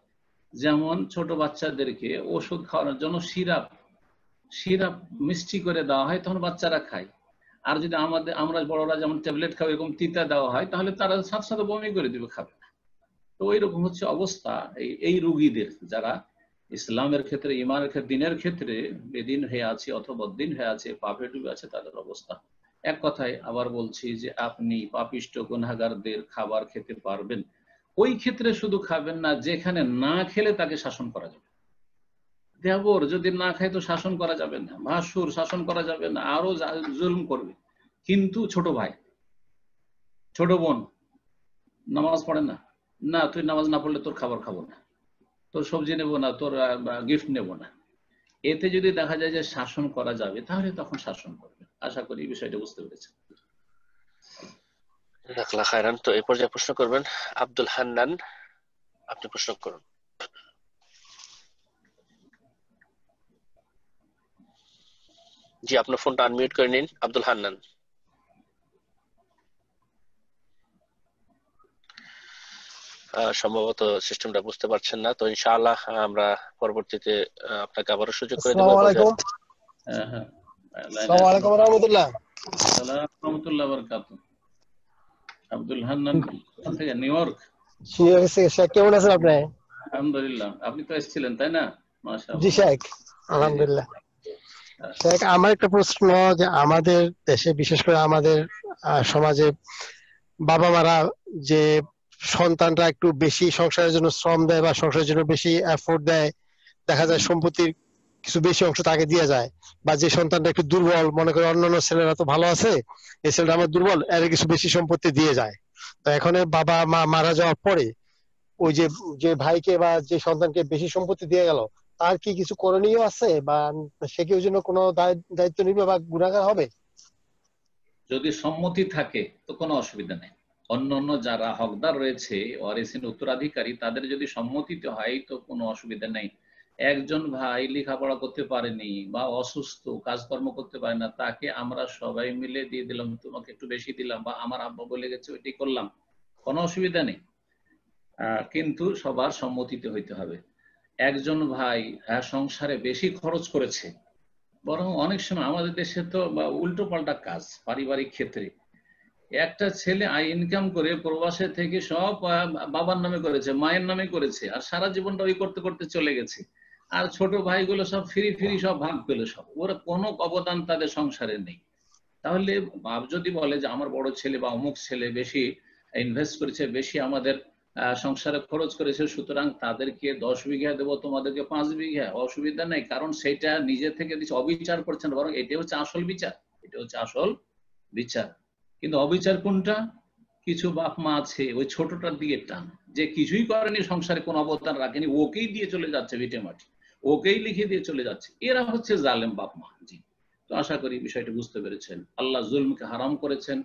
যেমন ছোট বাচ্চাদেরকে ওষুধ খাওয়ানোর জন্য সিরাপ মিষ্টি করে দেওয়া হয়, তখন বাচ্চারা খায়। আর যদি আমরা বড়রা যেমন ট্যাবলেট খাই এরকম তিতা দেওয়া হয়, তাহলে তারা সাথে সাথে বমি করে দিবে, খাবে না। তো ওইরকম হচ্ছে অবস্থা এই রোগীদের, যারা ইসলামের ক্ষেত্রে, ইমানের ক্ষেত্রে, দিনের ক্ষেত্রে বেদিন হয়ে আছে অথবা বদ্দিন হয়ে আছে, পাপে ডুবে আছে, তাদের অবস্থা। এক কথায় আবার বলছি যে আপনি পাপিষ্ট গুনাহগারদের খাবার খেতে পারবেন, ওই ক্ষেত্রে শুধু খাবেন না যেখানে না খেলে তাকে শাসন করা যাবে। দেবর যদি না খায় তো শাসন করা যাবে না, ভাসুর শাসন করা যাবে না, আরো জুলুম করবে। কিন্তু ছোট ভাই, ছোট বোন নামাজ পড়ে না, না তুই নামাজ না পড়লে তোর খাবার খাবো না, তোর সবজি নেবো না, তোর গিফট নেবো না, এতে যদি দেখা যায় যে শাসন করা যাবে তাহলে তখন শাসন করবে। আশা করি এই বিষয়টা বুঝতে পেরেছেন। জাযাকাল্লাহ খায়রান। তো এই পর্যায়ে প্রশ্ন করবেন আব্দুল হান্নান, আপনি প্রশ্ন করুন। জি, আপনার ফোনটা আনমিউট করে নিন আব্দুল হান্নান। সম্ভবত সিস্টেমটা বুঝতে পারছেন না, তো ইনশাআল্লাহ আমরা পরবর্তীতে আপনাকে আবারও সুযোগ করে দেব। আসসালামু আলাইকুম। আসসালামু আলাইকুম ওয়া রাহমাতুল্লাহ। আসসালামু রাহমাতুল্লাহি ওয়া বারাকাতুহু। আব্দুল হান্নান থেকে নিউ ইয়র্ক। শেখ কেমন আছেন আপনি? আলহামদুলিল্লাহ। আপনি তো এসেছিলেন তাই না? মাশাআল্লাহ। জি শেখ, আলহামদুলিল্লাহ। শেখ, আমার একটা প্রশ্ন, যে আমাদের দেশে বিশেষ করে আমাদের সমাজে বাবা মারা যে সন্তানরা একটু বেশি সংসারের জন্য শ্রম দেয় বা সংসারের জন্য বেশি এফোর্ট দেয়, দেখা যায় সম্পত্তির কিছু বেশি অংশ তাকে দিয়ে যায়, বা যে সন্তানটা একটু দুর্বল, মনে করে অন্যান্য ছেলেরা তো ভালো আছে, এই ছেলেটা আমার দুর্বল, এর কিছু বেশি সম্পত্তি দিয়ে যায়। তো এখন বাবা মা মারা যাওয়ার পরে ওই যে ভাইকে বা যে সন্তানকে বেশি সম্পত্তি দিয়ে গেল, তার কি কিছু করণীয় আছে, বা সে কি ওই জন্য কোনো দায়িত্ব নিবে বা গুনাহগার হবে? যদি সম্মতি থাকে তো কোনো অসুবিধা নেই। অন্য যারা হকদার রয়েছে, ওয়ারিসিন উত্তরাধিকারী, তাদের যদি সম্মতিতে হয় তো কোনো অসুবিধা নেই। একজন ভাই লেখাপড়া করতে পারেনি বা অসুস্থ, কাজকর্ম করতে পারে না, তাকে আমরা সবাই মিলে দিয়ে দিলাম, তোমাকে একটু বেশি দিলাম, বা আমার আব্বা বলে গেছে ওইটাই করলাম, কোনো অসুবিধা নেই। কিন্তু সবার সম্মতিতে হইতে হবে। একজন ভাই সংসারে বেশি খরচ করেছে, বরং অনেক সময় আমাদের দেশে তো উল্টো পাল্টা কাজ, পারিবারিক ক্ষেত্রে একটা ছেলে ইনকাম করে প্রবাসে থেকে সব বাবার নামে করেছে, মায়ের নামে করেছে, আর সারা জীবনটা ওই করতে করতে চলে গেছে, আর ছোট ভাইগুলো সব ফ্রি সব ভাগ পেল, সব ওরা কোনো অবদান তাদের সংসারে নেই। তাহলে বাপ যদি বলে যে আমার বড় ছেলে বা অমুক ছেলে বেশি ইনভেস্ট করেছে, বেশি আমাদের সংসারে খরচ করেছে, সুতরাং তাদেরকে 10 বিঘা দেবো, তোমাদেরকে 5 বিঘা, অসুবিধা নেই, কারণ সেটা নিজে থেকে অবিচার করছেন, বরং এটা হচ্ছে আসল বিচার, এটা হচ্ছে আসল বিচার। কিন্তু অবিচার কোনটা? কিছু বাপ মা আছে ওই ছোটটার দিকে টান, যে কিছুই করেনি, সংসারে কোনো অবদান রাখেনি, ওকেই দিয়ে চলে যাচ্ছে ভিটে মাটি, ওকেই লিখে দিয়ে চলে যাচ্ছে, এরা হচ্ছে জালেম বাপ মা। জি, তো আশা করি বিষয়টি বুঝতে পেরেছেন। আল্লাহ জুলমকে হারাম করেছেন,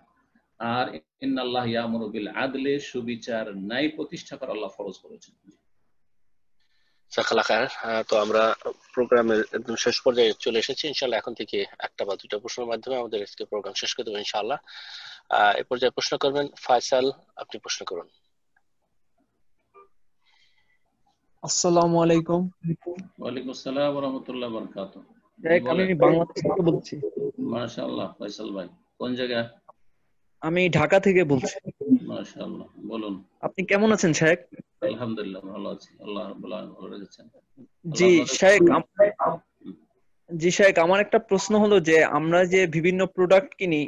আর ইন্নাল্লাহ ইয়ামুরু বিল আদলি, সুবিচার ন্যায় প্রতিষ্ঠা করা আল্লাহ ফরজ করেছেন। জাযাকাল্লাহ খায়ের। তো আমরা প্রোগ্রামের একদম শেষ পর্যায়ে চলে এসেছি। ইনশাআল্লাহ এখন থেকে একটা বা দুইটা প্রশ্নের মাধ্যমে আমাদের আজকে প্রোগ্রাম শেষ করে দেবো ইনশাআল্লাহ। এ পর্যায়ে প্রশ্ন করবেন ফয়সাল, আপনি প্রশ্ন করুন। আসসালামু আলাইকুম। ওয়ালাইকুম আসসালাম ওয়া রাহমাতুল্লাহি ওয়া বারাকাতুহু। আমি বাংলাদেশ থেকে বলছি। মাশাআল্লাহ ফয়সাল ভাই, কোন জায়গা? আমি ঢাকা থেকে বলছি। মাশাআল্লাহ, বলুন। আপনি কেমন আছেন শেখ? আলহামদুলিল্লাহ ভালো আছি, আল্লাহ রাব্বুল আলামিন ভালো রেখেছেন। জি শেখ, আমার একটা প্রশ্ন হলো যে আমরা যে বিভিন্ন প্রোডাক্ট কিনি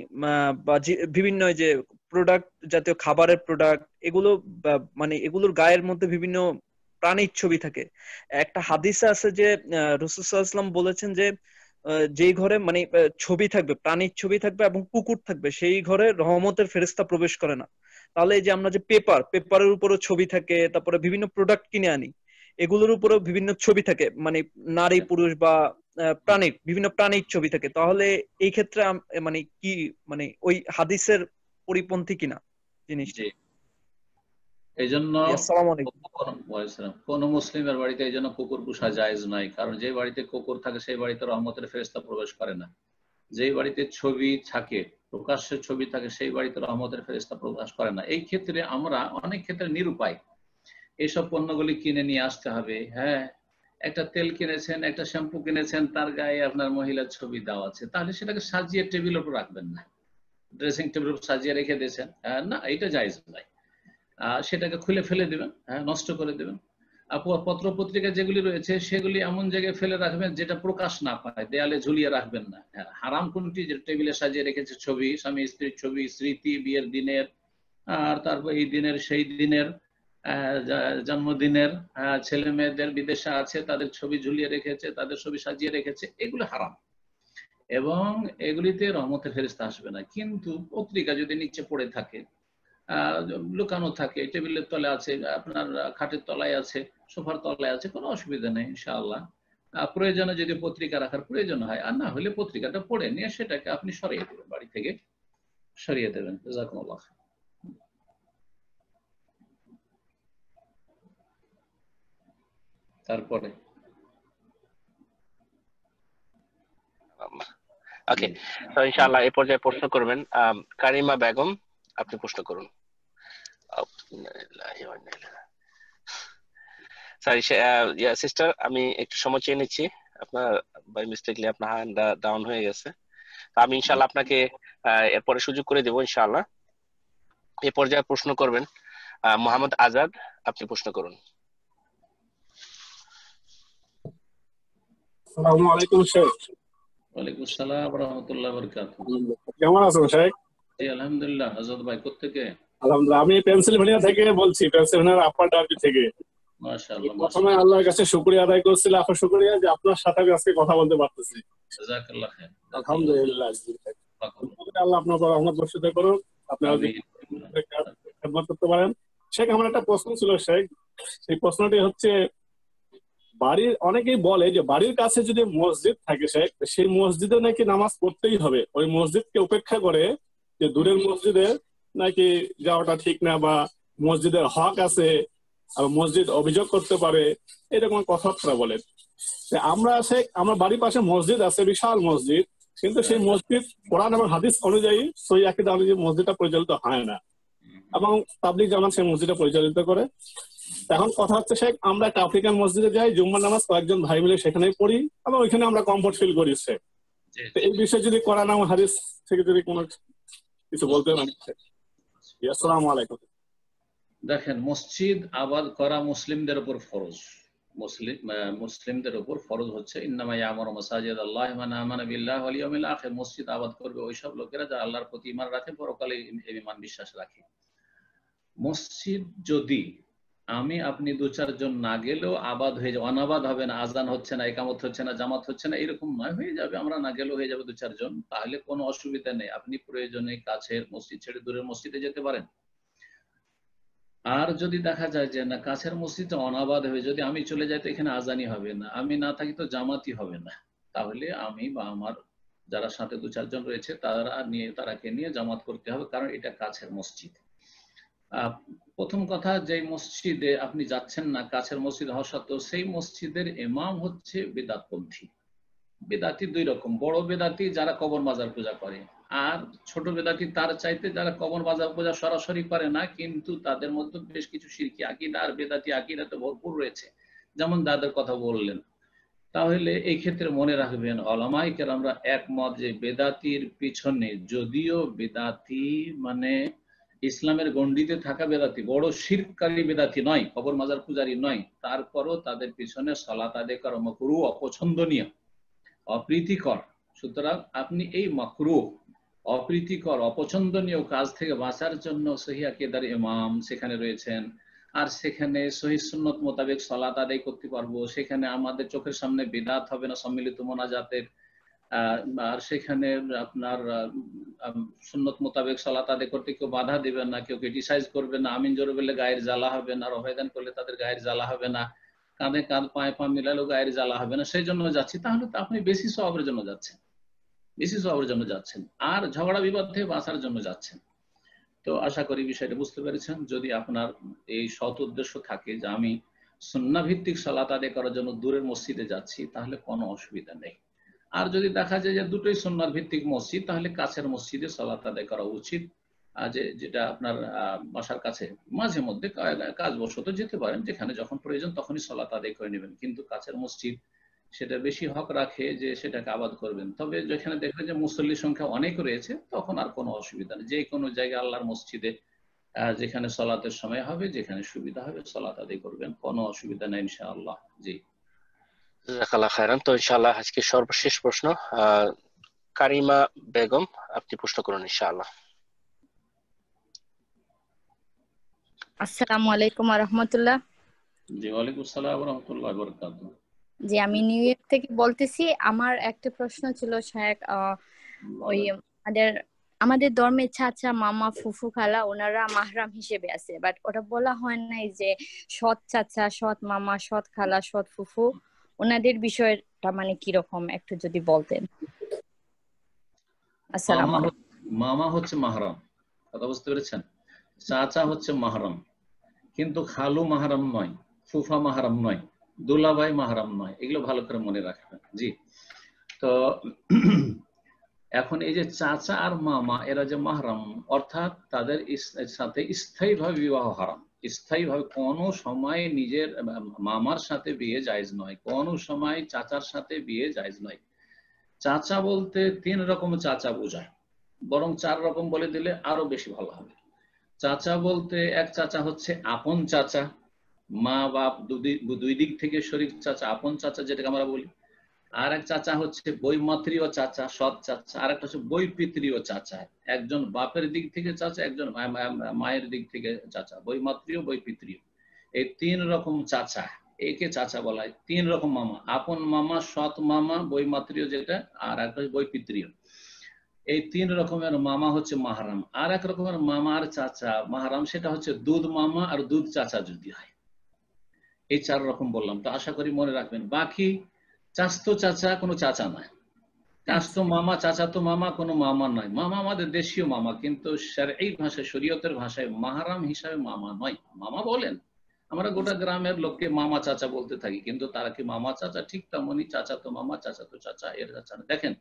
বা বিভিন্ন যে প্রোডাক্ট জাতীয় খাবারের প্রোডাক্ট, এগুলো মানে এগুলোর গায়ের মধ্যে বিভিন্ন প্রাণীর ছবি থাকে। একটা হাদিসে আছে যে রাসূল সাল্লাল্লাহু আলাইহি ওয়াসাল্লাম বলেছেন যে যেই ঘরে মানে ছবি থাকবে, প্রাণীর ছবি থাকবে এবং কুকুর থাকবে, সেই ঘরে রহমতের ফেরেশতা প্রবেশ করে না। তাহলে এই যে আমরা যে পেপারের উপরও ছবি থাকে, তারপরে বিভিন্ন প্রোডাক্ট কিনে আনি, এগুলোর উপরেও বিভিন্ন ছবি থাকে, মানে নারী পুরুষ বা প্রাণীর বিভিন্ন প্রাণীর ছবি থাকে। তাহলে এই ক্ষেত্রে মানে কি মানে ওই হাদিসের পরিপন্থী কিনা জিনিসটা? এই জন্য আসসালামু আলাইকুম। কোন মুসলিমের বাড়িতে এই জন্য কুকুর পোষা জায়েজ নাই, কারণ যে বাড়িতে কুকুর থাকে সেই বাড়িতে রহমতের ফেরেশতা প্রবেশ করে না। যেই বাড়িতে ছবি থাকে, প্রকাশ্যে ছবি থাকে, সেই বাড়িতে রহমতের ফেরেশতা প্রবেশ করে না। এই ক্ষেত্রে আমরা অনেক ক্ষেত্রে নিরুপায়, এইসব পণ্যগুলি কিনে নিয়ে আসতে হবে। হ্যাঁ, একটা তেল কিনেছেন, একটা শ্যাম্পু কিনেছেন, তার গায়ে আপনার মহিলার ছবি দেওয়া আছে, তাহলে সেটাকে সাজিয়ে টেবিলের উপর রাখবেন না, ড্রেসিং টেবিলের উপর সাজিয়ে রেখে দিয়েছেন, না, এটা জায়েজ নাই। সেটাকে খুলে ফেলে দেবেন, নষ্ট করে দেবেন। পত্র পত্রিকা যেগুলি রয়েছে সেগুলি এমন জায়গায় ফেলে রাখবেন যেটা প্রকাশ না পায়, দেয়ালে ঝুলিয়ে রাখবেন না। হারাম কোনটি? যে টেবিলে সাজিয়ে রেখেছে ছবি, স্বামী স্ত্রীর ছবি, স্মৃতি, বিয়ের দিনের, আর তারপর এই দিনের সেই দিনের, জন্মদিনের, ছেলে মেয়েদের বিদেশে আছে তাদের ছবি ঝুলিয়ে রেখেছে, তাদের ছবি সাজিয়ে রেখেছে, এগুলো হারাম এবং এগুলিতে রহমতের ফেরেশতা আসবে না। কিন্তু পত্রিকা যদি নিচে পড়ে থাকে, লুকানো থাকে, টেবিলের তলে আছে, আপনার খাটের তলায় আছে, সোফার তলায় আছে, কোনো অসুবিধা নেই ইনশাআল্লাহ। প্রয়োজনে যদি পত্রিকা রাখার প্রয়োজন হয়, আর না হলে পত্রিকাটা পড়ে নিয়ে সেটাকে আপনি সরিয়ে দেবেন, বাড়ি থেকে সরিয়ে দেবেন। জাযাকুমুল্লাহ। তারপরে ওকে, তো ইনশাআল্লাহ এই পর্যায়ে প্রশ্ন করবেন কারিমা বেগম, আপনি প্রশ্ন করুন। সরি সিস্টার, আমি একটু সময় চেয়ে নিচ্ছি, আপনার বাই মিস্টেকলি আপনার হ্যান্ড ডাউন হয়ে গেছে। আমি ইনশাআল্লাহ আপনাকে এরপরে সুযোগ করে দেবো ইনশাআল্লাহ। এই পর্যায়ে প্রশ্ন করবেন মোহাম্মদ আজাদ, আপনি প্রশ্ন করুন। আসসালামু আলাইকুম শেখ। ওয়ালাইকুম আসসালাম ওয়া রাহমাতুল্লাহি ওয়া বারাকাতুহু। কেমন আছেন শেখ? জি আলহামদুলিল্লাহ। আজাদ ভাই কোত্থেকে? আলহামদুলিল্লাহ, আমি পেনসিলভেনিয়া থেকে বলছি, পেনসিলভেনিয়ার আপার ডার্বি থেকে। মাশাআল্লাহ। প্রথমে আল্লাহর কাছে শুকরিয়া আদায় করছি, লাখো শুকরিয়া যে আপনার সাথে আমি আজকে কথা বলতে পারতেছি। জাযাকাল্লাহ খাইর। আলহামদুলিল্লাহ। আল্লাহ আপনার উপর রহমত বর্ষিত করুন, আপনারা খেদমত করতে পারেন। শেখ, আমার একটা প্রশ্ন ছিল শেখ, সেই প্রশ্নটি হচ্ছে বাড়ির অনেকেই বলে যে বাড়ির কাছে যদি মসজিদ থাকে শেখ, সেই মসজিদে নাকি নামাজ পড়তেই হবে, ওই মসজিদকে উপেক্ষা করে যে দূরের মসজিদে নাকি যাওয়াটা ঠিক না, বা মসজিদের হক আছে, মসজিদ অভিযোগ করতে পারে, এরকম কথাবার্তা বলেন। আমরা শেখ, আমার বাড়ির পাশে মসজিদ আছে, বিশাল মসজিদ, কিন্তু সেই মসজিদ কোরআন এবং হাদিস অনুযায়ী, সহিহ আকীদা অনুযায়ী মসজিদটা পরিচালিত হয় না, এবং তাবলীগ জামাত সেই মসজিদটা পরিচালিত করে। এখন কথা হচ্ছে শেখ, আমরা একটা আফ্রিকান মসজিদে যাই, জুম্মার নামাজ কয়েকজন ভাই মিলে সেখানেই পড়ি, এবং ওইখানে আমরা কমফোর্ট ফিল করি শেখ। এই বিষয়ে যদি কোরআন এবং হাদিস থেকে যদি কোনো কিছু বলতে পারেন। আসসালামু আলাইকুম। দেখেন, মসজিদ আবাদ করা মুসলিমদের উপর ফরজ। মুসলিমদের উপর ফরজ হচ্ছে ইন্নামা ইয়ামুরু মাসাজিদাল্লাহ মান আমানা বিল্লাহি ওয়াল ইয়াউমিল আখির। মসজিদ আবাদ করবে ওইসব লোকেরা যারা আল্লাহর প্রতি ঈমান রাখে, পরকালে ঈমান বিশ্বাস রাখে। মসজিদ যদি আমি আপনি দু চারজন না গেলেও আবাদ হয়ে যাবে, অনাবাদ হবে না, আজান হচ্ছে না, ইকামত হচ্ছে না, জামাত হচ্ছে না, এরকম নয়, হয়ে যাবে, আমরা না গেলেও হয়ে যাবে দু চারজন, তাহলে কোনো অসুবিধা নেই। আপনি প্রয়োজনে কাছের মসজিদ ছেড়ে দূরের মসজিদে যেতে পারেন। আর যদি দেখা যায় যে না, কাছের মসজিদটা অনাবাদ হবে, যদি আমি চলে যাই তো এখানে আজানি হবে না, আমি না থাকি তো জামাতি হবে না, তাহলে আমি বা আমার যারা সাথে দু চারজন রয়েছে তারাকে নিয়ে জামাত করতে হবে, কারণ এটা কাছের মসজিদ। প্রথম কথা, যে মসজিদে আপনি যাচ্ছেন না, কাছের মসজিদ হওয়া সত্ত্বেও, সেই মসজিদের ইমাম হচ্ছে বেদাতপন্থী। বেদাতি দুই রকম, বড় বেদাতি যারা কবর মাজার পূজা করে, আর ছোট বেদাতি তার চাইতে যারা কবর মাজার পূজা সরাসরি করে না, কিন্তু তাদের মধ্যে বেশ কিছু শিরকি আকীদা আর বেদাতি আকীদাতে ভরপুর রয়েছে, যেমন দাদের কথা বললেন। তাহলে এই ক্ষেত্রে মনে রাখবেন, উলামায়ে কেরামরা একমত যে বেদাতির পিছনে, যদিও বেদাতি মানে ইসলামের গণ্ডিতে থাকা বেদাতি, বড় শিরককারী বেদাতি নয়, কবর মাজার পূজারী নয়, তারপরও তাদের পিছনে সালাত আদায় করা মাকরুহ, অপছন্দনীয়, অপ্রীতিকর। সুতরাং আপনি এই মাকরুহ, অপ্রীতিকর, অপছন্দনীয় কাজ থেকে বাঁচার জন্য সহিহ আকীদার ইমাম সেখানে রয়েছেন, আর সেখানে সহিহ সুন্নত মোতাবেক সালাত আদায় করতে পারবো, সেখানে আমাদের চোখের সামনে বিদআত হবে না সম্মিলিত মোনাজাতের, আর সেখানে আপনার সুন্নত মোতাবেক সালাত আদায় করতে কেউ বাধা দিবে না, কেউ ক্রিটিসাইজ করবে না, আমিন জোরে বললে গায়ের জ্বালা হবে না, রফায়দান করলে তাদের গায়ের জ্বালা হবে না, কাঁধে কাঁধ পায়ে পা মিলালেও গায়ের জ্বালা হবে না, সেই জন্য যাচ্ছি। তাহলে তো আপনি বেশি সওয়াবের জন্য যাচ্ছেন, বেশি সওয়াবের জন্য যাচ্ছেন, আর ঝগড়া বিবাদ থেকে বাঁচার জন্য যাচ্ছেন। তো আশা করি বিষয়টা বুঝতে পেরেছেন। যদি আপনার এই সৎ উদ্দেশ্য থাকে যে আমি সুন্নাহ ভিত্তিক সালাত আদায় করার জন্য দূরের মসজিদে যাচ্ছি, তাহলে কোনো অসুবিধা নেই। আর যদি দেখা যায় যে দুটোই সুন্নাহ ভিত্তিক মসজিদ, তাহলে কাছের মসজিদে সালাত আদায় করা উচিত। যেটা আপনার বাসার কাছে মাঝে মধ্যে কাজবশত যেতে পারেন, যেখানে যখন প্রয়োজন তখনই সালাত আদায় করে নেবেন, কিন্তু কাছের মসজিদ সেটা বেশি হক রাখে যে সেটাকে আবাদ করবেন। তবে যেখানে দেখবেন যে মুসল্লির সংখ্যা অনেক রয়েছে, তখন আর কোনো অসুবিধা নেই, যে কোনো জায়গায় আল্লাহর মসজিদে যেখানে সালাতের সময় হবে, যেখানে সুবিধা হবে সালাত আদায় করবেন, কোনো অসুবিধা নেই ইনশাআল্লাহ। জি, জাযাকাল্লাহ খায়রান। তো ইনশাআল্লাহ আজকে সর্বশেষ প্রশ্ন, কারিমা বেগম, আপনি প্রশ্ন করুন ইনশাআল্লাহ। আসসালামু আলাইকুম ওয়া রাহমাতুল্লাহ। জি, ওয়ালাইকুম আসসালাম ওয়া রাহমাতুল্লাহি ওয়া বারাকাতুহু। জি, আমি নিউ ইয়র্ক থেকে বলতেছি। আমার একটা প্রশ্ন ছিল শায়েখ, ওই আমাদের ধর্মে চাচা, মামা, ফুফু, খালা ওনারা মাহরাম হিসেবে আছে, বাট ওটা বলা হয় নাই যে সৎ চাচা, সৎ মামা, সৎ খালা, সৎ ফুফু, ওনাদের বিষয়টা মানে কিরকম একটু যদি বলতেন। আসসালামু আলাইকুম। মামা হচ্ছে মাহরাম, কথা বুঝতে পেরেছেন? চাচা হচ্ছে মাহরাম, কিন্তু খালু মাহরাম নয়, ফুফা মাহরাম নয়, দুলাভাই মাহরাম নয়, এগুলো ভালো করে মনে রাখবেন। জি, তো এখন এই যে চাচা আর মামা, এরা যে মাহরাম, অর্থাৎ তাদের সাথে স্থায়ীভাবে বিবাহ হারাম। স্থায়ীভাবে কোনো সময় নিজের মামার সাথে বিয়ে জায়েজ নয়, কোনো সময় চাচার সাথে বিয়ে জায়েজ নয়। চাচা বলতে 3 রকম চাচা বোঝায়, বরং 4 রকম বলে দিলে আরো বেশি ভালো হবে। চাচা বলতে এক চাচা হচ্ছে আপন চাচা, মা বাপ দুই দিক থেকে শরীক চাচা, আপন চাচা যেটাকে আমরা বলি। আর এক চাচা হচ্ছে বৈমাত্রীয় চাচা, সৎ চাচা। আর একটা হচ্ছে বৈপিত্রীয় চাচা, একজন বাপের দিক থেকে চাচা, একজন মায়ের দিক থেকে চাচা, বৈমাত্রীয়, বৈপিত্রীয়। এই 3 রকম চাচা, একে চাচা বলা হয়। 3 রকম মামা, আপন মামা, সৎ মামা, বৈমাত্রীয় যেটা, আর একটা বৈপিত্রীয়। এই 3 রকমের মামা হচ্ছে মাহরাম। আর এক রকমের মামা আর চাচা মাহরাম, সেটা হচ্ছে দুধ মামা আর দুধ চাচা যদি হয়। এই 4 রকম বললাম, তো আশা করি মনে রাখবেন। বাকি চাস্তো চাচা কোনো চাচা নয়, চাস্তো মামা, চাচাতো মামা কোনো মামা নয়। মামা আমাদের দেশীয় মামা, কিন্তু শারঈ ভাষায়, শরীয়তের ভাষায় মাহরাম হিসাবে মামা নয়। মামা বলেন, আমরা গোটা গ্রামের লোককে মামা চাচা বলতে থাকি, কিন্তু তারা কি মামা চাচা? ঠিক তেমনই চাচাতো মামা, চাচাতো চাচা, এর চাচা না। দেখেন,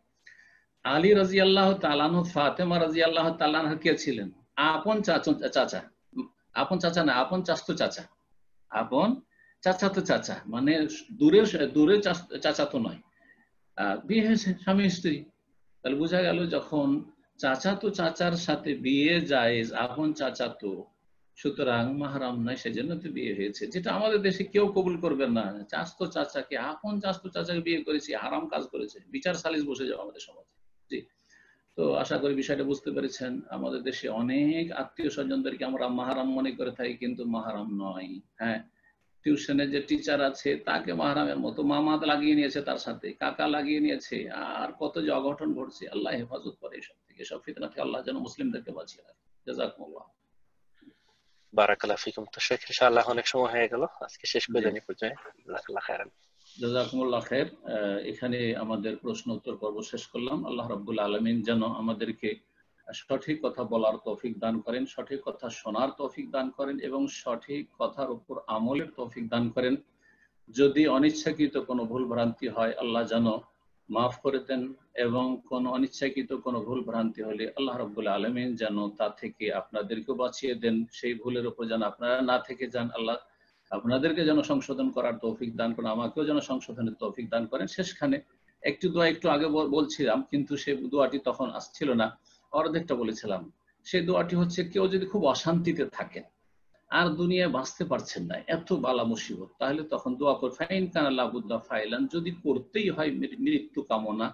আলী রাদিয়াল্লাহু তাআলা আনহু, ফাতেমা রাদিয়াল্লাহু তাআলা আনহা কে ছিলেন? আপন চাচা, আপন চাচা না, আপন চাস্তো চাচা, আপন চাচাতো চাচা, মানে দূরের চাচাতো নয়। বিয়ে হয়েছে স্বামী স্ত্রী, তাহলে বোঝা গেল যখন চাচাতো চাচার সাথে বিয়ে জায়েজ, আপন চাচাতো, সুতরাং মাহরাম নয়, সেজন্য তো বিয়ে হয়েছে। যেটা আমাদের দেশে কেউ কবুল করবেন না, চাস্তো চাচাকে, আপন চাস্তো চাচাকে বিয়ে করেছি, হারাম কাজ করেছে, বিচার সালিশ বসে যাবে আমাদের সমাজে। জি, তো আশা করি বিষয়টা বুঝতে পেরেছেন। আমাদের দেশে অনেক আত্মীয় স্বজনদেরকে আমরা মাহরাম মনে করে থাকি, কিন্তু মাহরাম নয়। হ্যাঁ, টিউশনের যে টিচার আছে তাকে মাহরামের মতো মামা লাগিয়ে নিয়েছে, তার সাথে কাকা লাগিয়ে নিয়েছে, আর কত যে অঘটন ঘটছে। আল্লাহ হেফাজত করে এইসব থেকে, সব ফিতনা থেকে আল্লাহ যেন মুসলিমদেরকে বাঁচিয়ে রাখে। জাযাকুমুল্লাহ। বারাকাল্লাহু ফিকুম। তো শেখ ইনশাআল্লাহ অনেক সময় হয়ে গেল, আজকে শেষ করে জানি পর্যায়ে। জাযাকাল্লাহু খায়রান। জাযাকুমুল্লাহ খায়র। এখানে আমাদের প্রশ্ন উত্তর পর্ব শেষ করলাম। আল্লাহ রাব্বুল আলামিন যেন আমাদেরকে সঠিক কথা বলার তৌফিক দান করেন, সঠিক কথা শোনার তৌফিক দান করেন এবং সঠিক কথার উপর আমলের তৌফিক দান করেন। যদি অনিচ্ছাকৃত কোনো ভুল ভ্রান্তি হয় আল্লাহ যেন মাফ করে দেন, এবং কোন অনিচ্ছাকৃত কোনো ভুল ভ্রান্তি হলে আল্লাহ রাব্বুল আলামিন যেন তা থেকে আপনাদেরকে বাঁচিয়ে দেন। সেই ভুলের উপর যেন আপনারা না থেকে যান। আল্লাহ আপনাদেরকে যেন সংশোধন করার তৌফিক দান করেন, আমাকেও যেন সংশোধনের তৌফিক দান করেন। শেষখানে একটু দোয়া একটু আগে বলছিলাম, কিন্তু সেই দোয়াটি তখন আসছিল না, অর্ধেকটা বলেছিলাম। সেই দোয়াটি হচ্ছে, কেউ যদি খুব অশান্তিতে থাকেন আর দুনিয়ায় বাঁচতে পারছেন না, এত বালা মুসিবত, তাহলে তখন দোয়া কর ফাইন কানা লাবুদ্দা ফাইলান, যদি করতেই হয় মৃত্যু কামনা,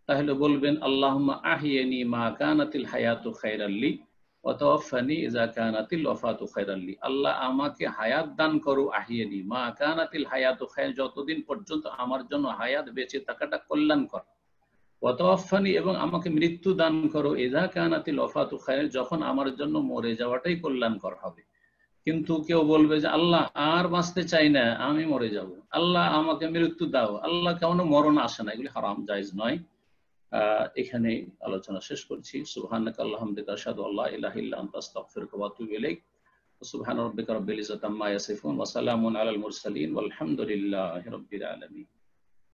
তাহলে বলবেন আল্লাহুম্মা আহিয়ানি মা কানাতিল হায়াতু খায়রাল্লি ওয়া তাওয়াফানি ইযা কানাতিল ওয়াফাতু খায়রাল্লি। আল্লাহ আমাকে হায়াত দান করো, আহিয়ানি মা কানাতিল হায়াতু খায়র, যতদিন পর্যন্ত আমার জন্য হায়াত বেঁচে থাকাটা কল্যাণকর, ওয়া তাওয়াফানি এবং আমাকে মৃত্যু দান করো, ইযা কানাতিল ওয়াফাতু খায়র, যখন আমার জন্য মরে যাওয়াটাই কল্যাণকর হবে। কিন্তু কেউ বলবে যে আল্লাহ আর বাঁচতে চাই না, আমি মরে যাব, আল্লাহ আমাকে মৃত্যু দাও, আল্লাহ কেমন মরণ আসে না, এগুলি হারাম, জায়েজ নয়। এখানে আলোচনা শেষ করছি। সুবহানাকা আল্লাহুম্মা বিহামদিকা আশহাদু আল্লা ইলাহা ইল্লা আনতা আস্তাগফিরুকা ওয়া আতুবু ইলাইক। সুবহানা রাব্বিকা রাব্বিল ইজ্জাতি আম্মা ইয়াসিফুন ওয়া সালামুন আলাল মুরসালিন ওয়ালহামদুলিল্লাহি রাব্বিল আলামিন।